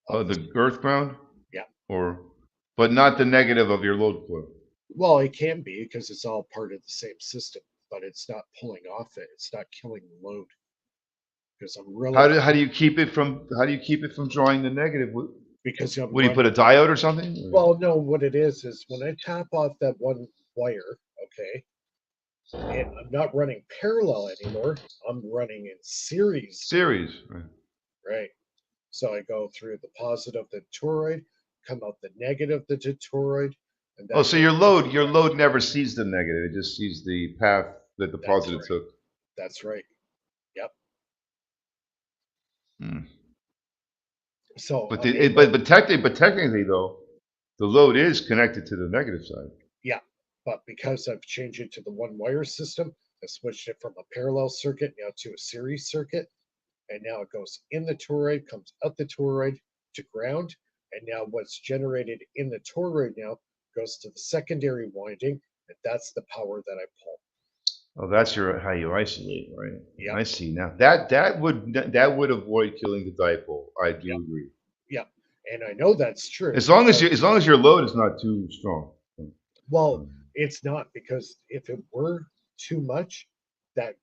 [SPEAKER 2] Oh,
[SPEAKER 1] of the
[SPEAKER 2] the earth ground?
[SPEAKER 1] yeah.
[SPEAKER 2] Or, but not the negative of your load coil.
[SPEAKER 1] Well, it can be because it's all part of the same system, but it's not pulling off it. It's not killing the load because I'm really
[SPEAKER 2] How do you keep it from drawing the negative?
[SPEAKER 1] because I'm
[SPEAKER 2] Would you put
[SPEAKER 1] running.
[SPEAKER 2] a diode or something? Or-
[SPEAKER 1] Well, no, what it is when I tap off that one wire, okay, I'm not running parallel anymore. I'm running in series,
[SPEAKER 2] Series, right?
[SPEAKER 1] right? So I go through the positive, the toroid, come out the negative, the toroid, and
[SPEAKER 2] Oh,
[SPEAKER 1] that
[SPEAKER 2] so
[SPEAKER 1] goes
[SPEAKER 2] your load never sees the negative; it just sees the path that the
[SPEAKER 1] that's
[SPEAKER 2] positive
[SPEAKER 1] right.
[SPEAKER 2] took.
[SPEAKER 1] That's right. Yep.
[SPEAKER 2] Hmm.
[SPEAKER 1] So
[SPEAKER 2] But
[SPEAKER 1] I'm able,
[SPEAKER 2] but technically though, the load is connected to the negative side.
[SPEAKER 1] yeah. But because I've changed it to the one wire system, I switched it from a parallel circuit now to a series circuit. And now it goes in the toroid, comes out the toroid to ground. And now what's generated in the toroid now goes to the secondary winding. And that's the power that I pull.
[SPEAKER 2] Oh, that's your how you isolate, right?
[SPEAKER 1] Yep.
[SPEAKER 2] I see now. That would avoid killing the dipole. I
[SPEAKER 1] Yep.
[SPEAKER 2] do agree.
[SPEAKER 1] Yep. And I know that's true because,
[SPEAKER 2] As long as your load is not too strong.
[SPEAKER 1] well,
[SPEAKER 2] Um,
[SPEAKER 1] it's not because if it were too much, that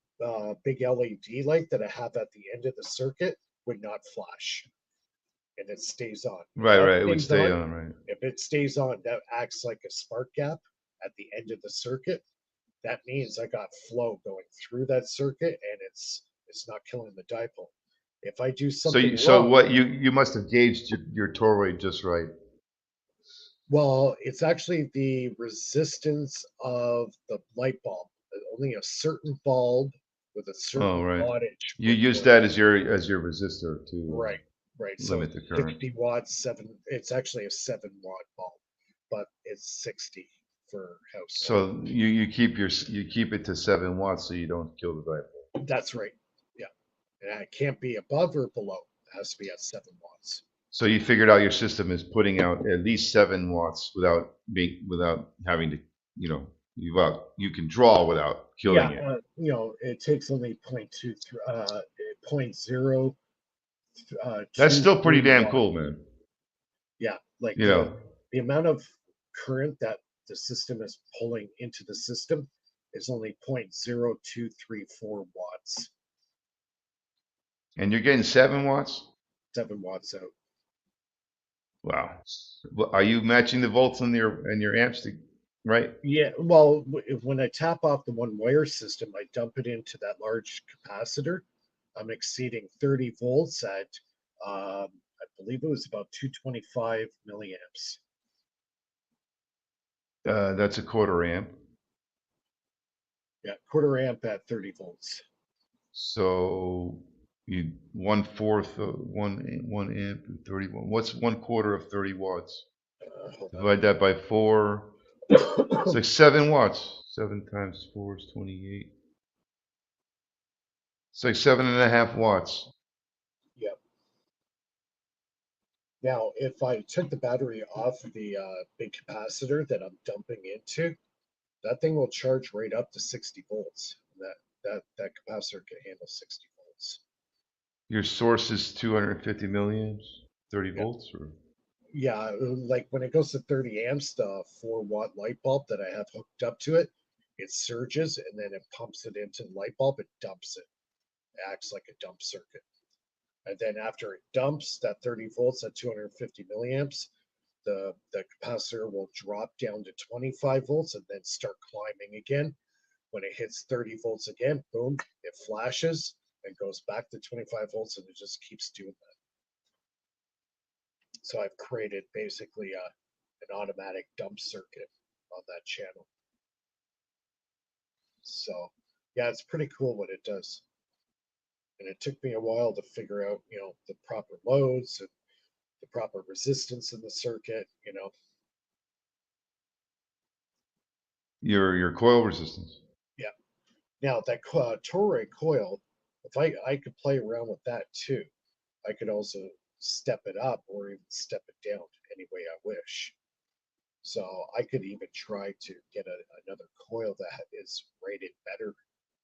[SPEAKER 1] big LED light that I have at the end of the circuit would not flash and it stays on. If
[SPEAKER 2] right,
[SPEAKER 1] that
[SPEAKER 2] right. It would
[SPEAKER 1] stays
[SPEAKER 2] stay
[SPEAKER 1] on,
[SPEAKER 2] on, right?
[SPEAKER 1] if it stays on, that acts like a spark gap at the end of the circuit. That means I got flow going through that circuit and it's not killing the dipole. If I do something
[SPEAKER 2] So
[SPEAKER 1] wrong,
[SPEAKER 2] what you must have gauged your toroid just right.
[SPEAKER 1] well, it's actually the resistance of the light bulb. Only a certain bulb with a
[SPEAKER 2] Oh,
[SPEAKER 1] certain
[SPEAKER 2] right.
[SPEAKER 1] wattage
[SPEAKER 2] You
[SPEAKER 1] would
[SPEAKER 2] use
[SPEAKER 1] work.
[SPEAKER 2] that as your resistor to
[SPEAKER 1] Right, right. So
[SPEAKER 2] limit the current.
[SPEAKER 1] 60 watts, it's actually a 7-watt bulb, but it's 60 for household.
[SPEAKER 2] So you keep it to 7 watts so you don't kill the dipole.
[SPEAKER 1] That's right. Yeah. And it can't be above or below. It has to be at 7 watts.
[SPEAKER 2] So you figured out your system is putting out at least 7 watts without having to, you know, you can draw without
[SPEAKER 1] Yeah,
[SPEAKER 2] killing it.
[SPEAKER 1] it takes only point zero
[SPEAKER 2] That's
[SPEAKER 1] two
[SPEAKER 2] still pretty
[SPEAKER 1] three
[SPEAKER 2] damn
[SPEAKER 1] watt.
[SPEAKER 2] cool, man.
[SPEAKER 1] Yeah, like
[SPEAKER 2] You know,
[SPEAKER 1] the amount of current that the system is pulling into the system is only 0.0234 watts,
[SPEAKER 2] and you're getting 7 watts.
[SPEAKER 1] 7 watts out.
[SPEAKER 2] Wow. Well, are you matching the volts on your amps right?
[SPEAKER 1] Yeah, well, when I tap off the one wire system, I dump it into that large capacitor. I'm exceeding 30 volts at, I believe it was about 225 milliamps.
[SPEAKER 2] That's a quarter amp.
[SPEAKER 1] Yeah, quarter amp at 30 volts.
[SPEAKER 2] So you one-fourth of one amp and 30 watt. What's one quarter of 30 watts?
[SPEAKER 1] Hold
[SPEAKER 2] Divide that by 4. It's
[SPEAKER 1] on.
[SPEAKER 2] like 7 watts. 7 times 4 is 28. It's like 7.5 watts.
[SPEAKER 1] Yep. Now, if I took the battery off the big capacitor that I'm dumping into, that thing will charge right up to 60 volts. That capacitor can handle 60 volts.
[SPEAKER 2] Your source is 250 milliamps, 30
[SPEAKER 1] Yeah,
[SPEAKER 2] volts, or
[SPEAKER 1] yeah. Like when it goes to 30 amps, the 4-watt light bulb that I have hooked up to it, it surges and then it pumps it into the light bulb. It dumps it. It acts like a dump circuit. And then after it dumps that 30 volts at 250 milliamps, the capacitor will drop down to 25 volts and then start climbing again. When it hits 30 volts again, boom, it flashes and goes back to 25 volts, and it just keeps doing that. So I've created basically an automatic dump circuit on that channel. So yeah, it's pretty cool what it does. And it took me a while to figure out, the proper loads and the proper resistance in the circuit.
[SPEAKER 2] your coil resistance.
[SPEAKER 1] Yeah. Now that Torre coil, if I could play around with that too, I could also step it up or even step it down any way I wish. So I could even try to get another coil that is rated better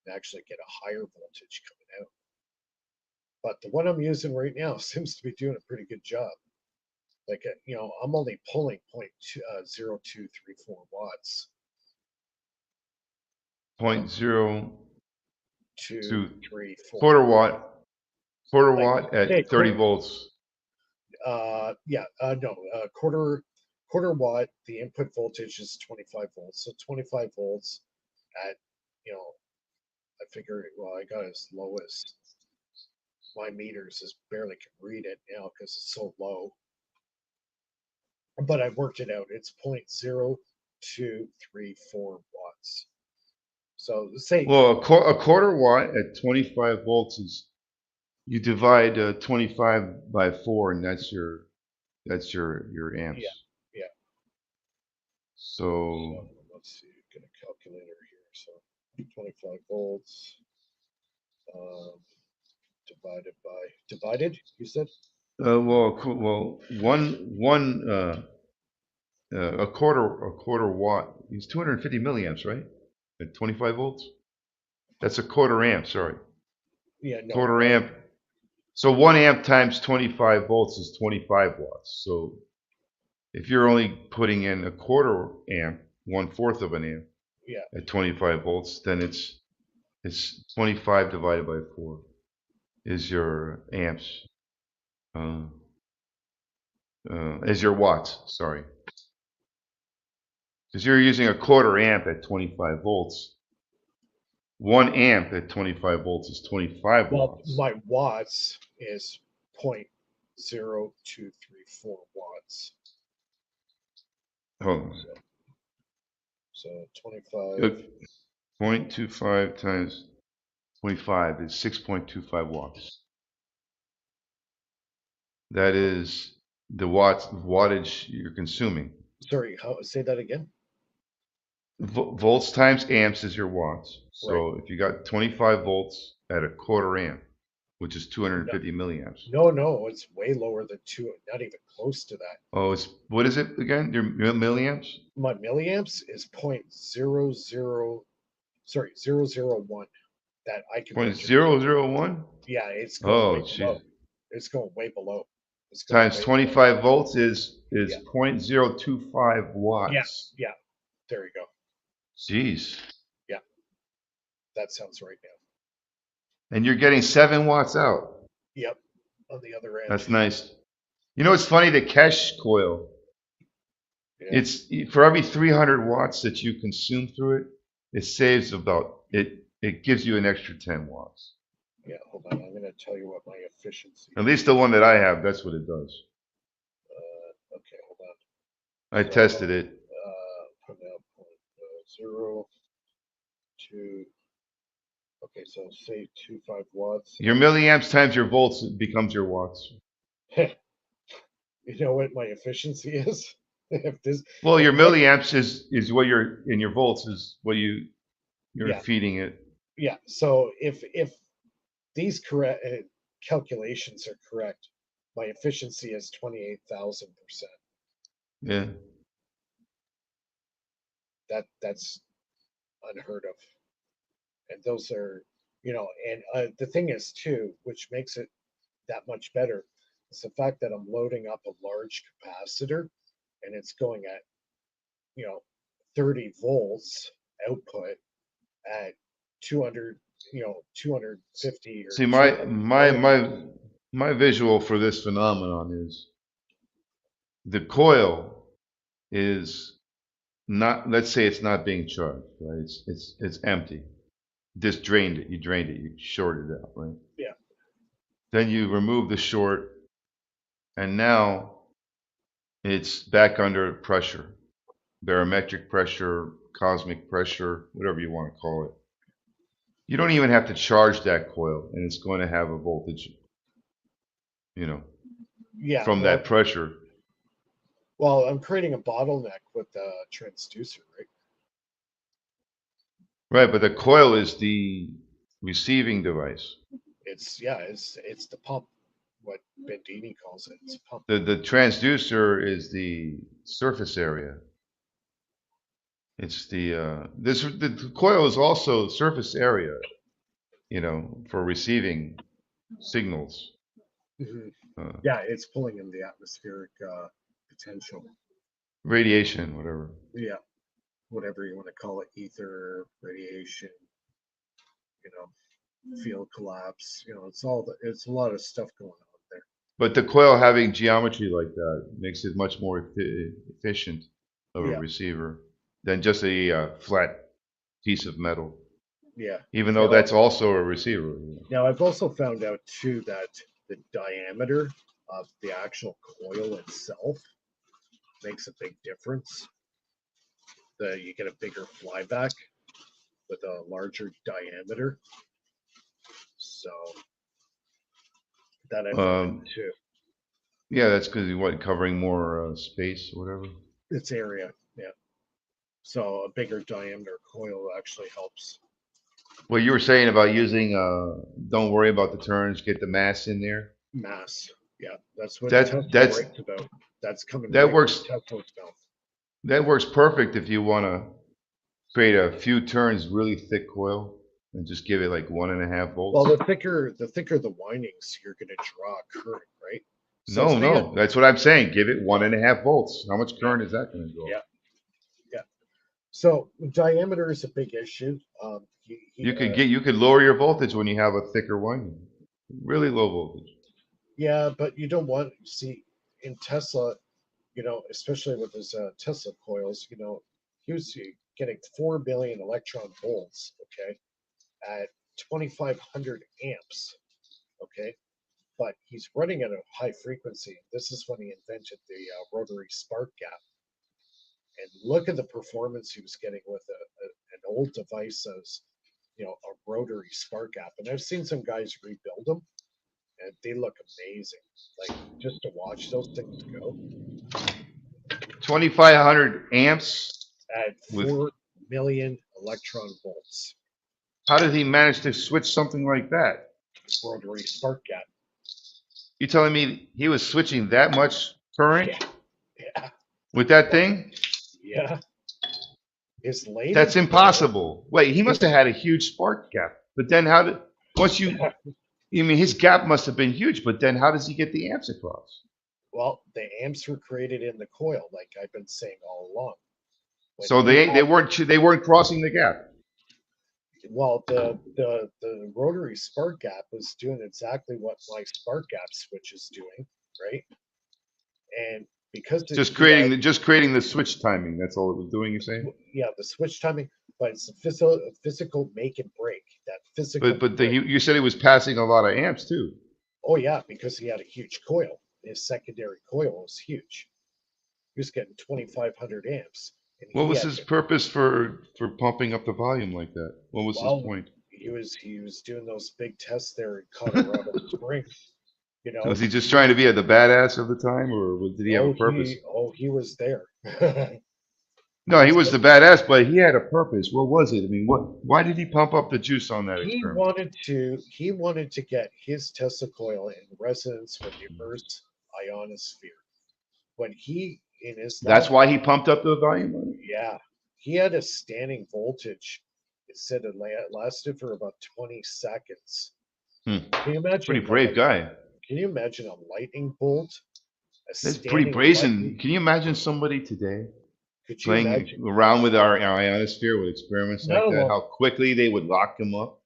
[SPEAKER 1] and actually get a higher voltage coming out. But the one I'm using right now seems to be doing a pretty good job. Like, I'm only pulling 0.0234 watts,
[SPEAKER 2] Point zero
[SPEAKER 1] two,
[SPEAKER 2] two
[SPEAKER 1] three, four.
[SPEAKER 2] quarter watt, quarter
[SPEAKER 1] Like,
[SPEAKER 2] watt
[SPEAKER 1] say,
[SPEAKER 2] at 30 volts.
[SPEAKER 1] yeah, no, quarter watt. The input voltage is 25 volts, so 25 volts at, you know, I figure, well, I got as low as my meters is barely can read it now because it's so low. But I worked it out. It's 0.0234 watts. So say,
[SPEAKER 2] Well, a quarter watt at 25 volts is you divide 25 by 4, and that's your
[SPEAKER 1] yeah,
[SPEAKER 2] amps.
[SPEAKER 1] yeah. So
[SPEAKER 2] So,
[SPEAKER 1] let's see, get a calculator here. So 25 volts um, divided. You said
[SPEAKER 2] well, a quarter watt is 250 milliamps, right? At 25 volts. That's a quarter amp. Sorry,
[SPEAKER 1] yeah, no,
[SPEAKER 2] quarter amp. So 1 amp times 25 volts is 25 watts. So if you're only putting in a quarter amp, one-fourth of an amp
[SPEAKER 1] yeah.
[SPEAKER 2] at 25 volts, then it's 25 divided by 4 is your amps, uh, is your watts. Sorry, because you're using a quarter amp at 25 volts. 1 amp at 25 volts is 25
[SPEAKER 1] Well,
[SPEAKER 2] watts.
[SPEAKER 1] my watts is 0.0234 watts.
[SPEAKER 2] Hold on.
[SPEAKER 1] So 25.
[SPEAKER 2] Good. 0.25 times 25 is 6.25 watts. That is the wattage you're consuming.
[SPEAKER 1] Sorry, say that again?
[SPEAKER 2] Volts times amps is your watts.
[SPEAKER 1] Right.
[SPEAKER 2] So if you got 25 volts at a quarter amp, which is
[SPEAKER 1] No,
[SPEAKER 2] 250 milliamps.
[SPEAKER 1] no, it's way lower than two, not even close to that.
[SPEAKER 2] Oh, what is it again? Your milliamps?
[SPEAKER 1] My milliamps is 0.00, sorry, 001 that I can
[SPEAKER 2] Point
[SPEAKER 1] measure.
[SPEAKER 2] zero zero one.
[SPEAKER 1] Yeah, it's going
[SPEAKER 2] Oh,
[SPEAKER 1] way
[SPEAKER 2] jeez.
[SPEAKER 1] below. It's going way below. It's going
[SPEAKER 2] Times
[SPEAKER 1] way below.
[SPEAKER 2] 25 volts is
[SPEAKER 1] Yeah,
[SPEAKER 2] 0.025
[SPEAKER 1] yeah,
[SPEAKER 2] watts.
[SPEAKER 1] yeah. There you go.
[SPEAKER 2] Jeez.
[SPEAKER 1] Yeah, that sounds right now.
[SPEAKER 2] And you're getting 7 watts out.
[SPEAKER 1] Yep, on the other end.
[SPEAKER 2] That's nice. You know, it's funny, the cache coil,
[SPEAKER 1] Yeah,
[SPEAKER 2] it's for every 300 watts that you consume through it, it saves about it gives you an extra 10 watts.
[SPEAKER 1] yeah. Hold on, I'm gonna tell you what my efficiency
[SPEAKER 2] At
[SPEAKER 1] is.
[SPEAKER 2] least the one that I have, that's what it does.
[SPEAKER 1] Okay, hold on.
[SPEAKER 2] I
[SPEAKER 1] So,
[SPEAKER 2] tested it.
[SPEAKER 1] put out point 0 to, okay, so say 25 watts.
[SPEAKER 2] Your milliamps times your volts becomes your watts.
[SPEAKER 1] You know what my efficiency is? If this,
[SPEAKER 2] Well,
[SPEAKER 1] if
[SPEAKER 2] your
[SPEAKER 1] next,
[SPEAKER 2] milliamps is what you're in your volts is what you're
[SPEAKER 1] yeah,
[SPEAKER 2] feeding it.
[SPEAKER 1] yeah. So if these correct calculations are correct, my efficiency is 28,000%.
[SPEAKER 2] Yeah.
[SPEAKER 1] That's unheard of. And those are, and the thing is too, which makes it that much better, is the fact that I'm loading up a large capacitor and it's going at, you know, 30 volts output at 200, 250 or
[SPEAKER 2] See, my
[SPEAKER 1] 200
[SPEAKER 2] my
[SPEAKER 1] milliamps.
[SPEAKER 2] my my visual for this phenomenon is the coil is not, let's say it's not being charged, right? It's empty. Just drained it. You drained it. You shorted it out, right?
[SPEAKER 1] Yeah,
[SPEAKER 2] Then you remove the short, and now it's back under pressure, barometric pressure, cosmic pressure, whatever you want to call it. You don't even have to charge that coil, and it's going to have a voltage, you know,
[SPEAKER 1] yeah.
[SPEAKER 2] from
[SPEAKER 1] Well,
[SPEAKER 2] that pressure.
[SPEAKER 1] I'm creating a bottleneck with the transducer, right?
[SPEAKER 2] Right, but the coil is the receiving device.
[SPEAKER 1] It's the pump, what Bendini calls it. It's a pump.
[SPEAKER 2] The transducer is the surface area. It's the coil is also surface area, for receiving signals.
[SPEAKER 1] Mhm.
[SPEAKER 2] Uh,
[SPEAKER 1] Yeah, it's pulling in the atmospheric potential.
[SPEAKER 2] Radiation, whatever.
[SPEAKER 1] Yeah, whatever you want to call it, ether, radiation, you field collapse. It's a lot of stuff going on there.
[SPEAKER 2] But the coil having geometry like that makes it much more efficient of a
[SPEAKER 1] Yeah,
[SPEAKER 2] receiver than just a flat piece of metal,
[SPEAKER 1] yeah.
[SPEAKER 2] even though
[SPEAKER 1] Now,
[SPEAKER 2] that's also a receiver.
[SPEAKER 1] now I've also found out too that the diameter of the actual coil itself makes a big difference. You get a bigger flyback with a larger diameter. So that I found out
[SPEAKER 2] Um,
[SPEAKER 1] too.
[SPEAKER 2] yeah, that's because you want covering more space or whatever.
[SPEAKER 1] It's area, yeah. So a bigger diameter coil actually helps.
[SPEAKER 2] What you were saying about using, don't worry about the turns, get the mass in there.
[SPEAKER 1] Mass. Yeah, that's what
[SPEAKER 2] That
[SPEAKER 1] Tesla
[SPEAKER 2] that's
[SPEAKER 1] writes about. That's coming
[SPEAKER 2] that
[SPEAKER 1] right from
[SPEAKER 2] works.
[SPEAKER 1] Tesla's mouth.
[SPEAKER 2] That works perfect if you want to create a few turns, really thick coil, and just give it like 1.5 volts.
[SPEAKER 1] Well, the thicker the windings, you're going to draw current, right? So
[SPEAKER 2] No,
[SPEAKER 1] say it,
[SPEAKER 2] no, that's what I'm saying. Give it 1.5 volts. How much
[SPEAKER 1] yeah,
[SPEAKER 2] current is that going to draw?
[SPEAKER 1] yeah, yeah. So diameter is a big issue.
[SPEAKER 2] You could lower your voltage when you have a thicker winding, really low voltage.
[SPEAKER 1] Yeah, but you don't want see in Tesla, especially with his Tesla coils, he was getting 4 billion electron volts, okay, at 2,500 amps, okay, but he's running at a high frequency. This is when he invented the rotary spark gap. And look at the performance he was getting with an old device as, a rotary spark gap. And I've seen some guys rebuild them, and they look amazing. Like just to watch those things go
[SPEAKER 2] 2,500 amps
[SPEAKER 1] at
[SPEAKER 2] with.
[SPEAKER 1] 4 million electron volts,
[SPEAKER 2] How did he manage to switch something like that?
[SPEAKER 1] rotary spark gap.
[SPEAKER 2] You telling me he was switching that much current
[SPEAKER 1] Yeah, yeah,
[SPEAKER 2] with that thing?
[SPEAKER 1] yeah. His
[SPEAKER 2] That's
[SPEAKER 1] latest coil,
[SPEAKER 2] impossible. Wait, he must
[SPEAKER 1] his
[SPEAKER 2] have had a huge spark gap. But then how did once you mean his gap must have been huge, but then how does he get the amps across?
[SPEAKER 1] well, the amps were created in the coil, like I've been saying all along. When
[SPEAKER 2] So
[SPEAKER 1] you have
[SPEAKER 2] they weren't crossing the gap.
[SPEAKER 1] Well, the rotary spark gap was doing exactly what my spark gap switch is doing, right? And because
[SPEAKER 2] Just
[SPEAKER 1] he had,
[SPEAKER 2] creating the switch timing. That's all it was doing. You're saying?
[SPEAKER 1] yeah, the switch timing, but it's a physical make and break. That physical break.
[SPEAKER 2] You said it was passing a lot of amps too.
[SPEAKER 1] Oh yeah, because he had a huge coil. His secondary coil was huge. He was getting 2,500 amps, and
[SPEAKER 2] What
[SPEAKER 1] he
[SPEAKER 2] was
[SPEAKER 1] had
[SPEAKER 2] his
[SPEAKER 1] to.
[SPEAKER 2] purpose for pumping up the volume like that? What was his
[SPEAKER 1] Well,
[SPEAKER 2] point?
[SPEAKER 1] he was doing those big tests there in Colorado Spring. You know,
[SPEAKER 2] Was he
[SPEAKER 1] to
[SPEAKER 2] just
[SPEAKER 1] see.
[SPEAKER 2] trying to be the badass of the time, or did he have a purpose?
[SPEAKER 1] He was there.
[SPEAKER 2] No, he
[SPEAKER 1] He's
[SPEAKER 2] was the badass, but he had a purpose. What was it? I mean, what? Why did he pump up the juice on that experiment?
[SPEAKER 1] he wanted to get his Tesla coil in resonance with the Earth's ionosphere. When he in his
[SPEAKER 2] That's
[SPEAKER 1] lab,
[SPEAKER 2] why he pumped up the volume on
[SPEAKER 1] yeah, he had a standing voltage. It said it lasted for about 20 seconds.
[SPEAKER 2] it. Hmm.
[SPEAKER 1] Can you
[SPEAKER 2] Pretty
[SPEAKER 1] imagine
[SPEAKER 2] brave guy.
[SPEAKER 1] can you imagine a lightning bolt, a
[SPEAKER 2] That's pretty
[SPEAKER 1] standing lightning?
[SPEAKER 2] brazen. Can you imagine somebody today
[SPEAKER 1] Could you
[SPEAKER 2] playing
[SPEAKER 1] imagine?
[SPEAKER 2] around with our ionosphere with experiments
[SPEAKER 1] Not
[SPEAKER 2] like that?
[SPEAKER 1] alone,
[SPEAKER 2] How quickly they would lock them up?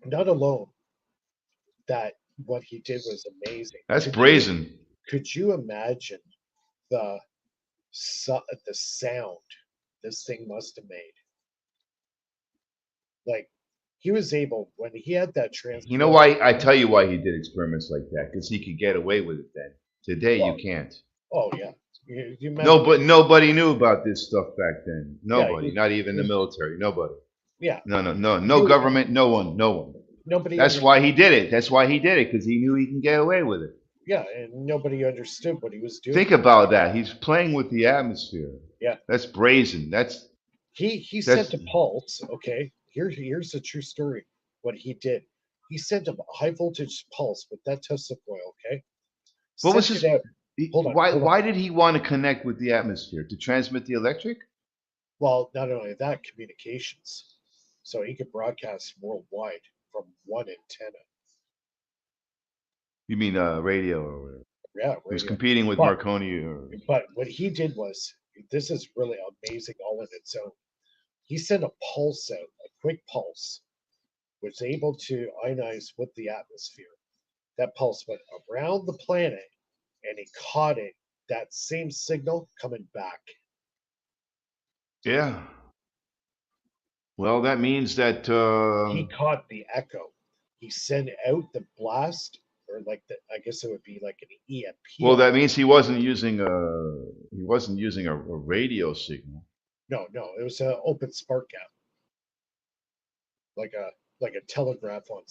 [SPEAKER 1] not alone that what he did was amazing.
[SPEAKER 2] That's brazen.
[SPEAKER 1] Could you imagine the the sound this thing must have made? Like he was able when he had that
[SPEAKER 2] You know
[SPEAKER 1] transformer.
[SPEAKER 2] why? I tell you why he did experiments like that, because he could get away with it then. Today you
[SPEAKER 1] Well,
[SPEAKER 2] can't.
[SPEAKER 1] oh yeah, you
[SPEAKER 2] No,
[SPEAKER 1] remember?
[SPEAKER 2] but nobody knew about this stuff back then.
[SPEAKER 1] Yeah,
[SPEAKER 2] Nobody, not even the military. Nobody.
[SPEAKER 1] yeah.
[SPEAKER 2] No
[SPEAKER 1] You
[SPEAKER 2] government. No one.
[SPEAKER 1] nobody
[SPEAKER 2] That's
[SPEAKER 1] under
[SPEAKER 2] why he did it. That's why he did it, because he knew he can get away with it.
[SPEAKER 1] yeah, and nobody understood what he was doing.
[SPEAKER 2] Think about that. He's playing with the atmosphere.
[SPEAKER 1] Yeah,
[SPEAKER 2] That's brazen.
[SPEAKER 1] he sent
[SPEAKER 2] That's
[SPEAKER 1] a pulse. Okay, here's the true story. What he did, he sent a high voltage pulse with that Tesla coil. Okay,
[SPEAKER 2] what was
[SPEAKER 1] sent it
[SPEAKER 2] his.
[SPEAKER 1] out. Hold on.
[SPEAKER 2] Why did he want to connect with the atmosphere to transmit the electric?
[SPEAKER 1] Well, not only that, communications. So he could broadcast worldwide from one antenna.
[SPEAKER 2] You mean radio or whatever?
[SPEAKER 1] Yeah,
[SPEAKER 2] He was
[SPEAKER 1] radio.
[SPEAKER 2] competing with
[SPEAKER 1] But
[SPEAKER 2] Marconi or
[SPEAKER 1] but what he did was this is really amazing all in its own. He sent a pulse out, a quick pulse, was able to ionize with the atmosphere. That pulse went around the planet and he caught it, that same signal coming back.
[SPEAKER 2] yeah. Well, that means that
[SPEAKER 1] He caught the echo. He sent out the blast, or like the, I guess it would be like an EMP
[SPEAKER 2] well, that
[SPEAKER 1] alert.
[SPEAKER 2] means he wasn't using a radio signal.
[SPEAKER 1] No, no, it was an open spark gap, like a telegraph on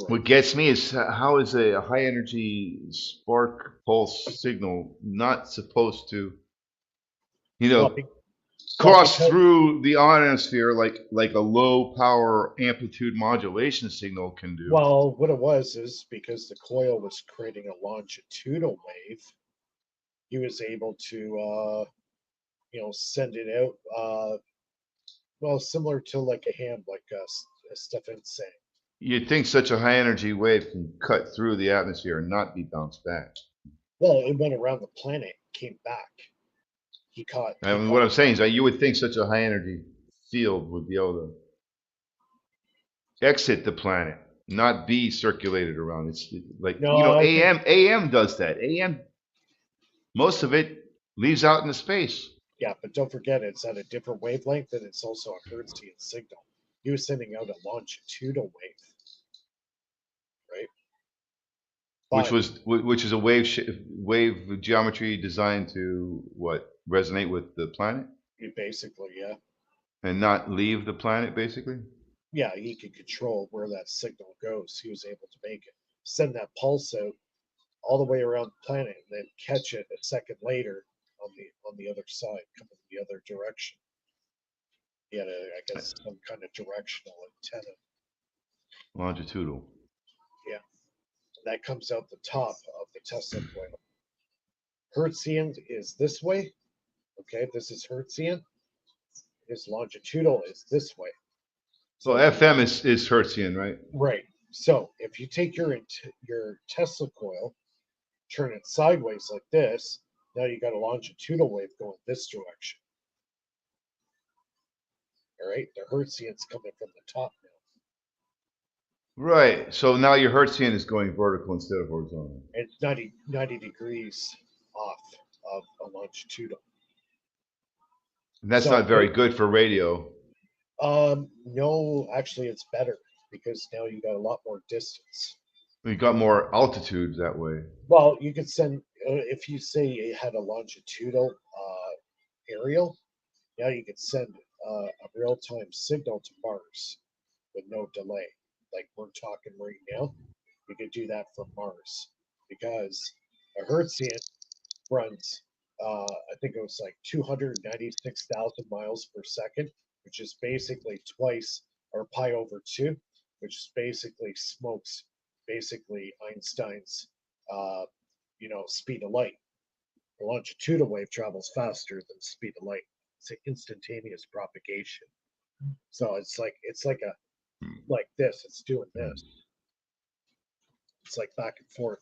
[SPEAKER 2] What
[SPEAKER 1] steroids.
[SPEAKER 2] gets me is how is a high energy spark pulse signal not supposed to, you
[SPEAKER 1] Well,
[SPEAKER 2] know,
[SPEAKER 1] well,
[SPEAKER 2] cross
[SPEAKER 1] because
[SPEAKER 2] through the ionosphere like a low power amplitude modulation signal can do?
[SPEAKER 1] well, what it was is because the coil was creating a longitudinal wave, he was able to send it out. Well, similar to like a ham, like Stefan's saying.
[SPEAKER 2] You'd think such a high energy wave can cut through the atmosphere and not be bounced back.
[SPEAKER 1] Well, it went around the planet, came back.
[SPEAKER 2] I
[SPEAKER 1] He
[SPEAKER 2] mean, what
[SPEAKER 1] caught
[SPEAKER 2] I'm saying is that you would think such a high energy field would be able to exit the planet, not be circulated around. It's like,
[SPEAKER 1] no, I think
[SPEAKER 2] AM does that. AM, most of it leaves out into space.
[SPEAKER 1] yeah, but don't forget it's at a different wavelength and it's also a Hertzian signal. He was sending out a longitudinal wave, right? But
[SPEAKER 2] Which is a wave geometry designed to what resonate with the planet
[SPEAKER 1] he basically, yeah,
[SPEAKER 2] and not leave the planet, basically.
[SPEAKER 1] yeah, he could control where that signal goes. He was able to make it send that pulse out all the way around the planet and then catch it a second later on the other side, coming the other direction. He had I guess some kind of directional antenna.
[SPEAKER 2] Longitudinal.
[SPEAKER 1] Yeah, that comes out the top of the Tesla coil. Hertzian is this way. Okay, this is Hertzian. His longitudinal is this way.
[SPEAKER 2] Well,
[SPEAKER 1] So if you
[SPEAKER 2] FM is Hertzian, right?
[SPEAKER 1] right, so if you take your Tesla coil, turn it sideways like this, now you got a longitudinal wave going this direction. All right, the Hertzian's coming from the top now.
[SPEAKER 2] Right. So now your Hertzian is going vertical instead of horizontal.
[SPEAKER 1] It's 90 degrees off of a longitudinal.
[SPEAKER 2] And that's
[SPEAKER 1] So
[SPEAKER 2] not very good for radio.
[SPEAKER 1] no, actually it's better because now you got a lot more distance.
[SPEAKER 2] We got more altitude that way.
[SPEAKER 1] Well, you could send if you say you had a longitudinal aerial, now you could send a real-time signal to Mars with no delay. Like we're talking right now, you could do that from Mars because a Hertzian runs, I think it was like 296,000 miles per second, which is basically twice or pi over two, which is basically smokes basically Einstein's, uh, speed of light. The longitudinal wave travels faster than the speed of light. It's an instantaneous propagation. So it's like a like this. It's doing this. It's like back and forth,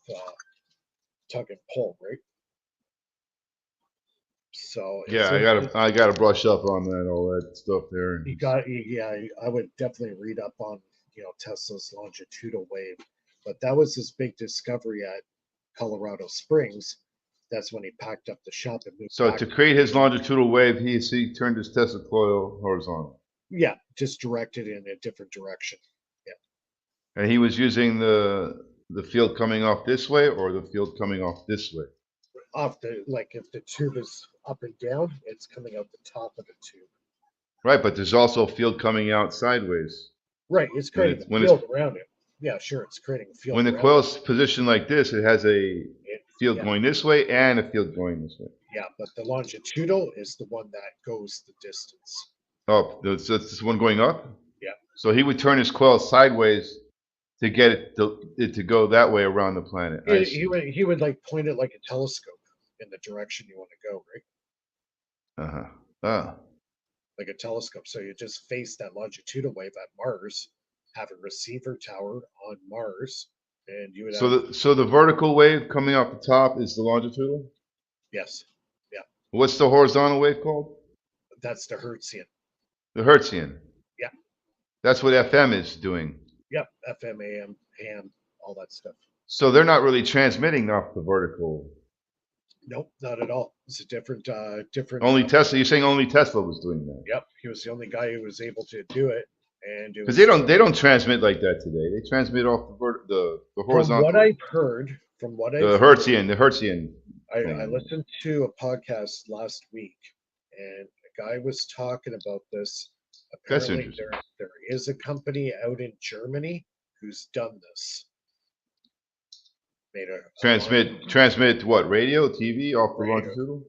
[SPEAKER 1] tug and pull, right? So
[SPEAKER 2] Yeah, I gotta brush up on that, all that stuff there.
[SPEAKER 1] yeah, I would definitely read up on Tesla's longitudinal wave, but that was his big discovery at Colorado Springs. That's when he packed up the shop and moved
[SPEAKER 2] So
[SPEAKER 1] back.
[SPEAKER 2] to create his longitudinal wave, he turned his Tesla coil horizontal,
[SPEAKER 1] Yeah, just directed in a different direction. Yeah,
[SPEAKER 2] and he was using the field coming off this way or the field coming off this way.
[SPEAKER 1] off the like if the tube is up and down, it's coming out the top of the tube.
[SPEAKER 2] Right, but there's also field coming out sideways.
[SPEAKER 1] Right, it's
[SPEAKER 2] When
[SPEAKER 1] creating
[SPEAKER 2] it's
[SPEAKER 1] a field around it. Yeah, sure, it's creating a field
[SPEAKER 2] when the
[SPEAKER 1] around
[SPEAKER 2] coil's positioned like this, it has a
[SPEAKER 1] it.
[SPEAKER 2] field
[SPEAKER 1] Yeah,
[SPEAKER 2] going this way and a field going this way.
[SPEAKER 1] yeah, but the longitudinal is the one that goes the distance.
[SPEAKER 2] Oh, so it's this one going up?
[SPEAKER 1] Yeah.
[SPEAKER 2] So he would turn his coil sideways to get it to go that way around the planet. I see.
[SPEAKER 1] He would like point it like a telescope in the direction you want to go, right?
[SPEAKER 2] Uh-huh. Ah.
[SPEAKER 1] Like a telescope. So you just face that longitudinal wave at Mars, have a receiver tower on Mars, and you would have
[SPEAKER 2] So the vertical wave coming off the top is the longitudinal?
[SPEAKER 1] yes, yeah,
[SPEAKER 2] What's the horizontal wave called?
[SPEAKER 1] that's the Hertzian.
[SPEAKER 2] The Hertzian.
[SPEAKER 1] Yeah,
[SPEAKER 2] That's what FM is doing.
[SPEAKER 1] yep, FM, AM, ham, all that stuff.
[SPEAKER 2] So they're not really transmitting off the vertical.
[SPEAKER 1] Nope, not at all. It's a different.
[SPEAKER 2] Only Tesla. You're saying only Tesla was doing that?
[SPEAKER 1] Yep, he was the only guy who was able to do it, and it
[SPEAKER 2] Because
[SPEAKER 1] was
[SPEAKER 2] they don't transmit like that today. They transmit off the horizontal.
[SPEAKER 1] from what I've heard,
[SPEAKER 2] the Hertzian
[SPEAKER 1] I
[SPEAKER 2] thing.
[SPEAKER 1] listened to a podcast last week, and a guy was talking about this.
[SPEAKER 2] That's
[SPEAKER 1] Apparently,
[SPEAKER 2] interesting.
[SPEAKER 1] there is a company out in Germany who's done this. Made
[SPEAKER 2] Transmit what? Radio, TV off the
[SPEAKER 1] Radio.
[SPEAKER 2] longitudinal?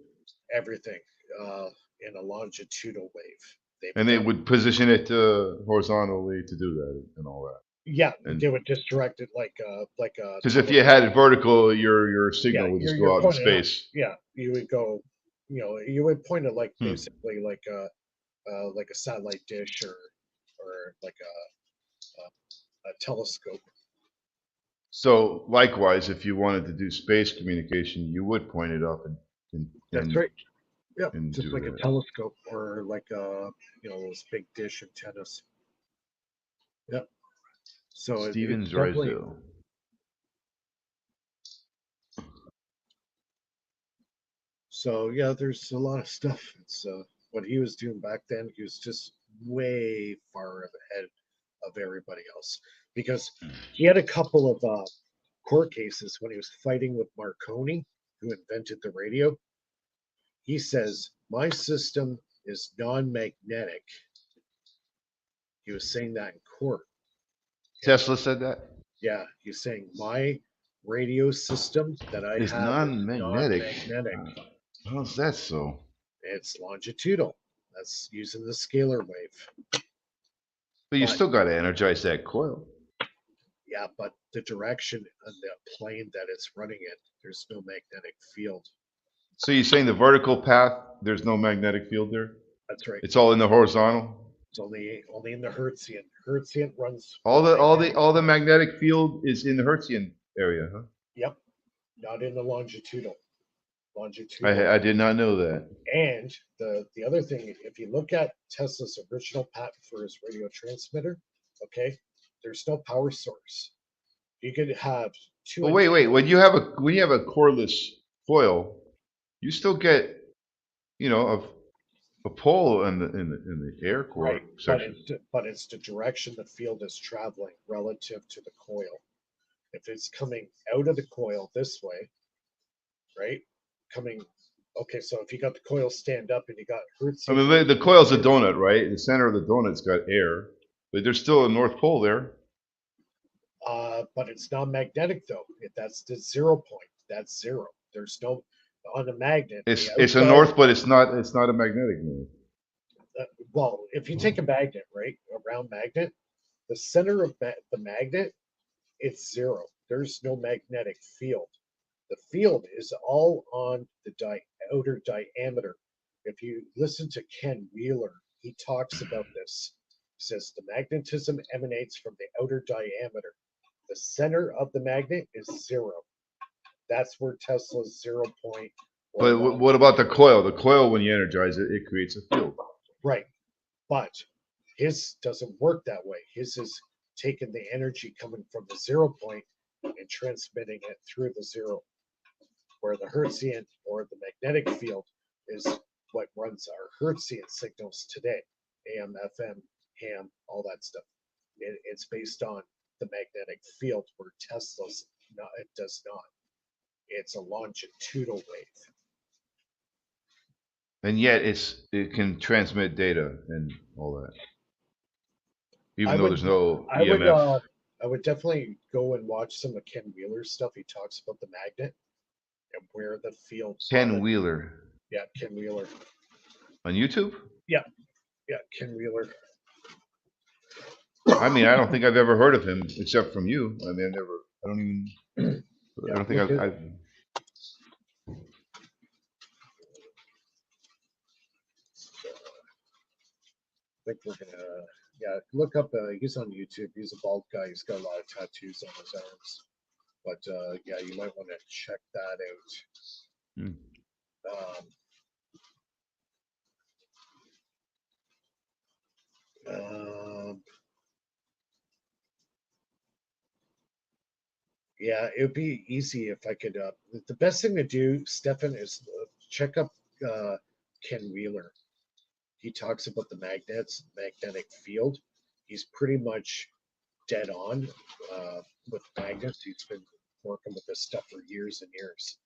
[SPEAKER 1] everything in a longitudinal wave.
[SPEAKER 2] And they would position it horizontally to do that and all that.
[SPEAKER 1] Yeah,
[SPEAKER 2] And
[SPEAKER 1] they would just direct it like a
[SPEAKER 2] because if you had it vertical, your signal
[SPEAKER 1] yeah,
[SPEAKER 2] would just
[SPEAKER 1] you're
[SPEAKER 2] go out in
[SPEAKER 1] pointing up.
[SPEAKER 2] space.
[SPEAKER 1] Yeah, you would go, you would point it like basically like a satellite dish or like a telescope.
[SPEAKER 2] So likewise, if you wanted to do space communication, you would point it up
[SPEAKER 1] That's right. Yeah,
[SPEAKER 2] and
[SPEAKER 1] just
[SPEAKER 2] do
[SPEAKER 1] like a
[SPEAKER 2] that.
[SPEAKER 1] telescope or like those big dish antennas. Yep. So
[SPEAKER 2] Steven
[SPEAKER 1] it's definitely
[SPEAKER 2] Drysdale.
[SPEAKER 1] so yeah. There's a lot of stuff. It's what he was doing back then. He was just way far ahead of everybody else because he had a couple of court cases when he was fighting with Marconi, who invented the radio. He says, my system is non-magnetic. He was saying that in court.
[SPEAKER 2] Tesla said that?
[SPEAKER 1] Yeah, he's saying my radio system that I
[SPEAKER 2] It's
[SPEAKER 1] have
[SPEAKER 2] non-magnetic.
[SPEAKER 1] is non-magnetic.
[SPEAKER 2] How's that so?
[SPEAKER 1] It's longitudinal. That's using the scalar wave.
[SPEAKER 2] But you still got to energize that coil.
[SPEAKER 1] Yeah, but the direction on the plane that it's running in, there's no magnetic field.
[SPEAKER 2] So you're saying the vertical path, there's no magnetic field there?
[SPEAKER 1] That's right.
[SPEAKER 2] It's all in the horizontal?
[SPEAKER 1] It's only in the Hertzian. Hertzian runs
[SPEAKER 2] All the magnetic field is in the Hertzian area, huh?
[SPEAKER 1] Yep, not in the longitudinal.
[SPEAKER 2] I did not know that.
[SPEAKER 1] And the other thing, if you look at Tesla's original patent for his radio transmitter, okay, there's no power source. You could have two.
[SPEAKER 2] But wait. When you have a cordless coil, you still get, a pole in the air core
[SPEAKER 1] Right,
[SPEAKER 2] section.
[SPEAKER 1] but it's the direction the field is traveling relative to the coil. If it's coming out of the coil this way, right? Coming, okay, so if you got the coil stand up and you got
[SPEAKER 2] I
[SPEAKER 1] Hertzian,
[SPEAKER 2] mean, the coil's a donut, right? The center of the donut's got air, but there's still a North Pole there.
[SPEAKER 1] but it's not magnetic though. That's the 0 point. That's zero. There's no on a magnet. The
[SPEAKER 2] It's a
[SPEAKER 1] outside,
[SPEAKER 2] north, but it's not a magnetic north.
[SPEAKER 1] well, if you take a magnet, right, a round magnet, the center of the magnet, it's zero. There's no magnetic field. The field is all on the outer diameter. If you listen to Ken Wheeler, he talks about this. He says the magnetism emanates from the outer diameter. The center of the magnet is zero. That's where Tesla's 0 point or
[SPEAKER 2] But
[SPEAKER 1] launch.
[SPEAKER 2] what about the coil? The coil, when you energize it, it creates a field.
[SPEAKER 1] Right. But his doesn't work that way. His is taking the energy coming from the 0 point and transmitting it through the zero, where the Hertzian or the magnetic field is what runs our Hertzian signals today, AM, FM, ham, all that stuff. It's based on the magnetic field, where Tesla's not, it does not. It's a longitudinal wave.
[SPEAKER 2] And yet it can transmit data and all that, even
[SPEAKER 1] I
[SPEAKER 2] though
[SPEAKER 1] would,
[SPEAKER 2] there's no
[SPEAKER 1] I would,
[SPEAKER 2] EMF.
[SPEAKER 1] I would definitely go and watch some of Ken Wheeler's stuff. He talks about the magnet and where the field on
[SPEAKER 2] Ken
[SPEAKER 1] it.
[SPEAKER 2] Wheeler
[SPEAKER 1] Yeah, Ken Wheeler.
[SPEAKER 2] on YouTube.
[SPEAKER 1] Yeah, yeah, Ken Wheeler.
[SPEAKER 2] I mean, I don't think I've ever heard of him except from you. I mean, I don't even. I
[SPEAKER 1] Yeah,
[SPEAKER 2] don't think I've.
[SPEAKER 1] I think we're gonna, yeah, look up. He's on YouTube. He's a bald guy. He's got a lot of tattoos on his arms. But yeah, you might want to check that
[SPEAKER 2] Hmm.
[SPEAKER 1] out. Yeah, it would be easy if I could. The best thing to do, Stefan, is check up Ken Wheeler. He talks about the magnetic field. He's pretty much dead on with magnets. He's been working with this stuff for years and years,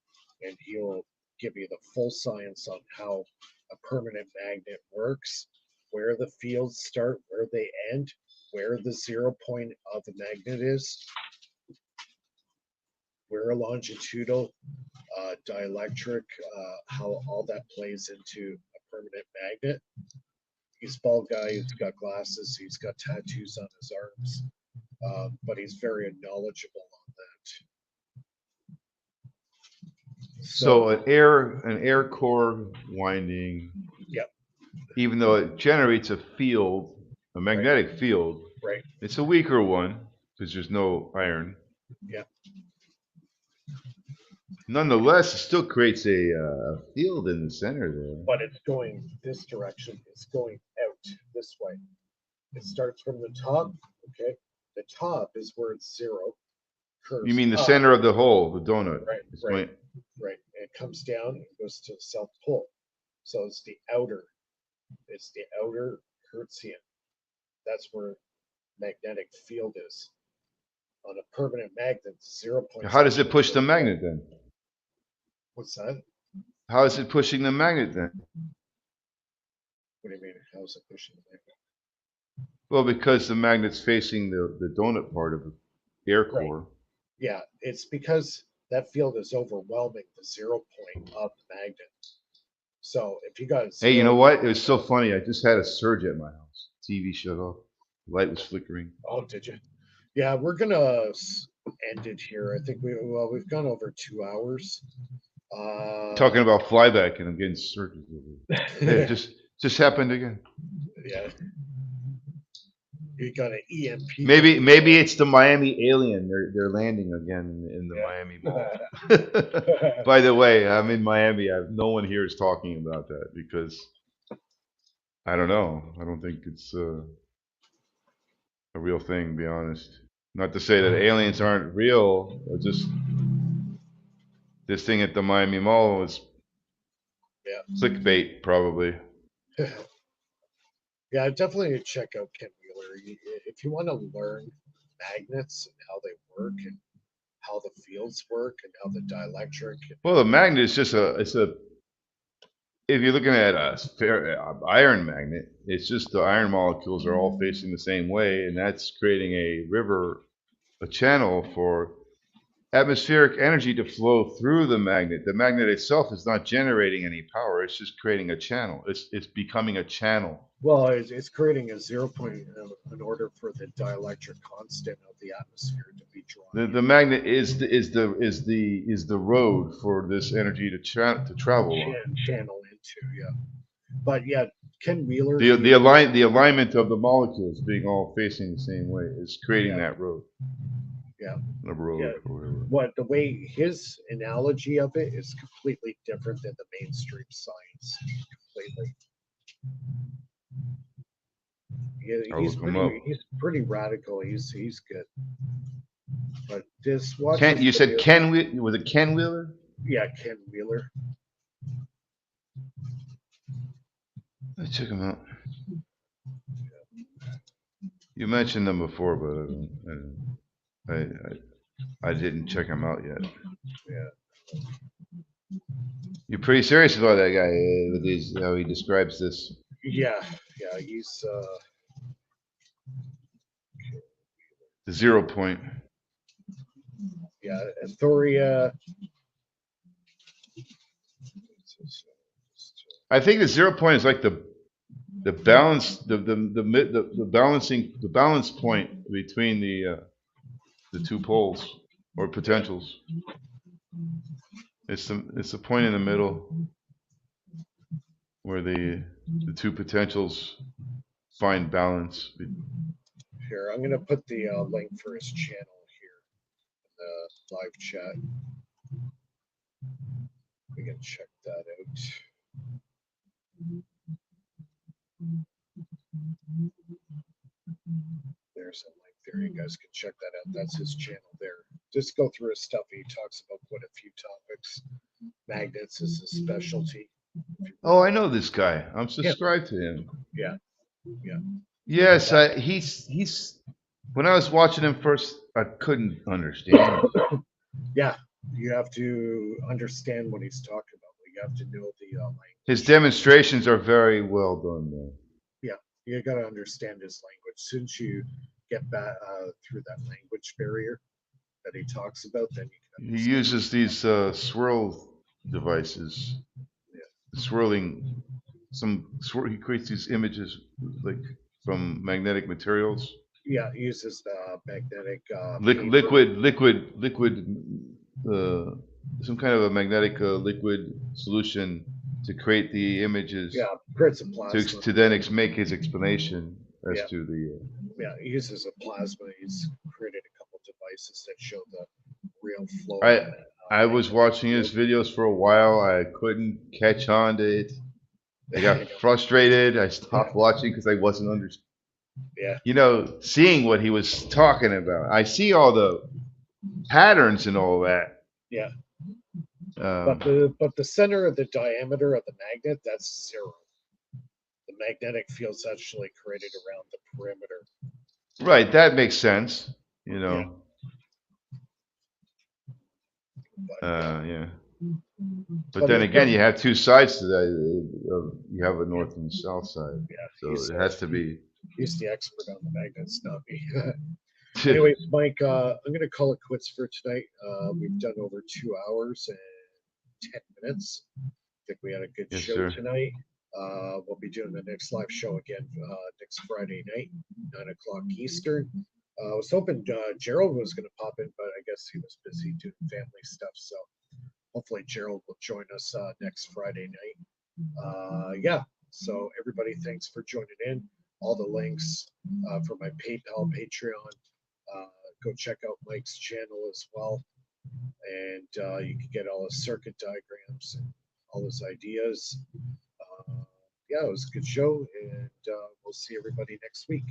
[SPEAKER 1] and he'll give you the full science on how a permanent magnet works, where the fields start, where they end, where the 0 point of the magnet is, where a longitudinal dielectric, how all that plays into a permanent magnet. He's a bald guy, he's got glasses, he's got tattoos on his arms, but he's very knowledgeable on that.
[SPEAKER 2] So an air core winding,
[SPEAKER 1] Yep,
[SPEAKER 2] even though it generates a field, a
[SPEAKER 1] right,
[SPEAKER 2] magnetic field,
[SPEAKER 1] right,
[SPEAKER 2] it's a weaker one because there's no iron.
[SPEAKER 1] yeah.
[SPEAKER 2] Nonetheless, it still creates a field in the center there.
[SPEAKER 1] But it's going this direction, it's going out this way. It starts from the top, okay? The top is where it's zero,
[SPEAKER 2] You
[SPEAKER 1] curves
[SPEAKER 2] mean the
[SPEAKER 1] up,
[SPEAKER 2] center of the hole, the donut?
[SPEAKER 1] right,
[SPEAKER 2] It's
[SPEAKER 1] right,
[SPEAKER 2] going,
[SPEAKER 1] right. And it comes down and goes to the South Pole. So it's the outer Hertzian. That's where magnetic field is. On a permanent magnet, 0 point.
[SPEAKER 2] how does it push the magnet then?
[SPEAKER 1] What's that?
[SPEAKER 2] How is it pushing the magnet then?
[SPEAKER 1] What do you mean? How's it pushing the magnet?
[SPEAKER 2] Well, because the magnet's facing the donut part of the air
[SPEAKER 1] Right.
[SPEAKER 2] core.
[SPEAKER 1] Yeah, it's because that field is overwhelming the 0 point of the magnet. So if you got
[SPEAKER 2] Hey, you know
[SPEAKER 1] zero,
[SPEAKER 2] what? It was so funny. I just had a surge at my house. TV shut off. The light was flickering.
[SPEAKER 1] oh, did you? Yeah, we're gonna end it here. I think we've gone over 2 hours.
[SPEAKER 2] Talking about flyback, and I'm getting surges. It just happened again.
[SPEAKER 1] Yeah, you got an EMP.
[SPEAKER 2] Maybe it's the Miami alien. They're landing again in the Miami Mall. By the way, I'm in Miami. No one here is talking about that because I don't know. I don't think it's a real thing, to be honest. Not to say that aliens aren't real, or just this thing at the Miami Mall was Clickbait, probably.
[SPEAKER 1] Yeah, definitely check out Ken Wheeler. If you want to learn magnets and how they work and how the fields work and how the dielectric and
[SPEAKER 2] Well, the magnet is just it's a, if you're looking at a iron magnet, it's just the iron molecules are all facing the same way, and that's creating a river, a channel for atmospheric energy to flow through the magnet. The magnet itself is not generating any power. It's just creating a channel. It's becoming a channel.
[SPEAKER 1] well, it's creating a 0 point in order for the dielectric constant of the atmosphere to be drawn
[SPEAKER 2] The
[SPEAKER 1] in.
[SPEAKER 2] magnet is the road for this energy to travel on.
[SPEAKER 1] Channel into, yeah. But yeah, Ken Wheeler,
[SPEAKER 2] The alignment of the molecules being all facing the same way is creating
[SPEAKER 1] yeah,
[SPEAKER 2] that road.
[SPEAKER 1] yeah,
[SPEAKER 2] The road
[SPEAKER 1] yeah.
[SPEAKER 2] or whatever.
[SPEAKER 1] What the way his analogy of it is completely different than the mainstream science. Completely.
[SPEAKER 2] I'll look them up.
[SPEAKER 1] He's pretty radical. He's good. But just watch
[SPEAKER 2] Ken,
[SPEAKER 1] his
[SPEAKER 2] you said
[SPEAKER 1] video.
[SPEAKER 2] Ken, was it Ken Wheeler?
[SPEAKER 1] Yeah, Ken Wheeler.
[SPEAKER 2] Let's check him out. You mentioned them before, but I didn't check him out yet.
[SPEAKER 1] Yeah.
[SPEAKER 2] You're pretty serious about that guy with his how he describes this.
[SPEAKER 1] Yeah, yeah, he's
[SPEAKER 2] The 0 point.
[SPEAKER 1] yeah, Thoria.
[SPEAKER 2] I think the 0 point is like the balance the balancing the balance point between the two poles or potentials. It's the point in the middle where the two potentials find balance.
[SPEAKER 1] Here, I'm gonna put the link for his channel here in the live chat. We can check that out. There's a link there. You guys can check that out. That's his channel there. Just go through his stuff. He talks about quite a few topics. Magnets is his specialty.
[SPEAKER 2] Oh, I know this guy. I'm
[SPEAKER 1] Yeah,
[SPEAKER 2] subscribed to him.
[SPEAKER 1] yeah, yeah.
[SPEAKER 2] Yes, he's. When I was watching him first, I couldn't understand.
[SPEAKER 1] Yeah, you have to understand what he's talking about. You have to know the
[SPEAKER 2] His
[SPEAKER 1] language.
[SPEAKER 2] demonstrations are very well done, though.
[SPEAKER 1] Yeah, you got to understand his language. Since you get back through that language barrier that he talks about, then you can
[SPEAKER 2] He
[SPEAKER 1] understand.
[SPEAKER 2] uses these swirl devices,
[SPEAKER 1] Yeah,
[SPEAKER 2] swirling He creates these images like from magnetic materials,
[SPEAKER 1] yeah, he uses the magnetic
[SPEAKER 2] liquid,
[SPEAKER 1] paper.
[SPEAKER 2] liquid, uh, some kind of a magnetic liquid solution to create the images
[SPEAKER 1] Yeah, creates a plasma.
[SPEAKER 2] to then make his explanation as
[SPEAKER 1] Yeah,
[SPEAKER 2] to the.
[SPEAKER 1] yeah, he uses a plasma. He's created a couple devices that show the real flow of
[SPEAKER 2] I
[SPEAKER 1] the
[SPEAKER 2] I was
[SPEAKER 1] magnetic
[SPEAKER 2] watching his
[SPEAKER 1] field.
[SPEAKER 2] videos for a while. I couldn't catch on to it. I
[SPEAKER 1] I
[SPEAKER 2] got
[SPEAKER 1] know.
[SPEAKER 2] frustrated. I
[SPEAKER 1] Yeah,
[SPEAKER 2] stopped watching because I wasn't
[SPEAKER 1] yeah,
[SPEAKER 2] seeing what he was talking about. I see all the patterns and all that.
[SPEAKER 1] yeah.
[SPEAKER 2] Um,
[SPEAKER 1] But the center of the diameter of the magnet, that's zero. The magnetic field's actually created around the perimeter.
[SPEAKER 2] right, that makes sense. You
[SPEAKER 1] Yeah,
[SPEAKER 2] know,
[SPEAKER 1] but yeah,
[SPEAKER 2] yeah. But
[SPEAKER 1] but
[SPEAKER 2] then
[SPEAKER 1] it
[SPEAKER 2] again,
[SPEAKER 1] doesn't.
[SPEAKER 2] you have two sides to that. You have a north and south side,
[SPEAKER 1] Yeah,
[SPEAKER 2] so it has to be.
[SPEAKER 1] he's the expert on the magnets, not me. Anyways, Mike, I'm gonna call it quits for tonight. We've done over 2 hours and 10 minutes. I think we had a good
[SPEAKER 2] Yes,
[SPEAKER 1] show
[SPEAKER 2] sir.
[SPEAKER 1] tonight. We'll be doing the next live show again next Friday night, 9 o'clock Eastern. I was hoping Gerald was going to pop in, but I guess he was busy doing family stuff. So hopefully Gerald will join us next Friday night. Yeah. So everybody, thanks for joining in. All the links for my PayPal, Patreon. Go check out Mike's channel as well, and you can get all his circuit diagrams and all his ideas. Yeah, it was a good show, and we'll see everybody next week.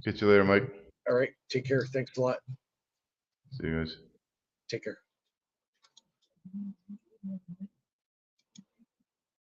[SPEAKER 2] Get you later, Mike.
[SPEAKER 1] All right, take care. Thanks a lot.
[SPEAKER 2] See you guys.
[SPEAKER 1] Take care.